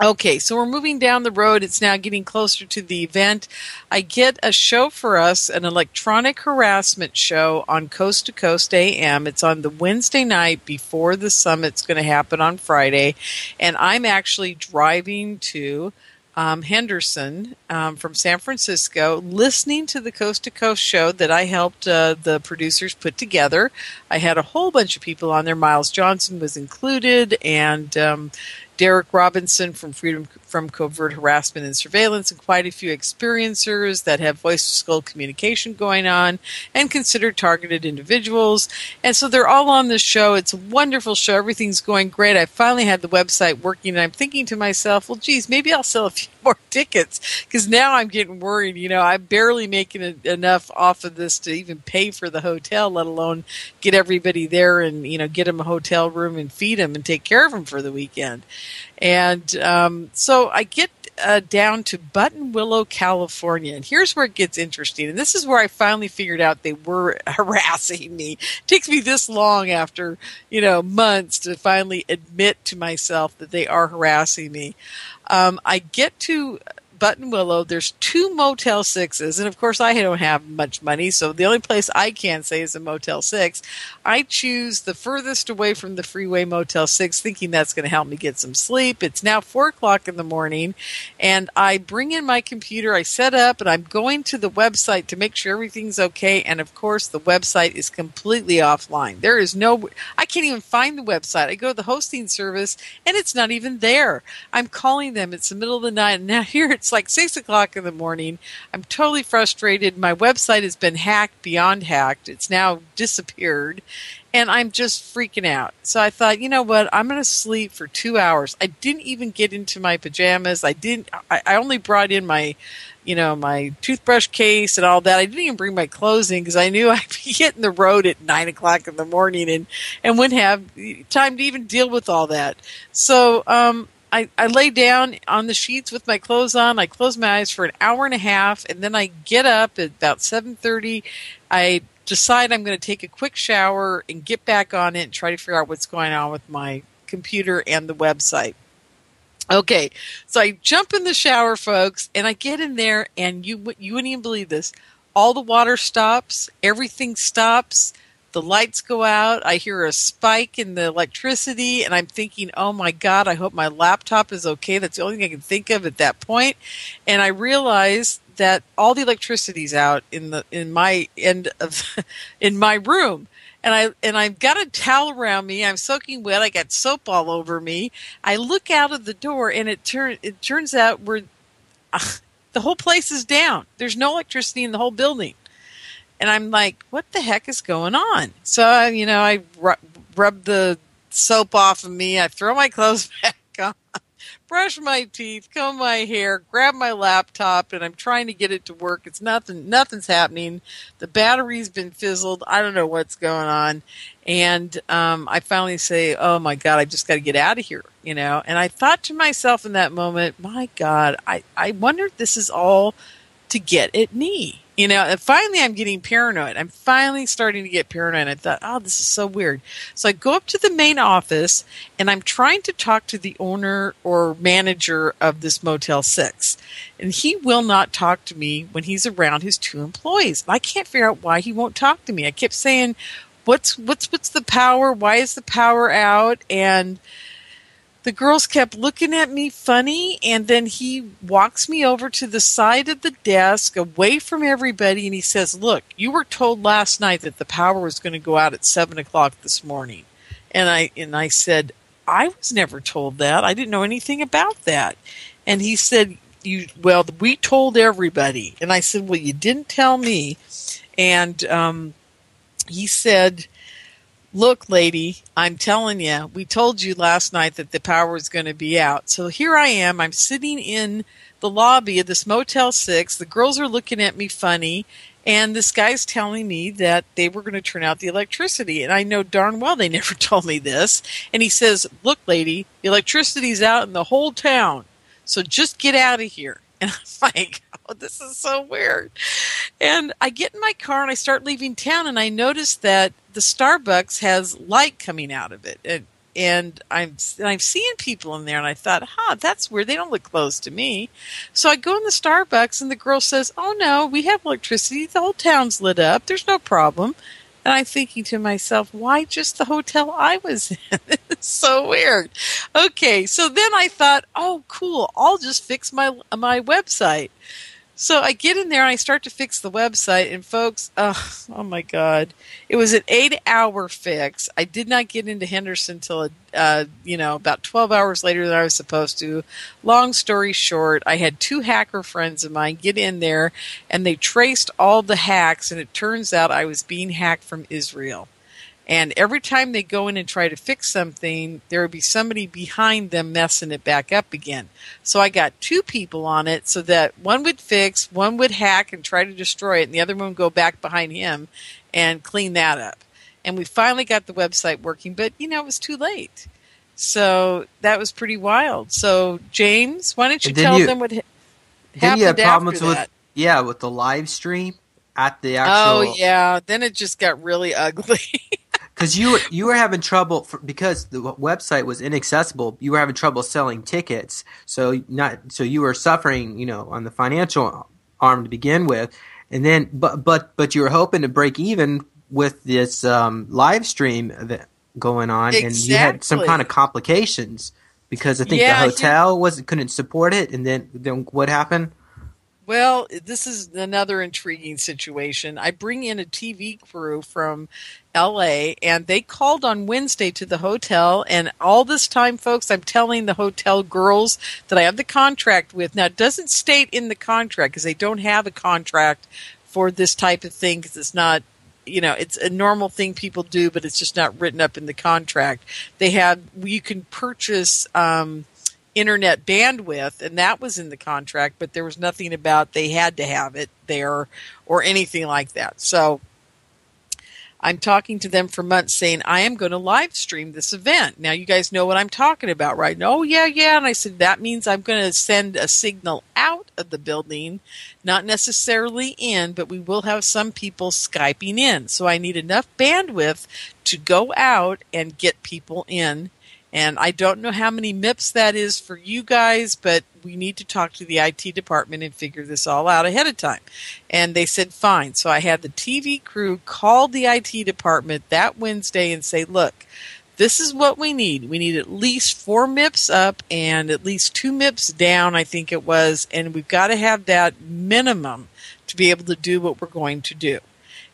Okay, so we're moving down the road. It's now getting closer to the event. I get a show for us, an electronic harassment show on Coast to Coast AM. It's on the Wednesday night before the summit's going to happen on Friday. And I'm actually driving to Henderson from San Francisco, listening to the Coast to Coast show that I helped the producers put together. I had a whole bunch of people on there. Miles Johnson was included, and Derek Robinson from Freedom from Covert Harassment and Surveillance, and quite a few experiencers that have voice-to-skull communication going on and considered targeted individuals. And so they're all on this show. It's a wonderful show. Everything's going great. I finally had the website working, and I'm thinking to myself, well, geez, maybe I'll sell a few more tickets, because now I'm getting worried. I'm barely making enough off of this to even pay for the hotel, let alone get everybody there and, get them a hotel room and feed them and take care of them for the weekend. And so I get down to Buttonwillow, California. And here's where it gets interesting. And this is where I finally figured out they were harassing me. It takes me this long after, months to finally admit to myself that they are harassing me. I get to Buttonwillow. There's 2 Motel 6s. And of course, I don't have much money. So the only place I can say is a Motel 6. I choose the furthest away from the freeway Motel 6, thinking that's going to help me get some sleep. It's now 4 o'clock in the morning, and I bring in my computer, I set up, and I'm going to the website to make sure everything's okay. And of course, the website is completely offline. There is I can't even find the website. I go to the hosting service, and it's not even there. I'm calling them. It's the middle of the night, and now here it's like 6 o'clock in the morning. I'm totally frustrated. My website has been hacked beyond hacked. It's now disappeared. And I'm just freaking out. So I thought, you know what? I'm going to sleep for 2 hours. I didn't even get into my pajamas. I only brought in my toothbrush case and all that. I didn't even bring my clothes in because I knew I'd be hitting the road at 9 o'clock in the morning and wouldn't have time to even deal with all that. So, I lay down on the sheets with my clothes on. I close my eyes for an hour and a half, and then I get up at about 7:30. I decide I'm going to take a quick shower and get back on it and try to figure out what's going on with my computer and the website. Okay, so I jump in the shower, folks, and I get in there, and you wouldn't even believe this. All the water stops. Everything stops. The lights go out. I hear a spike in the electricity, and I'm thinking, oh my God, I hope my laptop is okay. That's the only thing I can think of at that point. And I realize that all the electricity's out in my room. And I've got a towel around me. I'm soaking wet. I got soap all over me. I look out of the door, and it turns out the whole place is down. There's no electricity in the whole building. And I'm like, what the heck is going on? So, I rub the soap off of me. I throw my clothes back on, brush my teeth, comb my hair, grab my laptop, and I'm trying to get it to work. It's nothing's happening. The battery's been fizzled. I don't know what's going on. And I finally say, oh my God, I just got to get out of here, And I thought to myself in that moment, my God, I wonder if this is all to get at me. And finally I'm getting paranoid. I'm finally starting to get paranoid. I thought, oh, this is so weird. So I go up to the main office, and I'm trying to talk to the owner or manager of this Motel 6. And he will not talk to me when he's around his 2 employees. I can't figure out why he won't talk to me. I kept saying, what's the power? Why is the power out? And the girls kept looking at me funny, and then he walks me over to the side of the desk, away from everybody, and he says, look, you were told last night that the power was going to go out at 7 o'clock this morning. And I said, I was never told that. I didn't know anything about that. And he said, we told everybody. And I said, well, you didn't tell me. And he said, look, lady, I'm telling you, we told you last night that the power was going to be out. So here I am. I'm sitting in the lobby of this Motel 6. The girls are looking at me funny, and this guy's telling me that they were going to turn out the electricity. And I know darn well they never told me this. And he says, look, lady, the electricity's out in the whole town, so just get out of here. And I'm like, oh, this is so weird. And I get in my car and I start leaving town, and I notice that the Starbucks has light coming out of it. And I'm seeing people in there, and I thought, that's weird. They don't look close to me. So I go in the Starbucks, and the girl says, oh, no, we have electricity. The whole town's lit up. There's no problem. And I'm thinking to myself, why just the hotel I was in? It's so weird. Okay, so then I thought, oh, cool, I'll just fix my website. So I get in there and I start to fix the website, and folks, oh my God, it was an 8-hour fix. I did not get into Henderson till about 12 hours later than I was supposed to. Long story short, I had 2 hacker friends of mine get in there, and they traced all the hacks, and it turns out I was being hacked from Israel. And every time they go in and try to fix something, there would be somebody behind them messing it back up again. So I got 2 people on it so that one would fix, one would hack and try to destroy it, and the other one would go back behind him and clean that up. And we finally got the website working, but, it was too late. So that was pretty wild. So, James, why don't you tell them what happened after that? With the live stream at the actual... Oh, yeah. Then it just got really ugly. Because you were having trouble because the website was inaccessible. You were having trouble selling tickets, so you were suffering, on the financial arm to begin with, and then but you were hoping to break even with this live stream event going on, exactly. And you had some kind of complications because I think the hotel couldn't support it, and then what happened? Well, this is another intriguing situation. I bring in a TV crew from LA, and they called on Wednesday to the hotel, and all this time, folks, I'm telling the hotel girls that I have the contract with. Now, it doesn't state in the contract because they don't have a contract for this type of thing because it's not, it's a normal thing people do, but it's just not written up in the contract. You can purchase internet bandwidth, and that was in the contract, but there was nothing about they had to have it there or anything like that. So I'm talking to them for months saying, I am going to live stream this event. Now, you guys know what I'm talking about, right? Oh, yeah. And I said, that means I'm going to send a signal out of the building, not necessarily in, but we will have some people Skyping in. So I need enough bandwidth to go out and get people in. And I don't know how many MIPS that is for you guys, but we need to talk to the IT department and figure this all out ahead of time. And they said, fine. So I had the TV crew call the IT department that Wednesday and say, look, this is what we need. We need at least 4 MIPS up and at least 2 MIPS down, I think it was. And we've got to have that minimum to be able to do what we're going to do.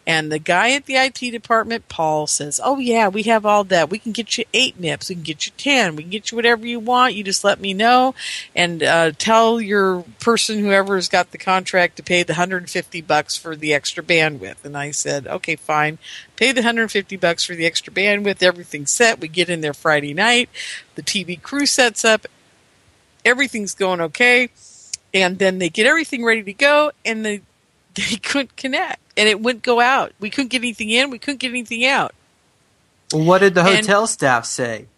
And the guy at the IT department, Paul, says, oh, yeah, we have all that. We can get you 8 MIPS. We can get you 10. We can get you whatever you want. You just let me know and tell your person, whoever's got the contract, to pay the $150 for the extra bandwidth. And I said, okay, fine. Pay the $150 for the extra bandwidth. Everything's set. We get in there Friday night. The TV crew sets up. Everything's going okay. And then they get everything ready to go, and they couldn't connect. And it wouldn't go out. We couldn't get anything in. We couldn't get anything out. Well, what did the hotel staff say?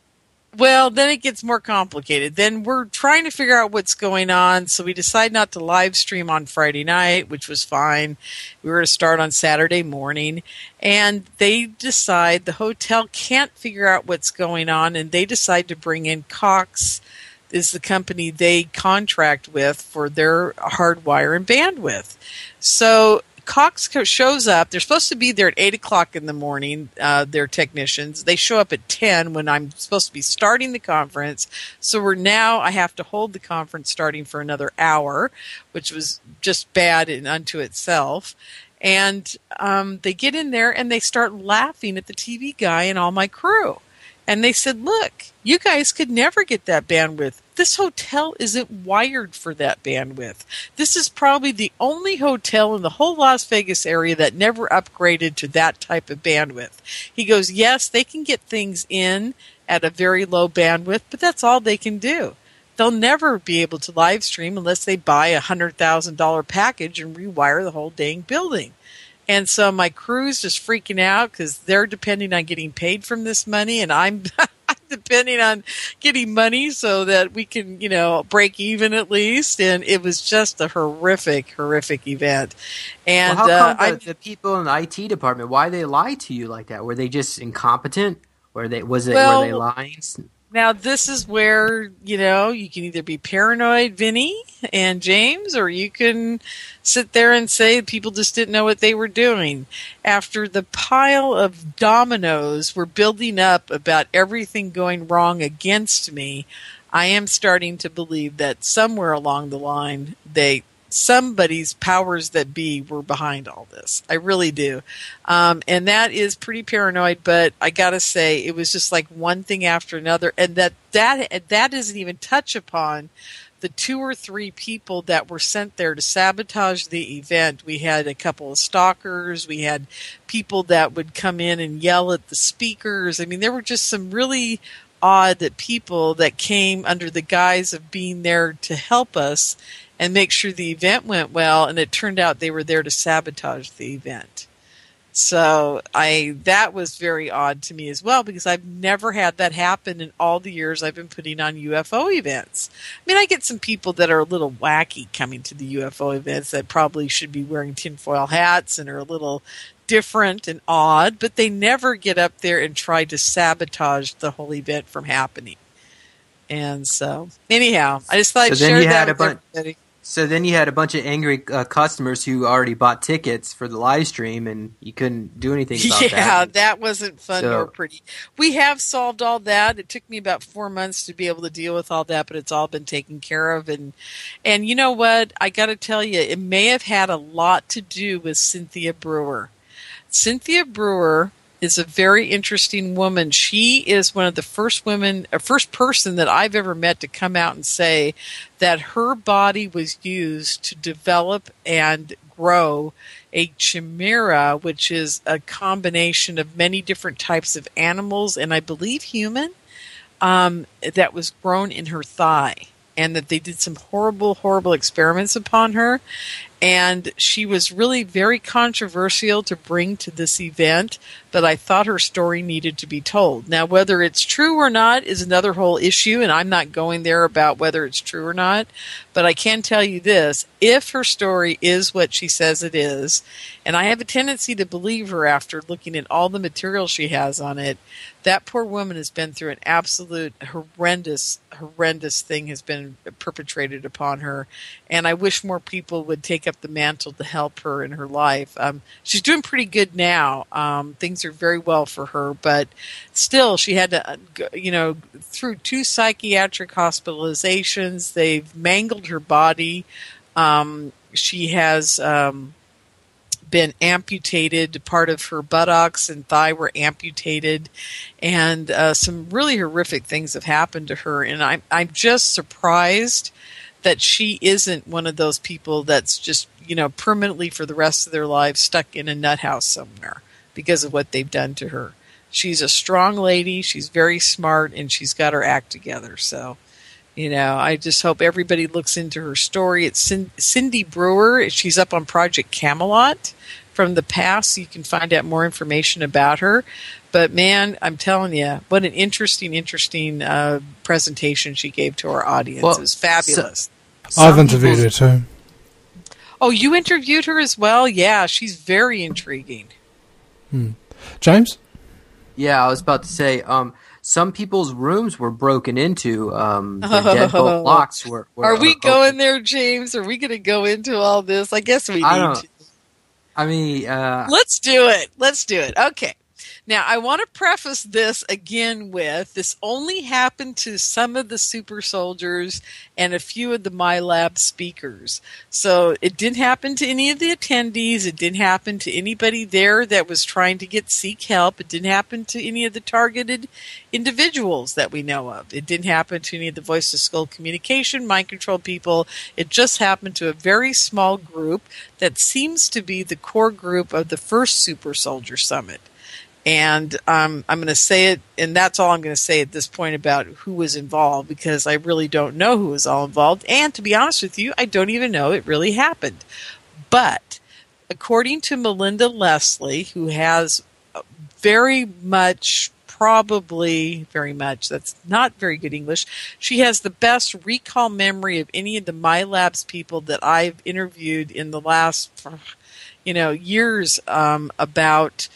Well, then it gets more complicated. Then we're trying to figure out what's going on. So we decide not to live stream on Friday night, which was fine. We were to start on Saturday morning. And they decide the hotel can't figure out what's going on. And they decide to bring in Cox, is the company they contract with for their hardwire and bandwidth. So Cox shows up. They're supposed to be there at 8 o'clock in the morning, their technicians. They show up at 10 when I'm supposed to be starting the conference. So I have to hold the conference starting for another hour, which was just bad in unto itself. And they get in there and they start laughing at the TV guy and all my crew. And they said, look, you guys could never get that bandwidth. This hotel isn't wired for that bandwidth. This is probably the only hotel in the whole Las Vegas area that never upgraded to that type of bandwidth. He goes, yes, they can get things in at a very low bandwidth, but that's all they can do. They'll never be able to live stream unless they buy a $100,000 package and rewire the whole dang building. And so my crew's just freaking out because they're depending on getting paid from this money, and I'm depending on getting money so that we can, break even at least. And it was just a horrific event. And how come the people in the IT department, why they lie to you like that? Were they just incompetent? Were they lying? Now, this is where, you can either be paranoid, Vinny and James, or you can sit there and say people just didn't know what they were doing. After the pile of dominoes were building up about everything going wrong against me, I am starting to believe that somewhere along the line, somebody's powers that be were behind all this. I really do. And that is pretty paranoid, but I gotta say, it was just like one thing after another. And that doesn't even touch upon the 2 or 3 people that were sent there to sabotage the event. We had a couple of stalkers. We had people that would come in and yell at the speakers. I mean, there were just some really odd people that came under the guise of being there to help us and make sure the event went well, and it turned out they were there to sabotage the event. So that was very odd to me as well, because I've never had that happen in all the years I've been putting on UFO events. I mean, I get some people that are a little wacky coming to the UFO events that probably should be wearing tinfoil hats and are a little different and odd, but they never get up there and try to sabotage the whole event from happening. And so, anyhow, I just thought I'd share that with everybody. So then you had a bunch of angry customers who already bought tickets for the live stream, and you couldn't do anything about that. Yeah, that wasn't fun nor pretty. We have solved all that. It took me about 4 months to be able to deal with all that, but it's all been taken care of. And you know what? I got to tell you, it may have had a lot to do with Cynthia Brewer. Cynthia Brewer is a very interesting woman. She is one of the first person that I've ever met to come out and say that her body was used to develop and grow a chimera, which is a combination of many different types of animals and I believe human, that was grown in her thigh, and that they did some horrible experiments upon her. And she was really very controversial to bring to this event, but I thought her story needed to be told. Now, whether it's true or not is another whole issue, and I'm not going there about whether it's true or not, but I can tell you this: if her story is what she says it is, and I have a tendency to believe her after looking at all the material she has on it, that poor woman has been through an absolute horrendous thing has been perpetrated upon her, and I wish more people would take up the mantle to help her in her life. She's doing pretty good now. Things are very well for her, but still she had to, through 2 psychiatric hospitalizations. They've mangled her body. She has been amputated. Part of her buttocks and thigh were amputated, and some really horrific things have happened to her. And I'm just surprised that she isn't one of those people that's just, permanently for the rest of their lives stuck in a nut house somewhere because of what they've done to her. She's a strong lady. She's very smart, and she's got her act together. So, I just hope everybody looks into her story. It's Cindy Brewer. She's up on Project Camelot from the past, so you can find out more information about her. But man, I'm telling you, what an interesting presentation she gave to our audience. It was fabulous. I've interviewed her too. Oh, you interviewed her as well? Yeah, she's very intriguing. James? Yeah, I was about to say, some people's rooms were broken into. Their deadbolt locks were Are we open. going there, James? Are we going to go into all this? I guess we need to. I mean, Let's do it. Let's do it. Okay. Now, I want to preface this again with this only happened to some of the super soldiers and a few of the MyLab speakers. So it didn't happen to any of the attendees. It didn't happen to anybody there that was trying to seek help. It didn't happen to any of the targeted individuals that we know of. It didn't happen to any of the voice to skull communication, mind control people. It just happened to a very small group that seems to be the core group of the first Super Soldier Summit. And I'm going to say it, and that's all I'm going to say at this point about who was involved, because I really don't know who was all involved. And to be honest with you, I don't even know it really happened. But according to Melinda Leslie, who has very much, that's not very good English, she has the best recall memory of any of the MyLabs people that I've interviewed in the last, years about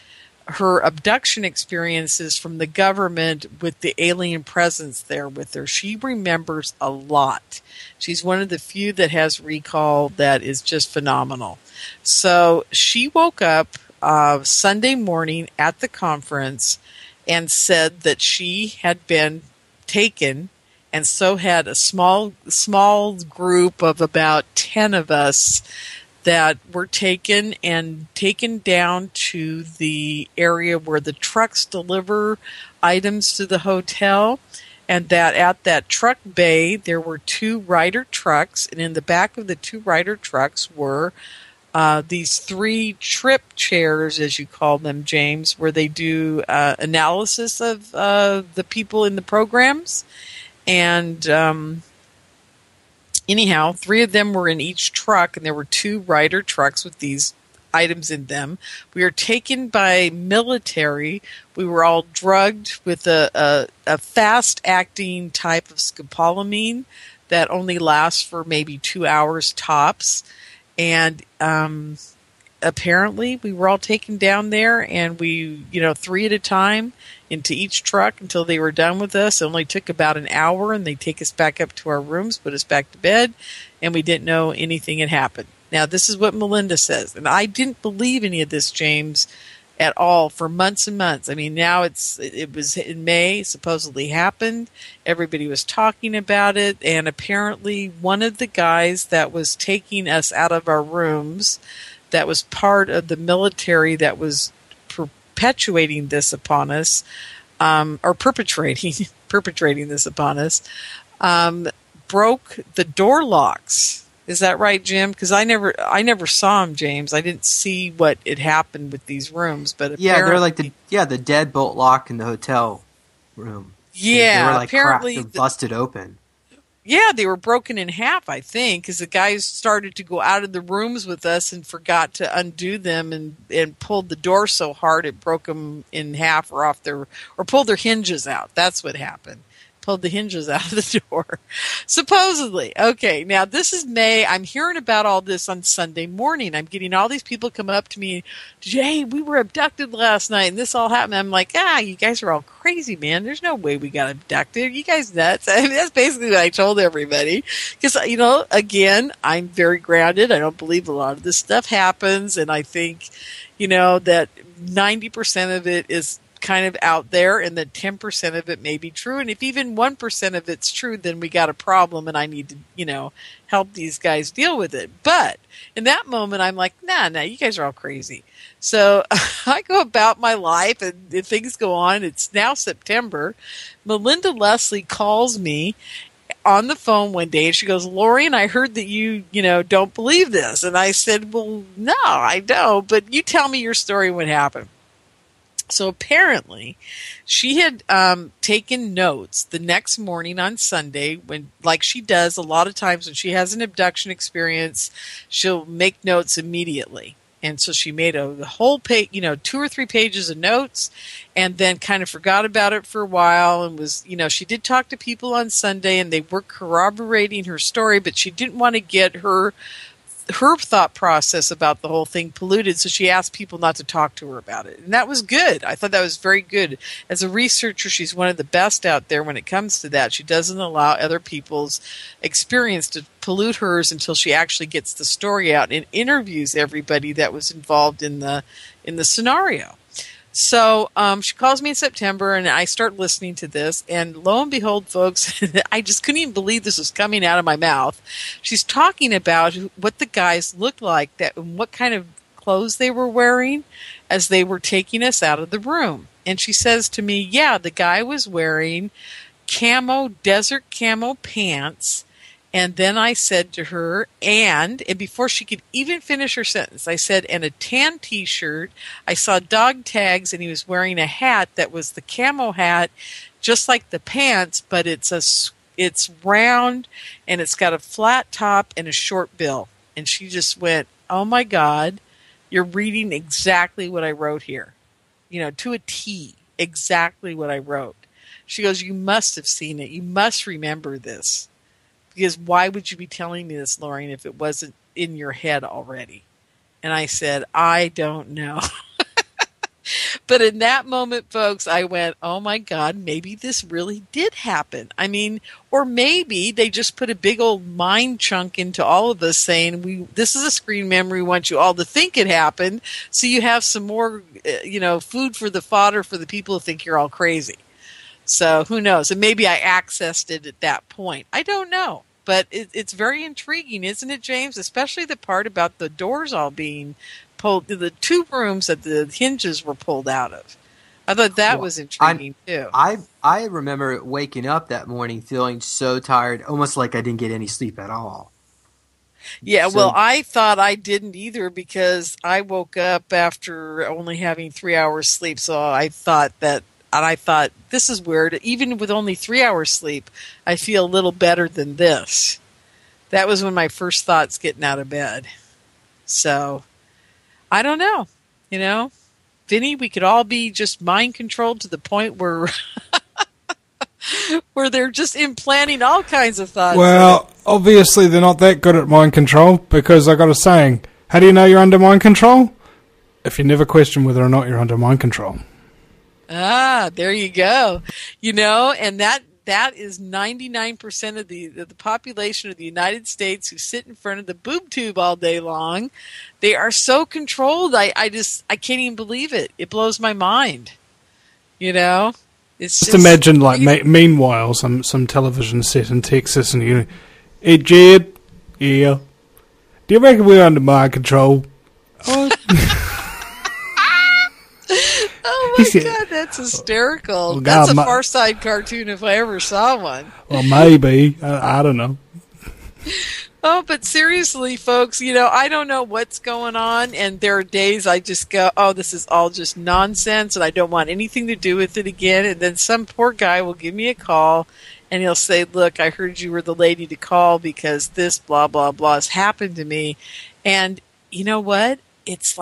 her abduction experiences from the government with the alien presence there with her. She remembers a lot. She's one of the few that has recall that is just phenomenal. So she woke up Sunday morning at the conference and said that she had been taken, and so had a small group of about 10 of us that were taken down to the area where the trucks deliver items to the hotel, and that at that truck bay there were 2 Ryder trucks, and in the back of the 2 Ryder trucks were these 3 trip chairs, as you call them, James, where they do analysis of the people in the programs. And anyhow, 3 of them were in each truck, and there were 2 Ryder trucks with these items in them. We were taken by military. We were all drugged with a fast-acting type of scopolamine that only lasts for maybe 2 hours tops. And apparently we were all taken down there, and we, 3 at a time into each truck until they were done with us. It only took about an hour, and they take us back up to our rooms, put us back to bed, and we didn't know anything had happened. Now, this is what Melinda says, and I didn't believe any of this, James, at all for months and months. I mean, now it was in May, supposedly happened. Everybody was talking about it, and apparently one of the guys that was taking us out of our rooms, that was part of the military that was perpetuating this upon us, or perpetrating this upon us, broke the door locks. Is that right, Jim? Because I never saw him, James. I didn't see what had happened with these rooms, but they're like the deadbolt lock in the hotel room. Yeah, they were like apparently cracked or busted open. Yeah, they were broken in half, I think, because the guys started to go out of the rooms with us and forgot to undo them and pulled the door so hard it broke them in half or pulled their hinges out. That's what happened. Pulled the hinges out of the door, supposedly. Okay, now this is May. I'm hearing about all this on Sunday morning. I'm getting all these people come up to me, Jay, we were abducted last night, and this all happened. I'm like, you guys are all crazy, man. There's no way we got abducted. You guys nuts. I mean, that's basically what I told everybody. Because, again, I'm very grounded. I don't believe a lot of this stuff happens, and I think, that 90% of it is kind of out there, and that 10% of it may be true. And if even 1% of it's true, then we got a problem, and I need to, help these guys deal with it. But in that moment, I'm like, nah, you guys are all crazy. So I go about my life, and things go on. It's now September. Melinda Leslie calls me on the phone one day, and she goes, Lorien, I heard that you don't believe this. And I said, well, no, I don't. But you tell me your story, what happened. So apparently she had taken notes the next morning on Sunday, when, like she does a lot of times when she has an abduction experience, she'll make notes immediately. And so she made the whole page, 2 or 3 pages of notes, and then kind of forgot about it for a while, and was, she did talk to people on Sunday, and they were corroborating her story, but she didn't want to get her thought process about the whole thing polluted, so she asked people not to talk to her about it. And that was good. I thought that was very good. As a researcher, she's one of the best out there when it comes to that. She doesn't allow other people's experience to pollute hers until she actually gets the story out and interviews everybody that was involved in the scenario. So she calls me in September, and I start listening to this, and lo and behold, folks, I just couldn't even believe this was coming out of my mouth. She's talking about what the guys looked like, and what kind of clothes they were wearing as they were taking us out of the room. And she says to me, yeah, the guy was wearing desert camo pants. And then I said to her, and before she could even finish her sentence, I said, and a tan T-shirt. I saw dog tags, and he was wearing a hat that was the camo hat, just like the pants, but it's round, and it's got a flat top and a short bill. And she just went, oh my God, you're reading exactly what I wrote here, to a T, exactly what I wrote. She goes, you must have seen it. You must remember this. Because why would you be telling me this, Lorien, if it wasn't in your head already? And I said, I don't know. But in that moment, folks, I went, oh my God, maybe this really did happen. I mean, or maybe they just put a big old mind chunk into all of us saying, this is a screen memory, we want you all to think it happened, so you have some more, food for the fodder for the people who think you're all crazy. So who knows? And maybe I accessed it at that point. I don't know. But it's very intriguing, isn't it, James? Especially the part about the doors all being pulled, the 2 rooms that the hinges were pulled out of. I thought that was intriguing, too. I remember waking up that morning feeling so tired, almost like I didn't get any sleep at all. Yeah, well, I thought I didn't either, because I woke up after only having 3 hours sleep, so I thought, this is weird. Even with only 3 hours sleep, I feel a little better than this. That was when my first thoughts getting out of bed. So, I don't know. Vinny, we could all be just mind controlled to the point where where they're just implanting all kinds of thoughts. Well, obviously they're not that good at mind control, because I got a saying, how do you know you're under mind control? If you never question whether or not you're under mind control. Ah, there you go. And that is 99% of the population of the United States who sit in front of the boob tube all day long. They are so controlled. I can't even believe it. It blows my mind. It's just imagine, meanwhile, some television set in Texas, and hey Jed, yeah, do you reckon we're under mind control? Oh. Oh my God, that's hysterical. That's a Far Side cartoon if I ever saw one. Well, maybe. I don't know. Oh, but seriously, folks, I don't know what's going on, and there are days I just go, oh, this is all just nonsense, and I don't want anything to do with it again, and then some poor guy will give me a call, and he'll say, look, I heard you were the lady to call because this blah, blah, blah has happened to me, and you know what? It's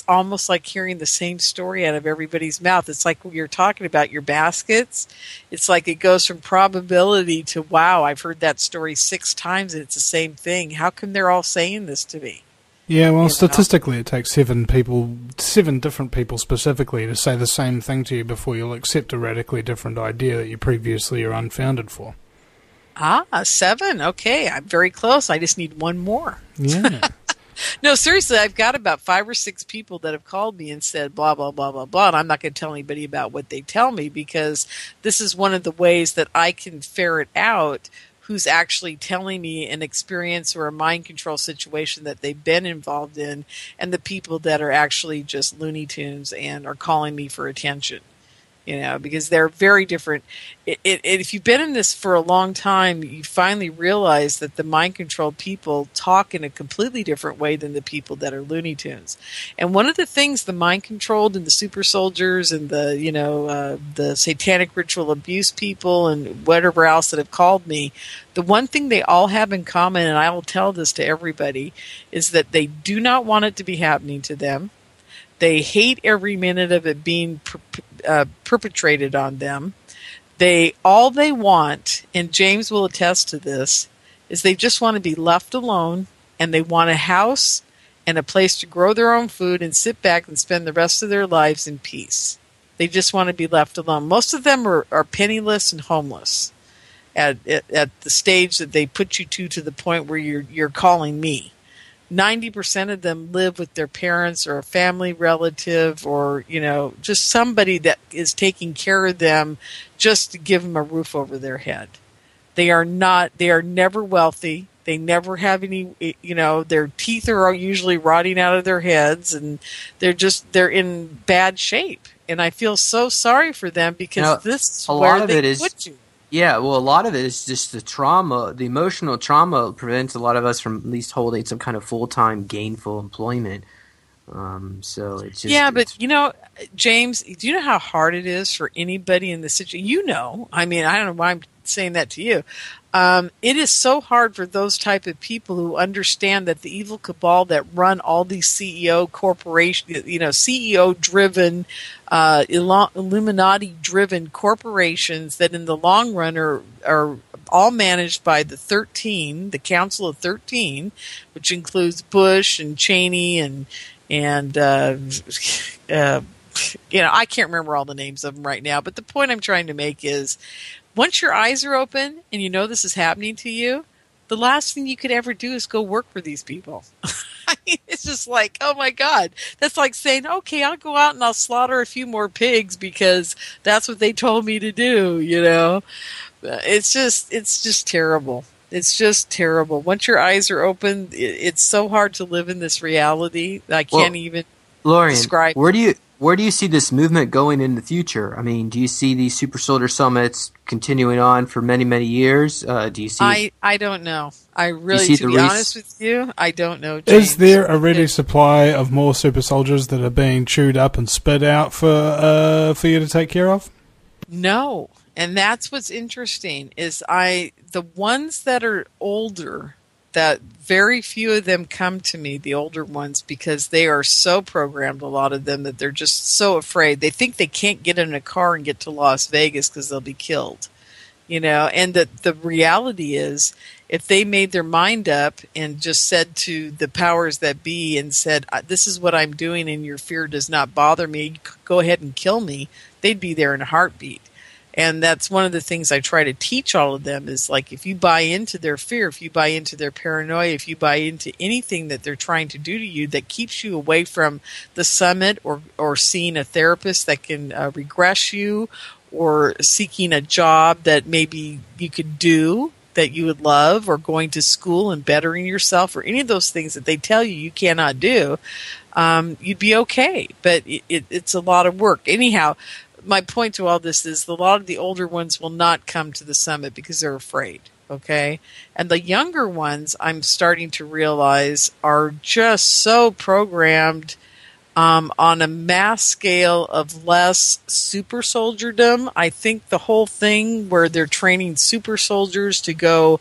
almost like hearing the same story out of everybody's mouth. It's like when you're talking about your baskets. It's like it goes from probability to, wow, I've heard that story 6 times and it's the same thing. How come they're all saying this to me? Yeah, well, statistically it takes 7 different people specifically to say the same thing to you before you'll accept a radically different idea that you previously are unfounded for. 7. Okay, I'm very close. I just need 1 more. Yeah. No, seriously, I've got about 5 or 6 people that have called me and said blah, blah, blah, blah, blah, and I'm not going to tell anybody about what they tell me, because this is one of the ways that I can ferret out who's actually telling me an experience or a mind control situation that they've been involved in, and the people that are actually just Looney Tunes and are calling me for attention. because they're very different. If you've been in this for a long time, you finally realize that the mind-controlled people talk in a completely different way than the people that are Looney Tunes. And one of the things the mind-controlled and the super soldiers and the satanic ritual abuse people and whatever else that have called me, the one thing they all have in common, and I will tell this to everybody, is that they do not want it to be happening to them. They hate every minute of it being perpetrated on them. All they want, and James will attest to this, is they just want to be left alone, and they want a house and a place to grow their own food and sit back and spend the rest of their lives in peace. They just want to be left alone. Most of them are penniless and homeless at the stage that they put you to the point where you're calling me. 90% of them live with their parents or a family relative or, just somebody that is taking care of them just to give them a roof over their head. They are never wealthy. They never have any, their teeth are usually rotting out of their heads and they're in bad shape. And I feel so sorry for them because this is where they put you. Yeah, well, a lot of it is just the trauma, the emotional trauma prevents a lot of us from at least holding some kind of full-time gainful employment. So it's just... Yeah, but, James, do you know how hard it is for anybody in this situation? I don't know why I'm saying that to you. It is so hard for those type of people who understand that the evil cabal that run all these CEO corporations, CEO-driven, Illuminati-driven corporations that in the long run are all managed by the 13, the Council of 13, which includes Bush and Cheney and I can't remember all the names of them right now. But the point I'm trying to make is, once your eyes are open and this is happening to you, the last thing you could ever do is go work for these people. It's just like, oh my God. That's like saying, okay, I'll go out and I'll slaughter a few more pigs because that's what they told me to do, It's just terrible. It's just terrible. Once your eyes are open, it's so hard to live in this reality. I can't even describe. Lorien, where do you see this movement going in the future? I mean, do you see these super soldier summits continuing on for many, many years? Do you see? I don't know. I really, to be honest with you, I don't know. James. Is there a ready supply of more super soldiers that are being chewed up and spit out for you to take care of? No, and that's what's interesting. Is the ones that are older. That very few of them come to me, the older ones, because they are so programmed, a lot of them, that they're just so afraid. They think they can't get in a car and get to Las Vegas because they'll be killed. And the reality is, if they made their mind up and just said to the powers that be and said, this is what I'm doing and your fear does not bother me, go ahead and kill me, they'd be there in a heartbeat. And that's one of the things I try to teach all of them is, like, if you buy into their fear, if you buy into their paranoia, if you buy into anything that they're trying to do to you that keeps you away from the summit or seeing a therapist that can regress you, or seeking a job that maybe you could do that you would love, or going to school and bettering yourself, or any of those things that they tell you cannot do, you'd be okay. But it's a lot of work. Anyhow, my point to all this is a lot of the older ones will not come to the summit because they're afraid, okay? And the younger ones, I'm starting to realize, are just so programmed on a mass scale of less super soldierdom. I think the whole thing where they're training super soldiers to go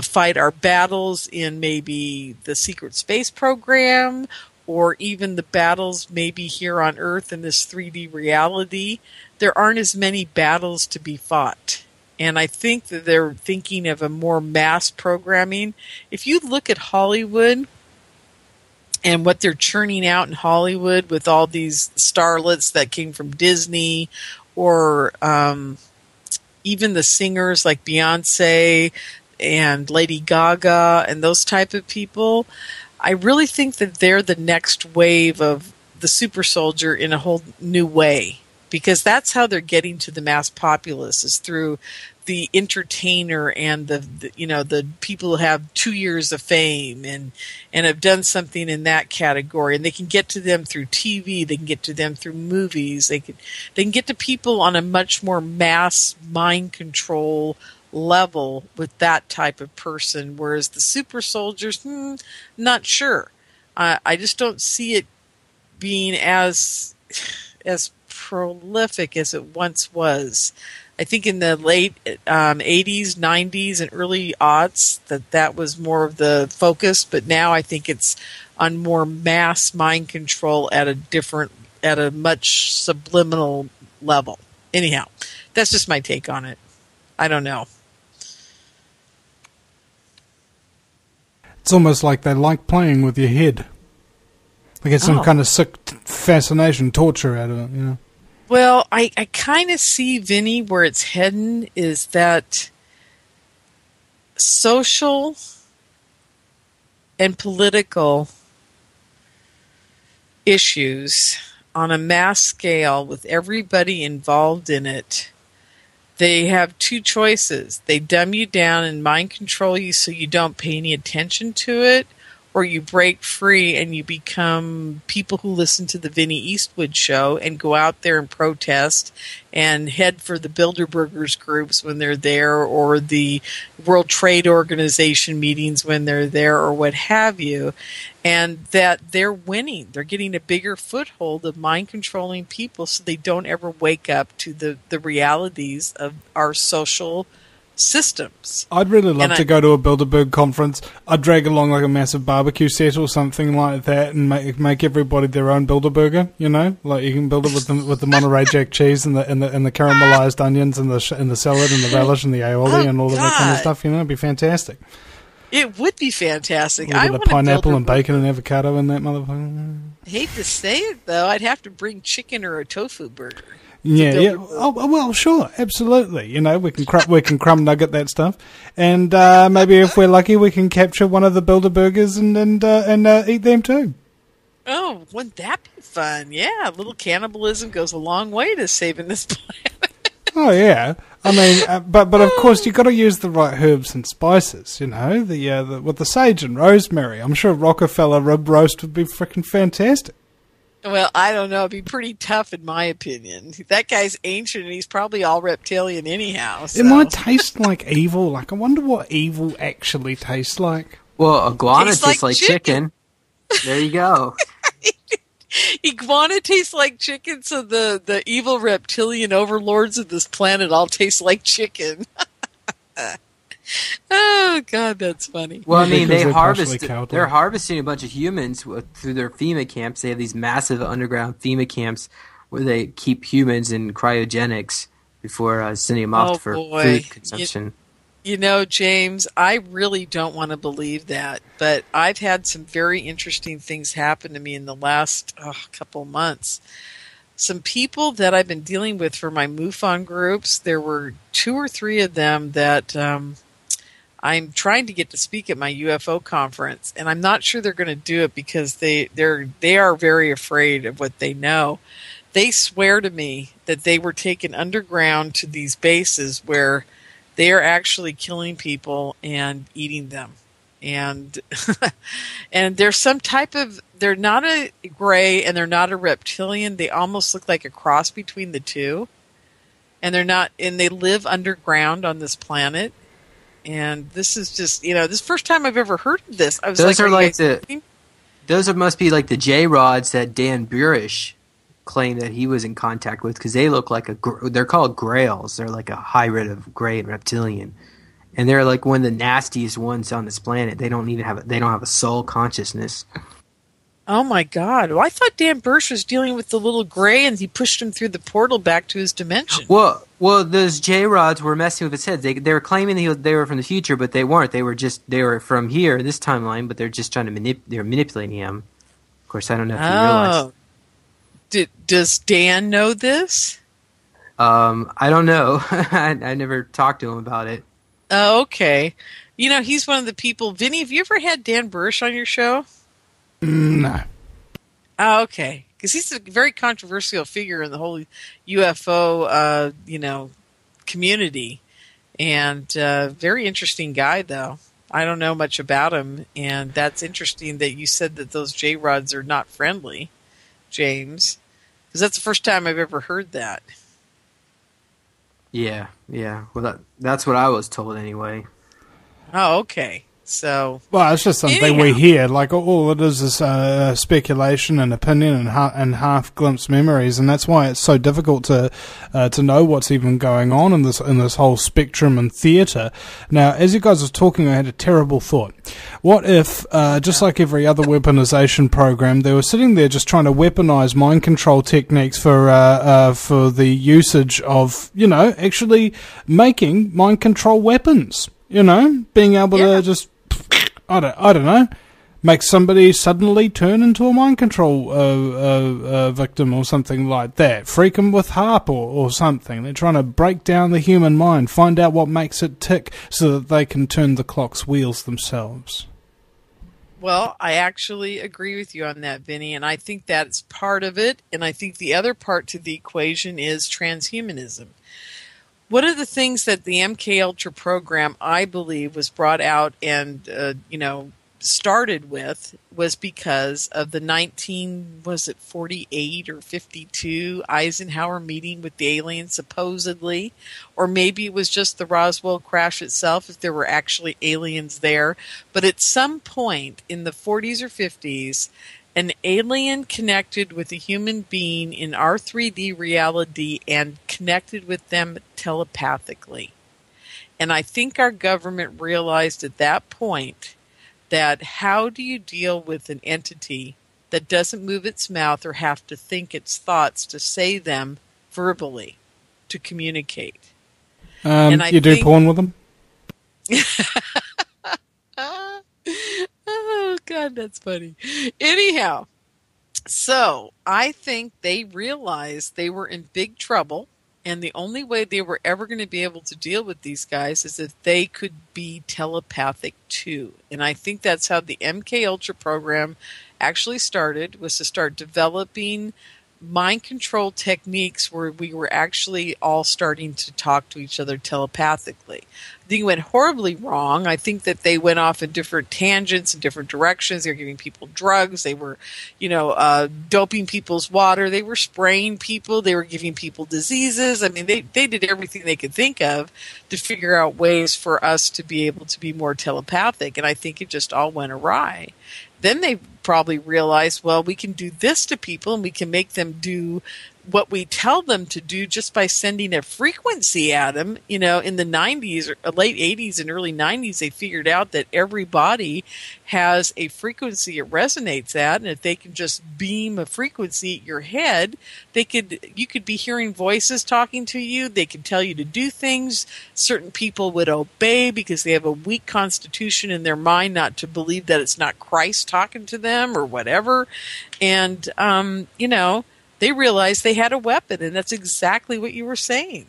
fight our battles in maybe the secret space program, or even the battles maybe here on Earth in this 3D reality, there aren't as many battles to be fought. And I think that they're thinking of a more mass programming. If you look at Hollywood and what they're churning out in Hollywood with all these starlets that came from Disney, or even the singers like Beyonce and Lady Gaga and those type of people, I really think that they're the next wave of the super soldier in a whole new way, because that's how they're getting to the mass populace, is through the entertainer and the people who have 2 years of fame and have done something in that category, and they can get to them through TV, they can get to them through movies, they can get to people on a much more mass mind control level with that type of person, whereas the super soldiers, not sure. I just don't see it being as prolific as it once was. I think in the late 80s, 90s, and early aughts that was more of the focus, but now I think it's on more mass mind control at a much subliminal level. Anyhow, that's just my take on it. I don't know. It's almost like they like playing with your head. They get some kind of sick fascination, torture out of it, you know. Well, I kind of see, Vinny, where it's heading is that social and political issues on a mass scale with everybody involved in it, they have two choices. They dumb you down and mind control you so you don't pay any attention to it, or you break free and you become people who listen to the Vinnie Eastwood show and go out there and protest and head for the Bilderbergers groups when they're there, or the World Trade Organization meetings when they're there, or what have you. And that they're winning. They're getting a bigger foothold of mind controlling people so they don't ever wake up to the realities of our social systems. I'd really love to go to a Bilderberg conference. I'd drag along like a massive barbecue set or something like that, and make everybody their own Bilderberger. You know, like you can build it with the Monterey Jack cheese and the caramelized onions and the salad and the relish and the aioli and all of that kind of stuff. You know, it'd be fantastic. It would be fantastic. A little bit of pineapple and bacon and avocado in that motherfucker. Hate to say it though, I'd have to bring chicken or a tofu burger. Yeah. Oh, well, sure, absolutely. You know, we can crumb nugget that stuff, and maybe if we're lucky, we can capture one of the Bilderbergers and eat them too. Oh, wouldn't that be fun? Yeah, a little cannibalism goes a long way to saving this planet. Oh yeah, I mean, but of course you got to use the right herbs and spices. You know, the with the sage and rosemary. I'm sure Rockefeller rib roast would be freaking fantastic. Well, I don't know. It'd be pretty tough, in my opinion. That guy's ancient, and he's probably all reptilian anyhow. So. It might taste like evil. Like, I wonder what evil actually tastes like. Well, iguana tastes like chicken. There you go. Iguana tastes like chicken, so the evil reptilian overlords of this planet all taste like chicken. Oh God, that's funny. Well, I mean, they're harvesting a bunch of humans through their FEMA camps. They have these massive underground FEMA camps where they keep humans in cryogenics before sending them off for food consumption. You know, James, I really don't want to believe that, but I've had some very interesting things happen to me in the last couple of months. Some people that I've been dealing with for my MUFON groups, there were 2 or 3 of them that I'm trying to get to speak at my UFO conference, and I'm not sure they're going to do it because they are very afraid of what they know. They swear to me that they were taken underground to these bases where they are actually killing people and eating them. And and there's some type of, they're not a gray and they're not a reptilian. They almost look like a cross between the two. And they live underground on this planet. And this is just, this is the first time I've ever heard of this. I was those must be like the J-Rods that Dan Burish claimed that he was in contact with, because they look like they're called grails. They're like a hybrid of gray and reptilian. And they're like one of the nastiest ones on this planet. They don't have a soul consciousness. Oh my God! Well, I thought Dan Burish was dealing with the little gray, and he pushed him through the portal back to his dimension. Well, those J-Rods were messing with his head. They were claiming they were from the future, but they weren't. They were from here, this timeline, but they're just trying to they're manipulating him. Of course, I don't know if you realize. Does Dan know this? I don't know. I never talked to him about it. Oh, okay. He's one of the people. Vinny, have you ever had Dan Burish on your show? No. Oh, okay. Because he's a very controversial figure in the whole UFO, community. And very interesting guy, though. I don't know much about him, and that's interesting that you said that those J-rods are not friendly, James, because that's the first time I've ever heard that. Yeah. Well, that's what I was told anyway. Oh, okay. So, well, it's just something we hear. Like all it is speculation and opinion and half glimpse memories, and that's why it's so difficult to know what's even going on in this whole spectrum and theatre. Now, as you guys were talking, I had a terrible thought. What if, just like every other weaponization program, they were sitting there just trying to weaponize mind control techniques for the usage of, actually making mind control weapons. Being able to just, I don't know, make somebody suddenly turn into a mind control victim or something like that. Freak them with HARP or something. They're trying to break down the human mind, find out what makes it tick so that they can turn the clock's wheels themselves. Well, I actually agree with you on that, Vinny, and I think that's part of it, and I think the other part to the equation is transhumanism. One of the things that the MK Ultra program, I believe, was brought out and, started with was because of the 48 or 52 Eisenhower meeting with the aliens, supposedly, or maybe it was just the Roswell crash itself, if there were actually aliens there. But at some point in the 40s or 50s, an alien connected with a human being in our 3D reality and connected with them telepathically. And I think our government realized at that point that how do you deal with an entity that doesn't move its mouth or have to think its thoughts to say them verbally, to communicate? And you do porn with them? Oh, God, that's funny. Anyhow, so I think they realized they were in big trouble, and the only way they were ever going to be able to deal with these guys is if they could be telepathic too. And I think that's how the MK Ultra program actually started, was to start developing mind control techniques where we were actually all starting to talk to each other telepathically. I think it went horribly wrong. I think that they went off in different tangents and different directions. They were giving people drugs. They were, doping people's water. They were spraying people. They were giving people diseases. I mean, they did everything they could think of to figure out ways for us to be able to be more telepathic. And I think it just all went awry. Then they probably realized, well, we can do this to people and we can make them do what we tell them to do just by sending a frequency at them. In the 90s, or late 80s and early 90s, they figured out that every body has a frequency it resonates at, and if they can just beam a frequency at your head, you could be hearing voices talking to you. They could tell you to do things. Certain people would obey because they have a weak constitution in their mind not to believe that it's not Christ talking to them or whatever. And, they realized they had a weapon, and that's exactly what you were saying.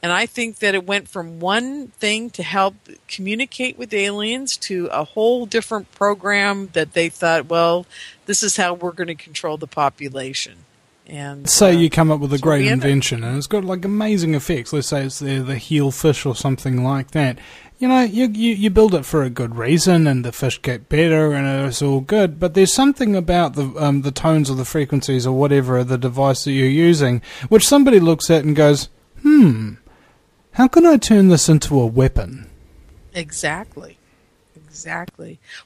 And I think that it went from one thing to help communicate with aliens to a whole different program that they thought, well, this is how we're going to control the population. And say you come up with a great invention, and it's got like amazing effects. Let's say it's the heel fish or something like that. You build it for a good reason, and the fish get better, and it's all good. But there's something about the tones or the frequencies or whatever the device that you're using, which somebody looks at and goes, how can I turn this into a weapon? Exactly.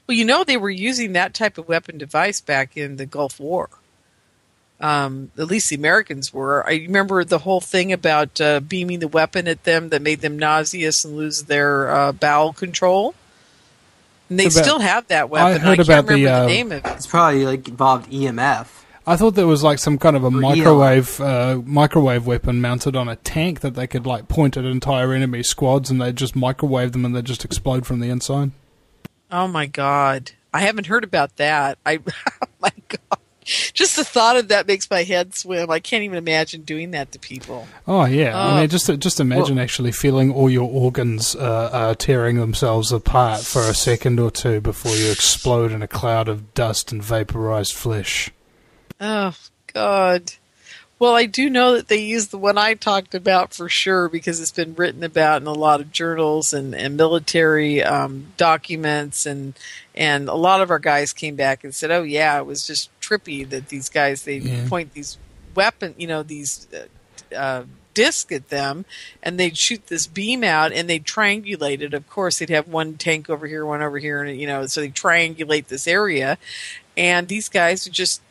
Well, they were using that type of weapon device back in the Gulf War. At least the Americans were. I remember the whole thing about beaming the weapon at them that made them nauseous and lose their bowel control. And they still have that weapon. I can't remember the name of it. It's probably involved EMF. I thought there was like some kind of a microwave weapon mounted on a tank that they could point at entire enemy squads, and they'd just microwave them and they'd just explode from the inside. Oh my God. I haven't heard about that. Oh my God. Just the thought of that makes my head swim. I can't even imagine doing that to people. Oh yeah, I mean, just imagine actually feeling all your organs tearing themselves apart for a second or two before you explode in a cloud of dust and vaporized flesh. Oh God. Well, I do know that they use the one I talked about for sure because it's been written about in a lot of journals and military documents, and a lot of our guys came back and said, "Oh yeah, it was just trippy that these guys they point these these disc at them, and they'd shoot this beam out, and they'd triangulate it. Of course, they'd have one tank over here, one over here, and so they triangulate this area, and these guys would just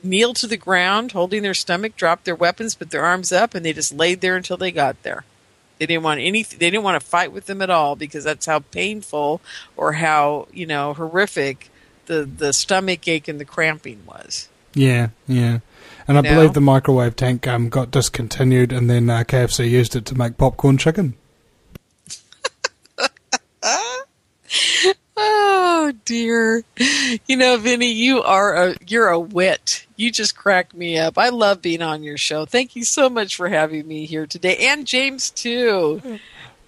kneel to the ground, holding their stomach, drop their weapons, put their arms up, and they just laid there until they got there. They didn't want anything. They didn't want to fight with them at all because that's how painful or how horrific the stomach ache and the cramping was. Yeah. And I believe the microwave tank got discontinued, and then KFC used it to make popcorn chicken. Oh dear. Vinny, you're a wit. You just crack me up. I love being on your show. Thank you so much for having me here today. And James too.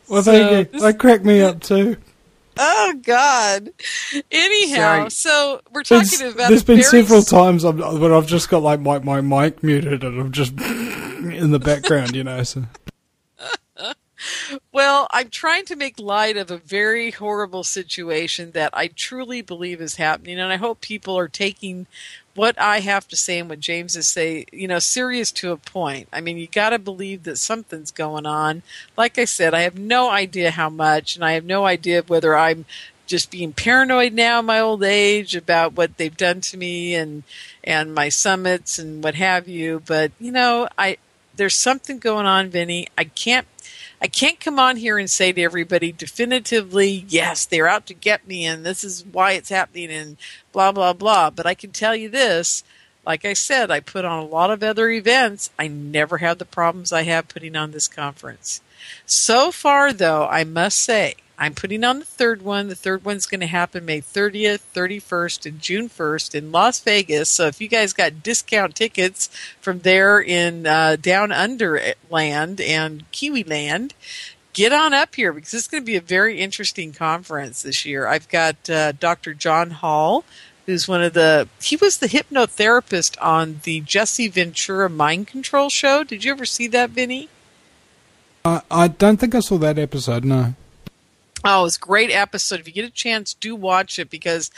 Well, thank you. That cracked me up too. Oh God. Anyhow, so we're talking about there's been several times where I've just got like my mic muted and I'm just in the background, so. Well, I'm trying to make light of a very horrible situation that I truly believe is happening, and I hope people are taking what I have to say and what James is saying, serious to a point. I mean, you got to believe that something's going on. Like I said, I have no idea how much, and I have no idea whether I'm just being paranoid now in my old age about what they've done to me and my summits and what have you. But, there's something going on, Vinny. I can't come on here and say to everybody definitively, yes, they're out to get me and this is why it's happening and blah, blah, blah. But I can tell you this, like I said, I put on a lot of other events. I never had the problems I have putting on this conference. So far, though, I must say, I'm putting on the third one. The third one's going to happen May 30th, 31st, and June 1st in Las Vegas. So if you guys got discount tickets from there in Down Under land and Kiwi land, get on up here because it's going to be a very interesting conference this year. I've got Dr. John Hall, who's he was the hypnotherapist on the Jesse Ventura Mind Control show. Did you ever see that, Vinny? I don't think I saw that episode, no. Oh, it's a great episode. If you get a chance, do watch it because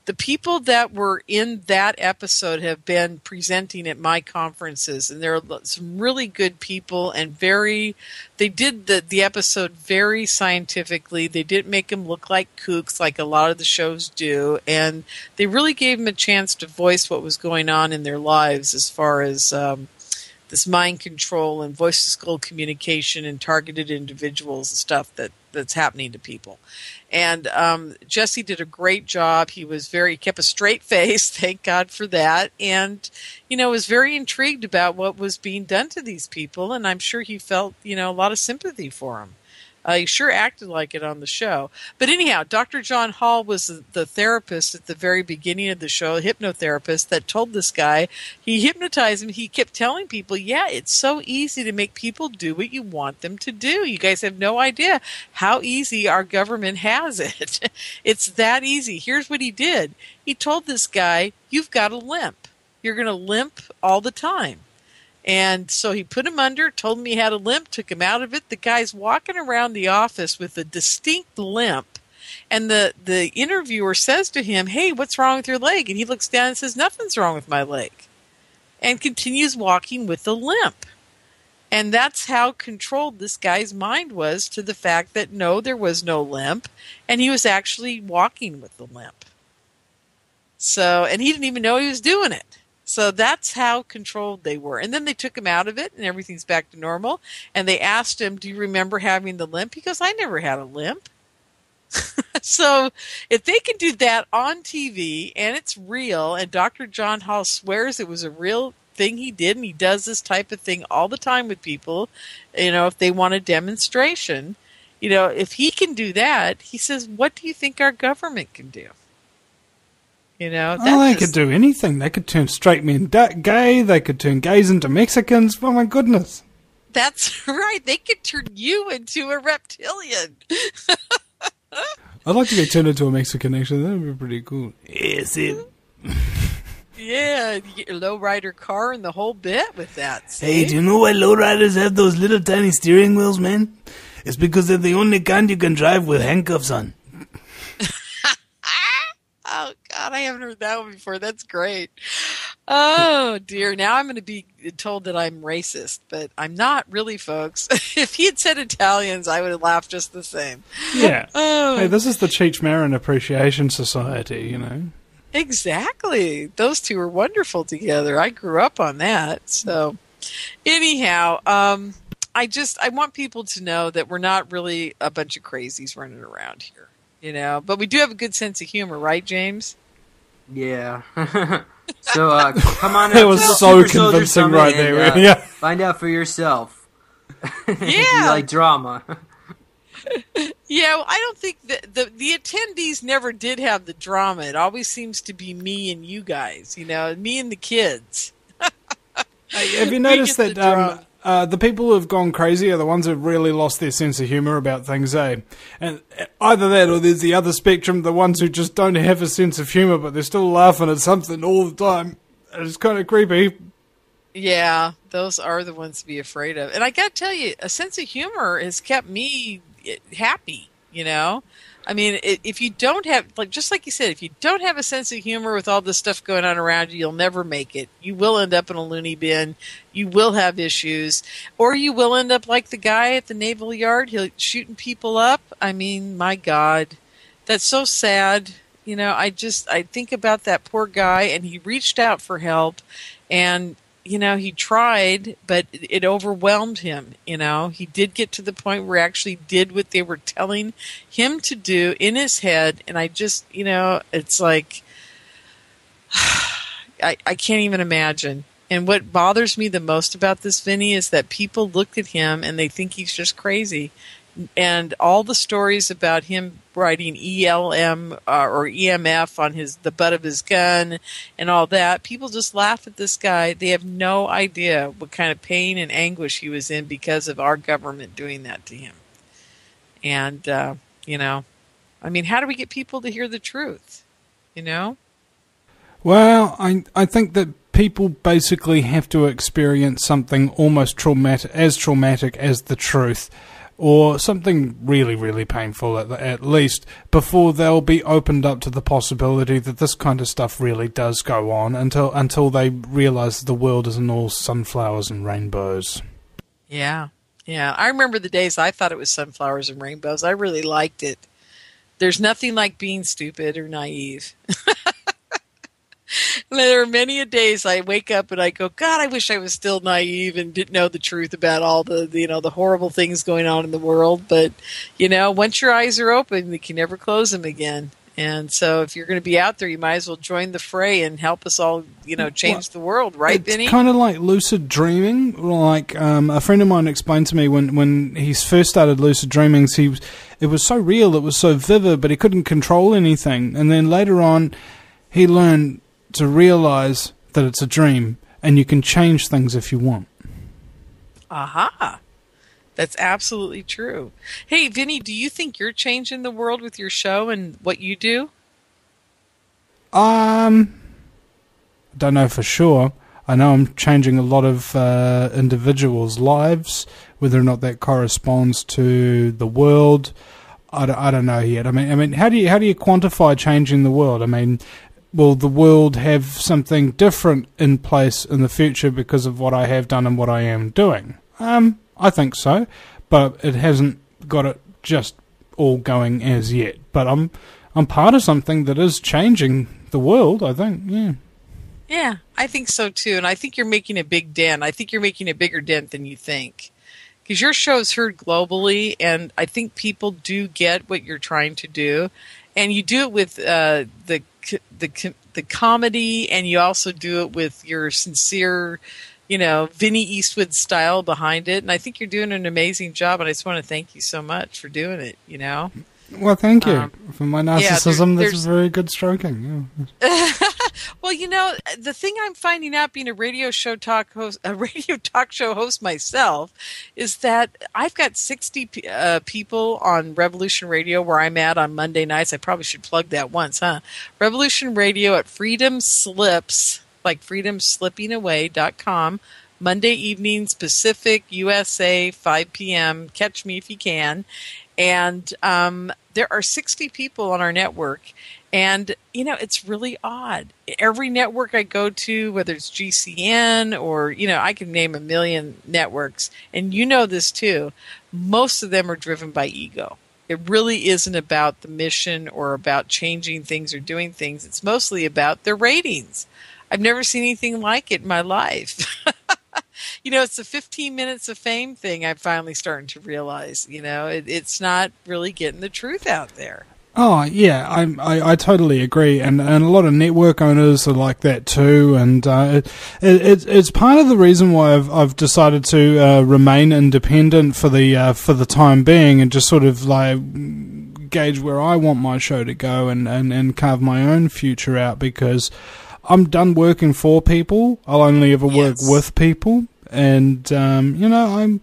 the people that were in that episode have been presenting at my conferences, and there are some really good people and they did the episode very scientifically. They didn't make them look like kooks like a lot of the shows do, and they really gave them a chance to voice what was going on in their lives as far as this mind control and voice-to-skull communication and targeted individuals and stuff that's happening to people. And Jesse did a great job. He kept a straight face, thank God for that, and, was very intrigued about what was being done to these people, and I'm sure he felt, a lot of sympathy for them. He sure acted like it on the show. But anyhow, Dr. John Hall was the therapist at the very beginning of the show, a hypnotherapist that told this guy, he hypnotized him. He kept telling people, yeah, it's so easy to make people do what you want them to do. You guys have no idea how easy our government has it. It's that easy. Here's what he did. He told this guy, you've got a limp. You're going to limp all the time. And so he put him under, told him he had a limp, took him out of it. The guy's walking around the office with a distinct limp. And the interviewer says to him, hey, what's wrong with your leg? And he looks down and says, nothing's wrong with my leg. And continues walking with the limp. And that's how controlled this guy's mind was to the fact that, no, there was no limp. And he was actually walking with the limp. So, and he didn't even know he was doing it. So that's how controlled they were. And then they took him out of it and everything's back to normal. And they asked him, do you remember having the limp? He goes, I never had a limp. So if they can do that on TV and it's real and Dr. John Hall swears it was a real thing he did, and he does this type of thing all the time with people, if they want a demonstration, if he can do that, he says, what do you think our government can do? They could do anything. They could turn straight men gay. They could turn gays into Mexicans. Oh, my goodness. That's right. They could turn you into a reptilian. I'd like to get turned into a Mexican, actually. That would be pretty cool. Is it? Yeah, you get your lowrider car and the whole bit with that. See? Hey, do you know why lowriders have those little tiny steering wheels, man? It's because they're the only kind you can drive with handcuffs on. Oh, God, I haven't heard that one before. That's great. Oh, dear. Now I'm going to be told that I'm racist, but I'm not really, folks. If he had said Italians, I would have laughed just the same. Yeah. Oh. Hey, this is the Cheech Marin Appreciation Society, you know. Exactly. Those two were wonderful together. I grew up on that. So, anyhow, I want people to know that we're not really a bunch of crazies running around here. You know, but we do have a good sense of humor, right, James? Yeah. So come on out. It was to the so Super Soldier convincing Summit right and, there. Yeah. Find out for yourself. If you Yeah. like drama. Yeah, well, I don't think the attendees never did have the drama. It always seems to be me and you guys, you know, me and the kids. Have you noticed get that the the people who have gone crazy are the ones who've really lost their sense of humour about things, eh? And either that or there's the other spectrum, the ones who just don't have a sense of humour, but they're still laughing at something all the time. It's kind of creepy. Yeah, those are the ones to be afraid of. And I got to tell you, a sense of humor has kept me happy, you know? I mean, if you don't have, like, just like you said, if you don't have a sense of humor with all this stuff going on around you, you'll never make it. You will end up in a loony bin. You will have issues. Or you will end up like the guy at the Naval Yard, he'll shooting people up. I mean, my God, that's so sad. You know, I think about that poor guy, and he reached out for help, and you know, he tried, but it overwhelmed him. You know, he did get to the point where he actually did what they were telling him to do in his head. And I just, you know, it's like, I can't even imagine. And what bothers me the most about this, Vinny, is that people look at him and they think he's just crazy. And all the stories about him writing ELM or EMF on the butt of his gun and all that, people just laugh at this guy. They have no idea what kind of pain and anguish he was in because of our government doing that to him. And, you know, I mean, how do we get people to hear the truth? You know? Well, I think that people basically have to experience something almost traumatic as the truth, or something really, really painful at least, before they'll be opened up to the possibility that this kind of stuff really does go on, until they realise the world isn't all sunflowers and rainbows. Yeah. Yeah. I remember the days I thought it was sunflowers and rainbows. I really liked it. There's nothing like being stupid or naive. There are many a days I wake up and I go, God, I wish I was still naive and didn't know the truth about all the, you know, the horrible things going on in the world. But, you know, once your eyes are open, you can never close them again. And so if you're going to be out there, you might as well join the fray and help us all, you know, change the world. Right, Vinny? It's kind of like lucid dreaming. Like a friend of mine explained to me when he first started lucid dreaming, it was so real, it was so vivid, but he couldn't control anything. And then later on, he learned to realize that it's a dream and you can change things if you want. Aha. That's absolutely true. Hey, Vinny, do you think you're changing the world with your show and what you do? Don't know for sure. I know I'm changing a lot of individuals' lives, whether or not that corresponds to the world. I don't know yet. I mean, how do you quantify changing the world? I mean, will the world have something different in place in the future because of what I have done and what I am doing? I think so, but it hasn't got it just all going as yet. But I'm part of something that is changing the world, I think, yeah. Yeah, I think so too, and I think you're making a big dent. I think you're making a bigger dent than you think. Because your show's heard globally, and I think people do get what you're trying to do. And you do it with the comedy, and you also do it with your sincere, you know, Vinny Eastwood style behind it. And I think you're doing an amazing job, and I just want to thank you so much for doing it, you know. Well, thank you. For my narcissism, yeah, that's very good stroking. Yeah. Well, you know, the thing I'm finding out being a radio talk show host myself, is that I've got 60 people on Revolution Radio where I'm at on Monday nights. I probably should plug that once, huh? Revolution Radio at Freedom Slips like freedomslippingaway.com. Monday evenings, Pacific, USA, 5 p.m. Catch me if you can. And there are 60 people on our network. And, you know, it's really odd. Every network I go to, whether it's GCN or, you know, I can name a million networks. And you know this too. Most of them are driven by ego. It really isn't about the mission or about changing things or doing things. It's mostly about their ratings. I've never seen anything like it in my life. You know, it's the 15 minutes of fame thing I'm finally starting to realize. You know, it's not really getting the truth out there. Oh yeah, I totally agree, and a lot of network owners are like that too, and it's part of the reason why I've decided to remain independent for the time being, and just sort of like gauge where I want my show to go, and carve my own future out, because I'm done working for people. I'll only ever work with people, and you know,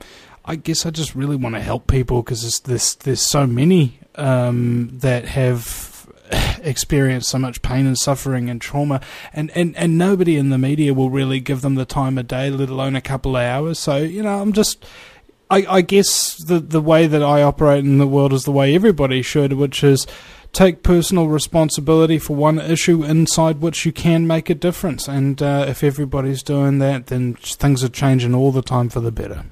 I guess I just really want to help people, because there's so many that have experienced so much pain and suffering and trauma, and nobody in the media will really give them the time of day, let alone a couple of hours. So, you know, I guess the way that I operate in the world is the way everybody should, which is take personal responsibility for one issue inside which you can make a difference. And if everybody's doing that, then things are changing all the time for the better.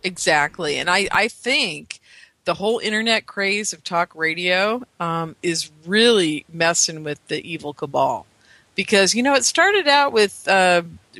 Exactly. And I think the whole internet craze of talk radio is really messing with the evil cabal. Because, you know, it started out with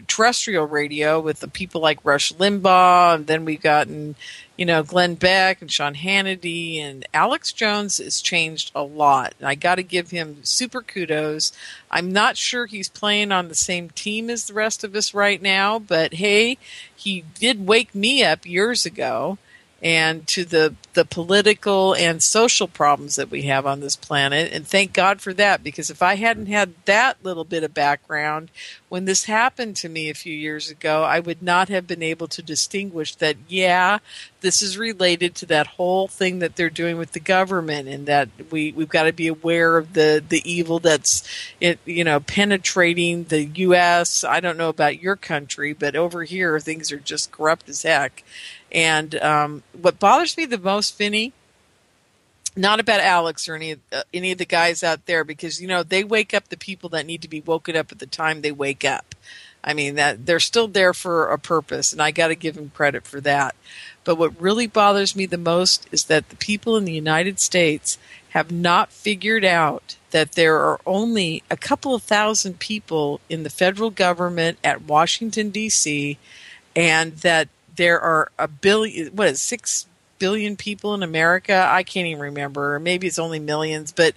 terrestrial radio with the people like Rush Limbaugh, and then we've gotten, you know, Glenn Beck and Sean Hannity, and Alex Jones has changed a lot. And I got to give him super kudos. I'm not sure he's playing on the same team as the rest of us right now, but hey, he did wake me up years ago, and to the political and social problems that we have on this planet. And thank God for that, because if I hadn't had that little bit of background when this happened to me a few years ago, I would not have been able to distinguish that, yeah, this is related to that whole thing that they're doing with the government, and that we've got to be aware of the evil that's, you know, penetrating the U.S. I don't know about your country, but over here things are just corrupt as heck. And what bothers me the most, Vinny, not about Alex or any of the guys out there, because, you know, they wake up the people that need to be woken up at the time they wake up. I mean, that they're still there for a purpose, and I got to give them credit for that. But what really bothers me the most is that the people in the United States have not figured out that there are only a couple of thousand people in the federal government at Washington, D.C., and that there are 6 billion people in America? I can't even remember. Maybe it's only millions, but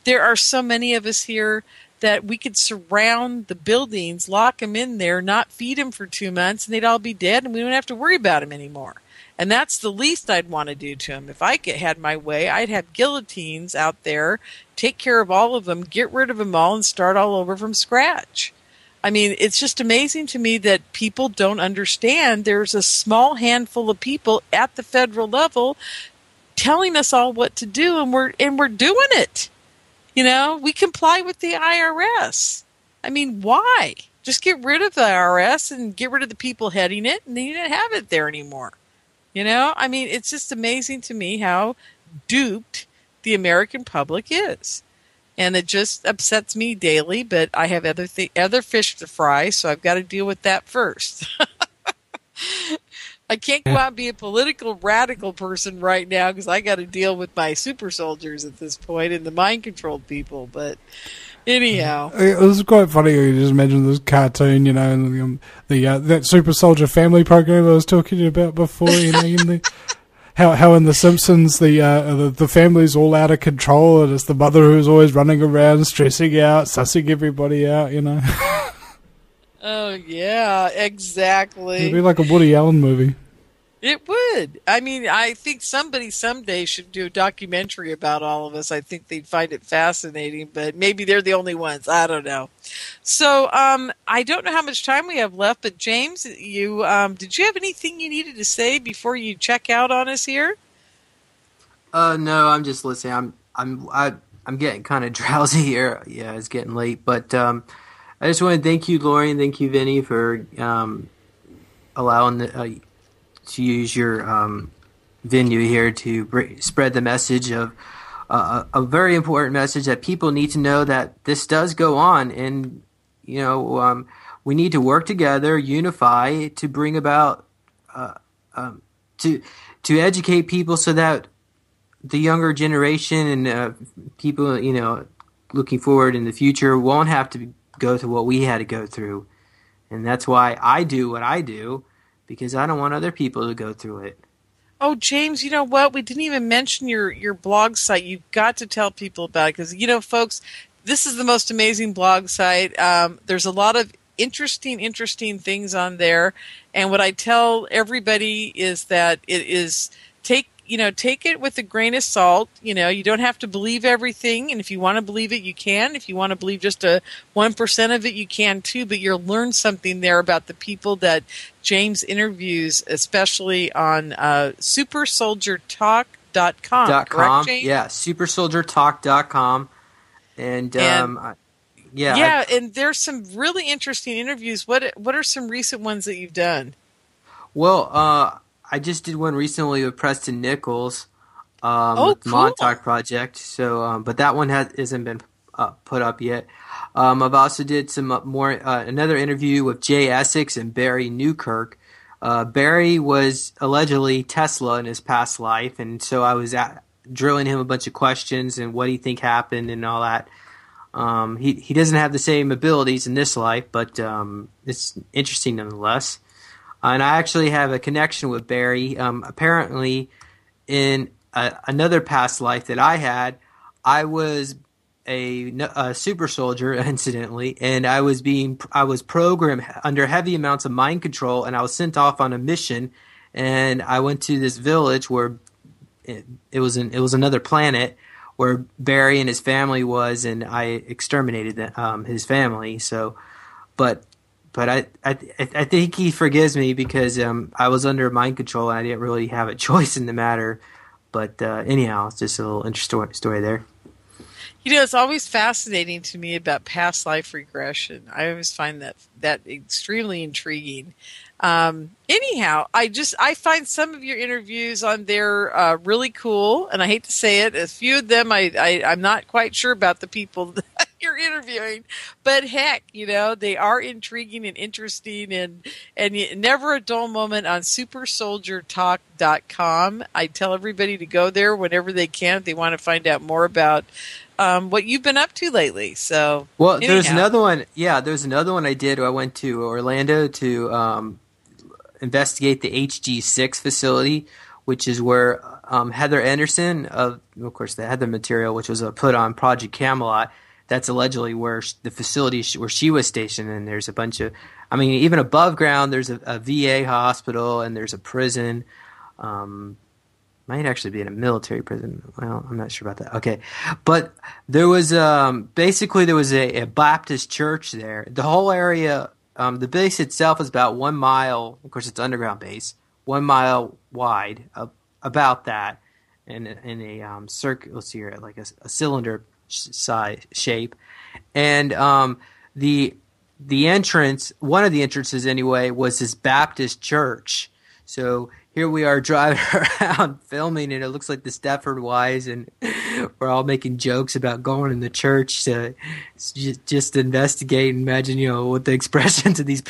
there are so many of us here that we could surround the buildings, lock them in there, not feed them for 2 months, and they'd all be dead, and we wouldn't have to worry about them anymore. And that's the least I'd want to do to them. If I had my way, I'd have guillotines out there, take care of all of them, get rid of them all, and start all over from scratch. I mean, it's just amazing to me that people don't understand there's a small handful of people at the federal level telling us all what to do, and we're doing it. You know, we comply with the IRS. I mean, why? Just get rid of the IRS and get rid of the people heading it, and then you don't have it there anymore. You know, I mean, it's just amazing to me how duped the American public is. And it just upsets me daily, but I have other fish to fry, so I've got to deal with that first. I can't go out and be a political radical person right now, because I got to deal with my super soldiers at this point and the mind-controlled people. But anyhow, it was quite funny. You just mentioned this cartoon, you know, and that super soldier family program I was talking to you about before. You know, How in The Simpsons the family's all out of control, and it's the mother who's always running around, stressing out, sussing everybody out, you know. Oh yeah, exactly. It'd be like a Woody Allen movie. It would. I mean, I think somebody someday should do a documentary about all of us. I think they'd find it fascinating, but maybe they're the only ones. I don't know. So I don't know how much time we have left, but James, did you have anything you needed to say before you check out on us here? No, I'm just listening. I'm getting kind of drowsy here. Yeah, it's getting late, but I just want to thank you, Lorien. Thank you, Vinny, for allowing to use your venue here to spread the message of a very important message that people need to know that this does go on, and we need to work together, unify to bring about to educate people so that the younger generation and people looking forward in the future won't have to go through what we had to go through. And that's why I do what I do, because I don't want other people to go through it. Oh, James, you know what? We didn't even mention your blog site. You've got to tell people about it because, folks, this is the most amazing blog site. There's a lot of interesting things on there. And what I tell everybody is that it is take it with a grain of salt. You don't have to believe everything. And if you want to believe it, you can. If you want to believe just 1% of it, you can too. But you'll learn something there about the people that James interviews, especially on supersoldiertalk.com. Correct, James? Yeah, supersoldiertalk.com. And and there's some really interesting interviews. What are some recent ones that you've done? Well, I just did one recently with Preston Nichols with cool. the Montauk Project. So, but that one isn't been put up yet. I've also did some more another interview with Jay Essex and Barry Newkirk. Barry was allegedly Tesla in his past life, and so I was drilling him a bunch of questions and what he think happened and all that. He doesn't have the same abilities in this life, but it's interesting nonetheless. And I actually have a connection with Barry. Apparently, in another past life that I had, I was a super soldier, incidentally, and I was programmed under heavy amounts of mind control, and I was sent off on a mission. And I went to this village where it was another planet where Barry and his family was, and I exterminated his family. So, but I think he forgives me because I was under mind control and I didn't really have a choice in the matter. But anyhow, it's just a little interesting story there. It's always fascinating to me about past life regression. I always find that extremely intriguing. Anyhow, I find some of your interviews on there really cool, and I hate to say it, a few of them I'm not quite sure about the people that you're interviewing, but heck, they are intriguing and interesting, and never a dull moment on supersoldiertalk.com. I tell everybody to go there whenever they can if they want to find out more about what you've been up to lately. So, well, there's another one. Yeah, there's another one I did. I went to Orlando to investigate the HG6 facility, which is where Heather Anderson of course, the Heather material, which was put on Project Camelot. That's allegedly where the facility where she was stationed. And there's a bunch of, even above ground, there's a VA hospital and there's a prison. Might actually be in a military prison. Well, I'm not sure about that. Okay. But there was basically there was a Baptist church there. The whole area, the base itself is about 1 mile. Of course, it's an underground base, 1 mile wide, about that, in a circle. Let's see here, like a cylinder size shape. And the entrance, one of the entrances anyway, was this Baptist church. So here we are driving around filming, and it looks like the Stepford Wives, and we're all making jokes about going in the church to just investigate and imagine, what the expressions of these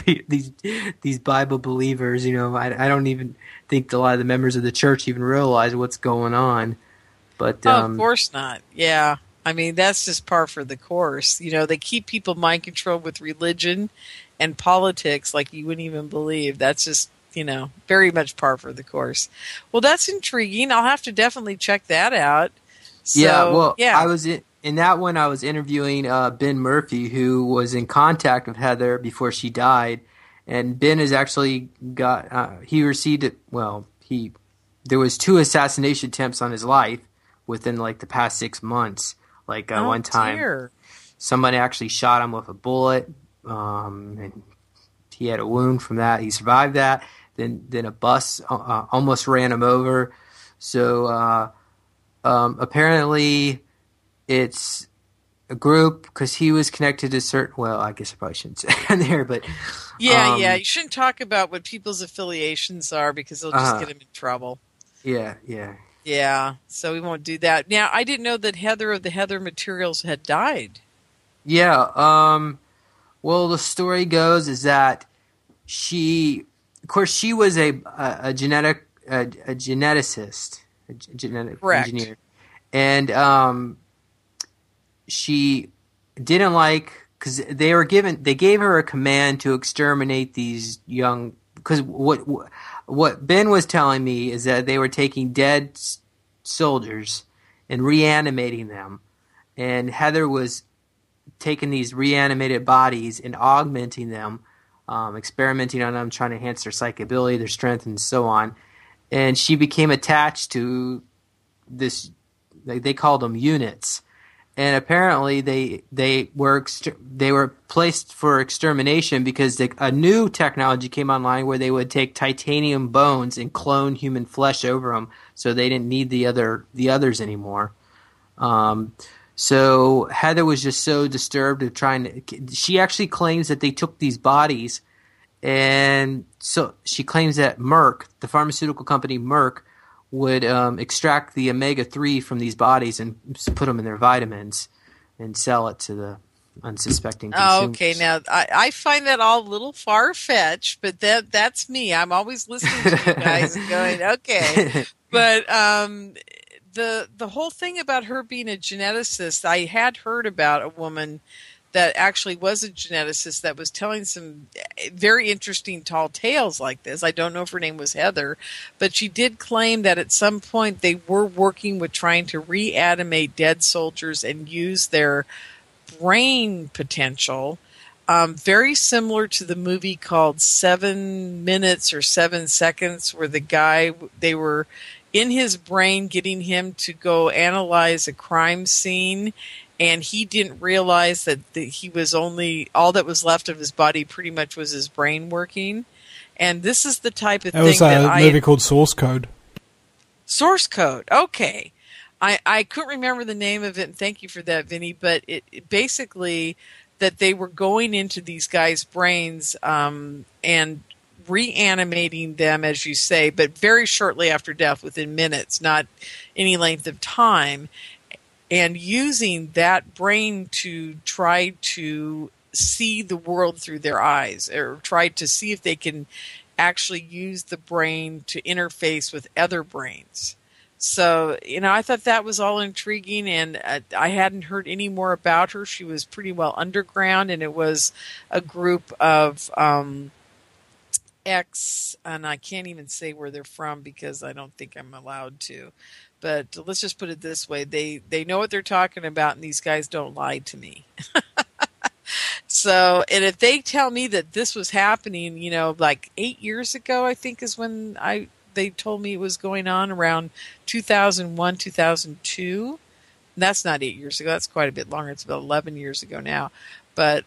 Bible believers. I don't even think a lot of the members of the church even realize what's going on. But of course not. Yeah, that's just par for the course. They keep people mind controlled with religion and politics like you wouldn't even believe. That's just very much par for the course. Well, that's intriguing. I'll have to definitely check that out. So, I was in that one. I was interviewing Ben Murphy, who was in contact with Heather before she died, and Ben has actually got. He received it. Well, there was 2 assassination attempts on his life within like the past 6 months. Like one time, somebody actually shot him with a bullet, and he had a wound from that. He survived that. Then a bus almost ran him over. So apparently it's a group because he was connected to certain. Well, I guess I probably shouldn't say on there, but Yeah, you shouldn't talk about what people's affiliations are because they'll just get him in trouble. Yeah. Yeah, so we won't do that. Now, I didn't know that Heather of the Heather Materials had died. Yeah. Well, the story goes is that she was a geneticist, a genetic Correct. engineer, and she didn't like because they gave her a command to exterminate these young. Because what Ben was telling me is that they were taking dead soldiers and reanimating them, and Heather was taking these reanimated bodies and augmenting them, experimenting on them, trying to enhance their psych ability, their strength, and so on. And she became attached to this. They called them units, and apparently they were placed for extermination because a new technology came online where they would take titanium bones and clone human flesh over them, so they didn't need the others anymore. So Heather was just so disturbed of trying to. She actually claims that they took these bodies, and so she claims that Merck, the pharmaceutical company Merck, would extract the omega-3 from these bodies and put them in their vitamins and sell it to the unsuspecting consumers. Oh, okay, now I find that all a little far-fetched, but that's me. I'm always listening to you guys and going, okay. But the whole thing about her being a geneticist, I had heard about a woman that actually was a geneticist that was telling some very interesting tall tales like this. I don't know if her name was Heather, but she did claim that at some point they were working with trying to reanimate dead soldiers and use their brain potential, very similar to the movie called 7 Minutes or 7 Seconds, where the guy, they were in his brain getting him to go analyze a crime scene, and he didn't realize that he was only, all that was left of his body pretty much was his brain working. And this is the type of thing that was a movie called Source Code. Source Code, okay. I couldn't remember the name of it, and thank you for that, Vinny, but it basically that they were going into these guys' brains and reanimating them, as you say, but very shortly after death, within minutes, not any length of time, and using that brain to try to see the world through their eyes, or try to see if they can actually use the brain to interface with other brains. So, I thought that was all intriguing, and I hadn't heard any more about her. She was pretty well underground, and it was a group of and I can't even say where they're from because I don't think I'm allowed to. But let's just put it this way. They know what they're talking about, and these guys don't lie to me. So, and if they tell me that this was happening, like 8 years ago, I think is when they told me it was going on, around 2001, 2002. And that's not 8 years ago. That's quite a bit longer. It's about 11 years ago now. But,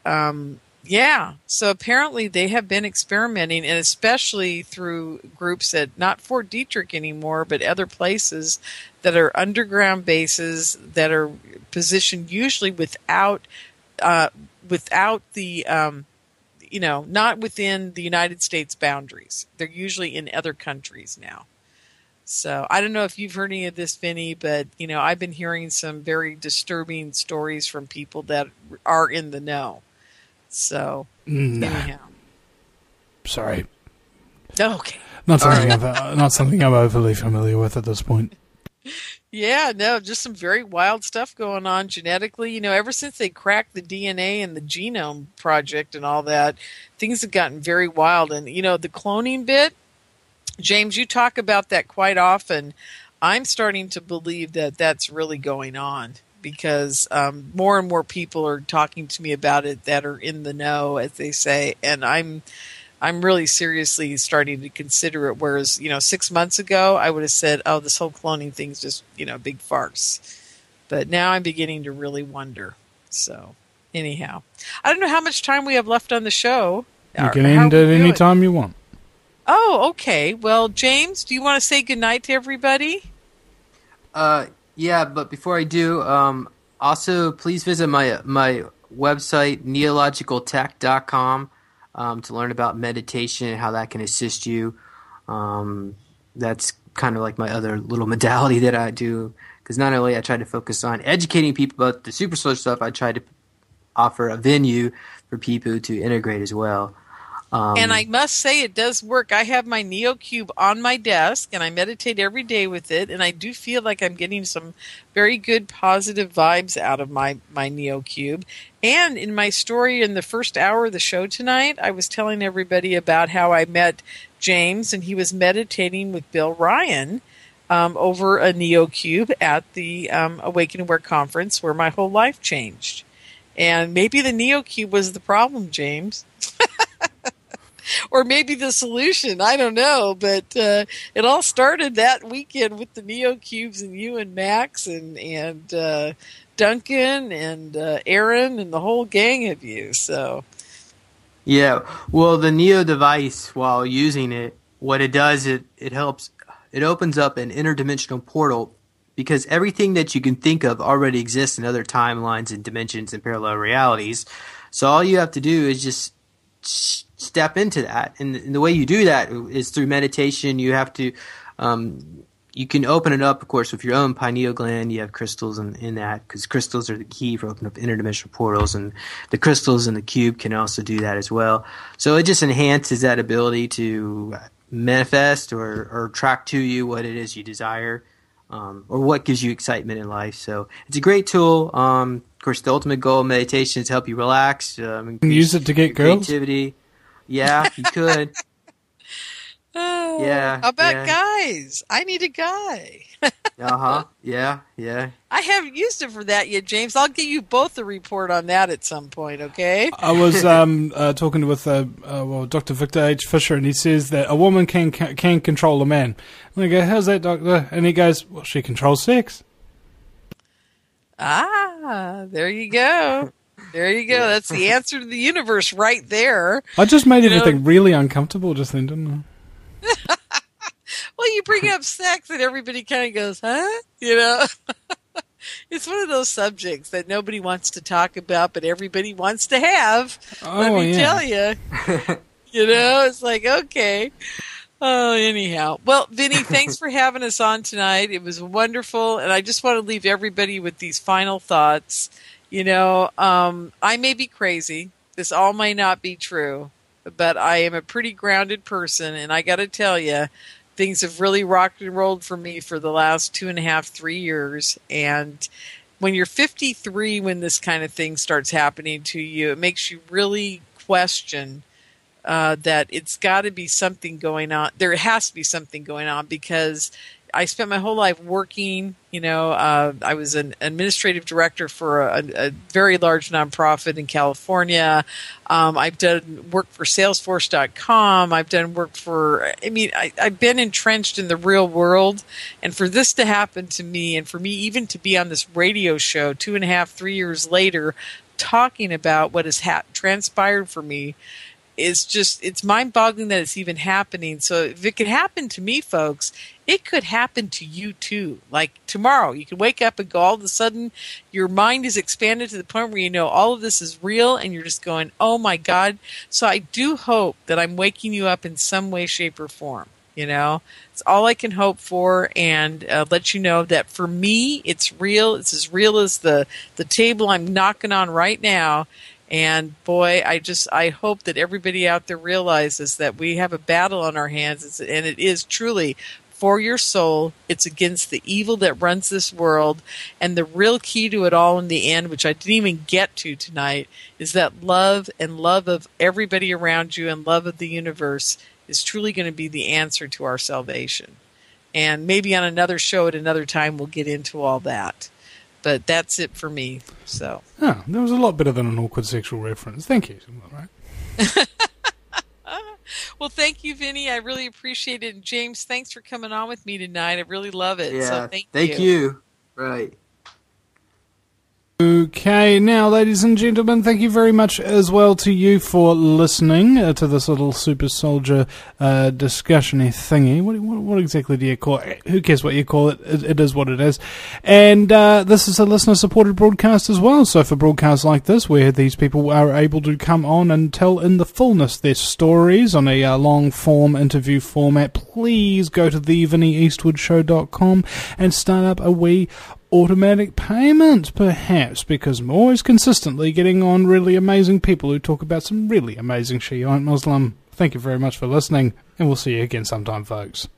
yeah. So apparently they have been experimenting, and especially through groups at not Fort Detrick anymore, but other places that are underground bases that are positioned usually without the, not within the United States boundaries. They're usually in other countries now. So I don't know if you've heard any of this, Vinny, but, I've been hearing some very disturbing stories from people that are in the know. So, anyhow. Sorry. Okay. Not something I'm overly familiar with at this point. Yeah, no, just some very wild stuff going on genetically. Ever since they cracked the DNA and the genome project and all that, things have gotten very wild. And, the cloning bit, James, you talk about that quite often. I'm starting to believe that that's really going on because more and more people are talking to me about it that are in the know, as they say. And I'm really seriously starting to consider it. Whereas, 6 months ago, I would have said, oh, this whole cloning thing's just, a big farce. But now I'm beginning to really wonder. So, anyhow. I don't know how much time we have left on the show. You can end it any time you want. Oh, okay. Well, James, do you want to say goodnight to everybody? Yeah, but before I do, Also, please visit my website, neologicaltech.com, to learn about meditation and how that can assist you. That's kind of like my other little modality that I do, because not only I try to focus on educating people about the super social stuff, I try to offer a venue for people to integrate as well. And I must say it does work. I have my NeoCube on my desk, and I meditate every day with it, and I do feel like I'm getting some very good positive vibes out of my NeoCube. And in my story in the first hour of the show tonight, I was telling everybody about how I met James, and he was meditating with Bill Ryan over a NeoCube at the Awaken and Aware conference, where my whole life changed. And maybe the NeoCube was the problem, James. Or maybe the solution. I don't know. But it all started that weekend with the NeoCubes and you and Max and Duncan and Aaron and the whole gang of you. So, yeah. Well, the Neo device, while using it, what it does, it helps. It opens up an interdimensional portal, because everything that you can think of already exists in other timelines and dimensions and parallel realities. So all you have to do is just step into that, and the way you do that is through meditation. You have to you can open it up, of course, with your own pineal gland. You have crystals in that, because crystals are the key for opening up interdimensional portals, and the crystals in the cube can also do that as well. So it just enhances that ability to manifest or attract to you what it is you desire, or what gives you excitement in life. So it's a great tool. Of course, the ultimate goal of meditation is to help you relax. Use it to get girls? Creativity. Yeah, you could. oh, Yeah. How about guys? I need a guy. Yeah. I haven't used it for that yet, James. I'll give you both a report on that at some point, okay? I was talking with Dr. Victor H. Fisher, and he says that a woman can control a man. And I go, how's that, doctor? And he goes, well, she controls sex. Ah, there you go. There you go. That's the answer to the universe right there. I just made everything really uncomfortable just then, didn't I? Well, you bring up sex and everybody kind of goes, huh? You know? It's one of those subjects that nobody wants to talk about, but everybody wants to have. Let me tell you. You know, it's like, okay. Oh, anyhow. Well, Vinny, thanks for having us on tonight. It was wonderful, and I just want to leave everybody with these final thoughts. You know, I may be crazy. This all may not be true, but I am a pretty grounded person, and I got to tell you, things have really rocked and rolled for me for the last 2.5, 3 years. And when you're 53, when this kind of thing starts happening to you, it makes you really question that it's got to be something going on. There has to be something going on, because I spent my whole life working. You know, I was an administrative director for a very large nonprofit in California. I've done work for Salesforce.com. I've done work for, I've been entrenched in the real world. And for this to happen to me, and for me even to be on this radio show 2.5, 3 years later, talking about what has transpired for me, it's mind-boggling that it's even happening. So if it could happen to me, folks, it could happen to you too. Like tomorrow, you can wake up and go, all of a sudden, your mind is expanded to the point where you know all of this is real, and you're just going, oh my God. So I do hope that I'm waking you up in some way, shape, or form. You know, it's all I can hope for, and let you know that for me, it's real. It's as real as the table I'm knocking on right now. And boy, I hope that everybody out there realizes that we have a battle on our hands, and it is truly for your soul. It's against the evil that runs this world. And the real key to it all in the end, which I didn't even get to tonight, is that love, and love of everybody around you, and love of the universe is truly going to be the answer to our salvation. And maybe on another show at another time, we'll get into all that. But that's it for me. So. Oh, that was a lot better than an awkward sexual reference. Thank you. Right? Well, thank you, Vinny. I really appreciate it. And James, thanks for coming on with me tonight. I really love it. Yeah, so thank you. Right. Okay, now, ladies and gentlemen, thank you very much as well to you for listening to this little super soldier discussion-y thingy. What exactly do you call it? Who cares what you call it? It is what it is. And this is a listener-supported broadcast as well. So for broadcasts like this, where these people are able to come on and tell in the fullness their stories on a long-form interview format, please go to thevinnieeastwoodshow.com and start up a wee automatic payment, perhaps, because I'm always consistently getting on really amazing people who talk about some really amazing Shiite Muslim. Thank you very much for listening, and we'll see you again sometime, folks.